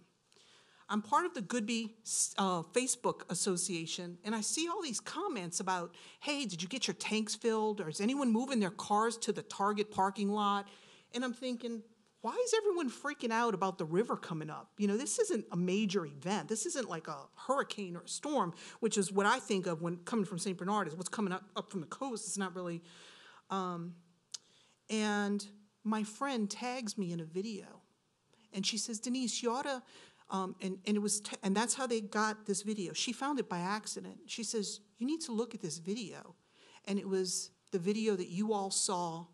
I'm part of the Goodby Facebook Association, and I see all these comments about, hey, did you get your tanks filled, or is anyone moving their cars to the Target parking lot? And I'm thinking, why is everyone freaking out about the river coming up? You know, this isn't a major event. This isn't like a hurricane or a storm, which is what I think of when coming from St. Bernard is what's coming up from the coast. It's not really, and my friend tags me in a video, and she says, Denise, you ought to And it was, and that's how they got this video. She found it by accident. She says, you need to look at this video. And it was the video that you all saw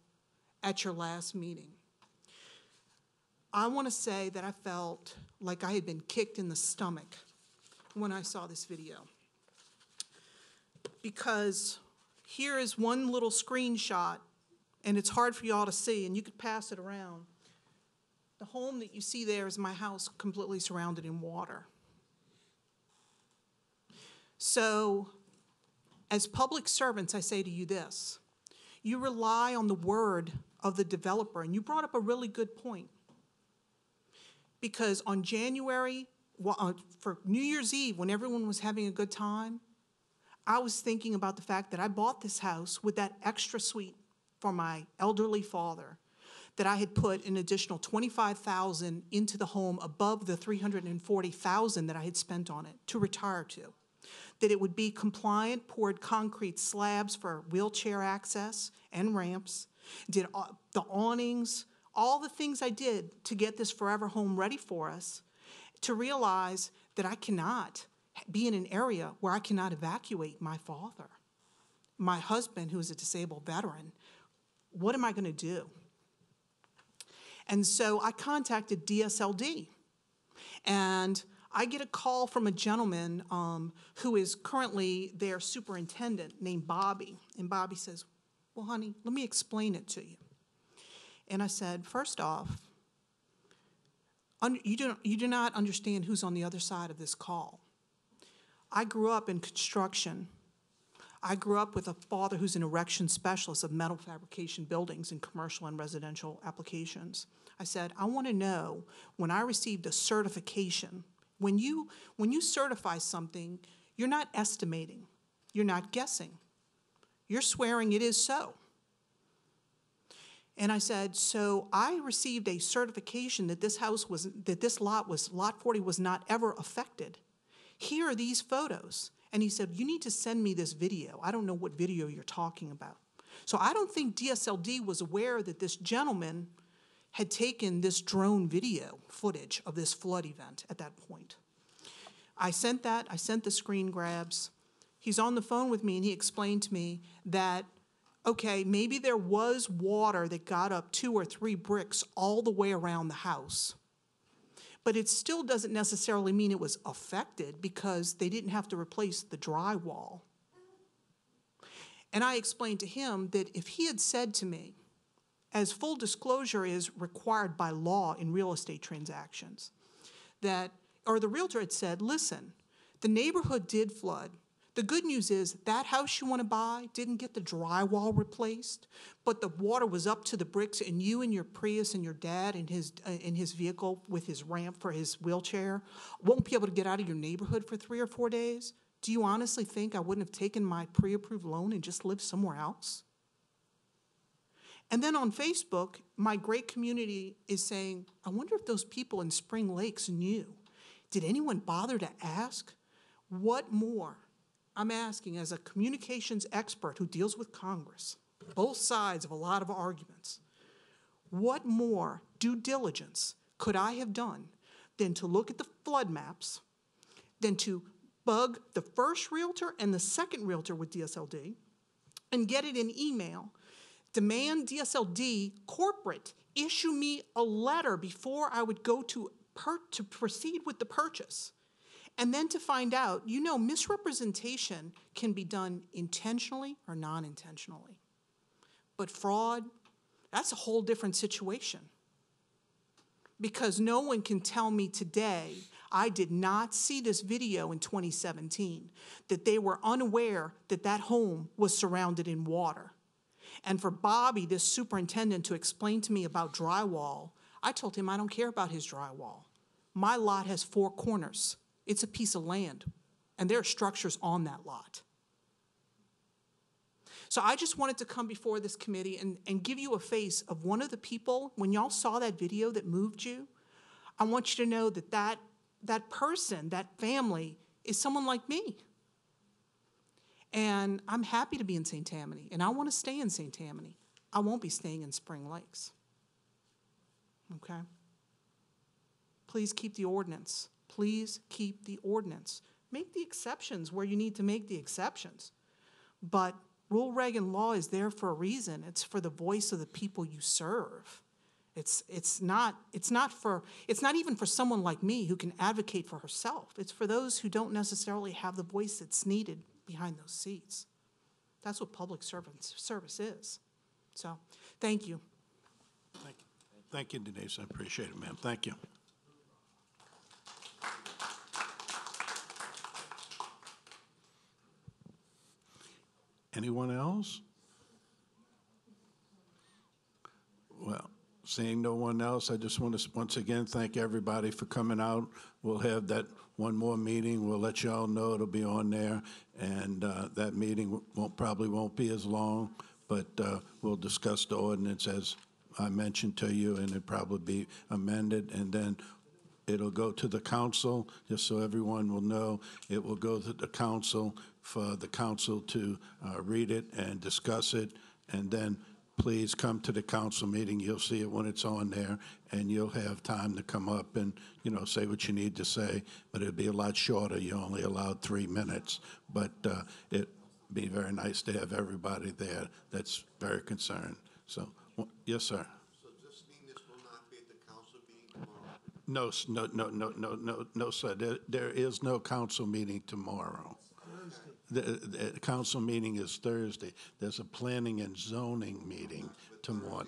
at your last meeting. I want to say that I felt like I had been kicked in the stomach when I saw this video. Because here is one little screenshot, and it's hard for y'all to see, and you could pass it around. The home that you see there is my house completely surrounded in water. So, as public servants, I say to you this. You rely on the word of the developer, and you brought up a really good point. Because on for New Year's Eve, when everyone was having a good time, I was thinking about the fact that I bought this house with that extra suite for my elderly father, that I had put an additional $25,000 into the home above the $340,000 that I had spent on it to retire to. That it would be compliant, poured concrete slabs for wheelchair access and ramps, did the awnings, all the things I did to get this forever home ready for us, to realize that I cannot be in an area where I cannot evacuate my father, my husband, who is a disabled veteran. What am I going to do? And so I contacted DSLD, and I get a call from a gentleman who is currently their superintendent named Bobby. And Bobby says, well, honey, let me explain it to you. And I said, first off, you do not understand who's on the other side of this call. I grew up in construction. I grew up with a father who's an erection specialist of metal fabrication buildings in commercial and residential applications. I said, I want to know, when I received a certification, when you certify something, you're not estimating, you're not guessing, you're swearing it is so. And I said, so I received a certification that lot 40 was not ever affected. Here are these photos. And he said, you need to send me this video. I don't know what video you're talking about. So I don't think DSLD was aware that this gentleman had taken this drone video footage of this flood event at that point. I sent the screen grabs. He's on the phone with me, and he explained to me that, okay, maybe there was water that got up 2 or 3 bricks all the way around the house. But it still doesn't necessarily mean it was affected, because they didn't have to replace the drywall. And I explained to him that if he had said to me, as full disclosure is required by law in real estate transactions, or the realtor had said, listen, the neighborhood did flood. The good news is that house you want to buy didn't get the drywall replaced, but the water was up to the bricks, and you and your Prius and your dad in his vehicle with his ramp for his wheelchair won't be able to get out of your neighborhood for 3 or 4 days. Do you honestly think I wouldn't have taken my pre-approved loan and just lived somewhere else? And then on Facebook, my great community is saying, I wonder if those people in Spring Lakes knew. Did anyone bother to ask? What more? I'm asking, as a communications expert who deals with Congress, both sides of a lot of arguments, what more due diligence could I have done than to look at the flood maps, than to bug the first realtor and the second realtor with DSLD, and get it in email, demand DSLD corporate issue me a letter before I would go to proceed with the purchase. And then to find out, misrepresentation can be done intentionally or non-intentionally. But fraud, that's a whole different situation. Because no one can tell me today, I did not see this video in 2017, that they were unaware that that home was surrounded in water. And for Bobby, this superintendent, to explain to me about drywall, I told him I don't care about his drywall. My lot has 4 corners. It's a piece of land, and there are structures on that lot. So I just wanted to come before this committee and give you a face of one of the people, when y'all saw that video that moved you, I want you to know that that person, that family, is someone like me. And I'm happy to be in St. Tammany, and I want to stay in St. Tammany. I won't be staying in Spring Lakes. Okay? Please keep the ordinance. Please keep the ordinance. Make the exceptions where you need to make the exceptions. But rule, reg, and law is there for a reason. It's for the voice of the people you serve. It's not even for someone like me who can advocate for herself. It's for those who don't necessarily have the voice that's needed behind those seats. That's what public service is. So, thank you. Thank you, Denise. I appreciate it, ma'am. Thank you. Anyone else? Well, seeing no one else, I just want to once again thank everybody for coming out. We'll have that one more meeting. We'll let you all know it'll be on there, and that meeting probably won't be as long, but we'll discuss the ordinance as I mentioned to you, and it'll probably be amended, and then it'll go to the council, just so everyone will know. It will go to the council for the council to read it and discuss it, and then please come to the council meeting. You'll see it when it's on there, and you'll have time to come up and, say what you need to say, but it'll be a lot shorter. You're only allowed 3 minutes, but it'd be very nice to have everybody there that's very concerned. So, yes, sir. So does this mean this will not be at the council meeting tomorrow? No, sir. There is no council meeting tomorrow. The council meeting is Thursday. There's a planning and zoning meeting tomorrow.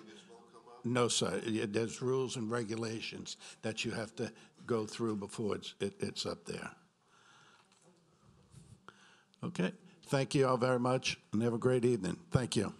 No, sir. There's rules and regulations that you have to go through before it's up there. Okay. Thank you all very much, and have a great evening. Thank you.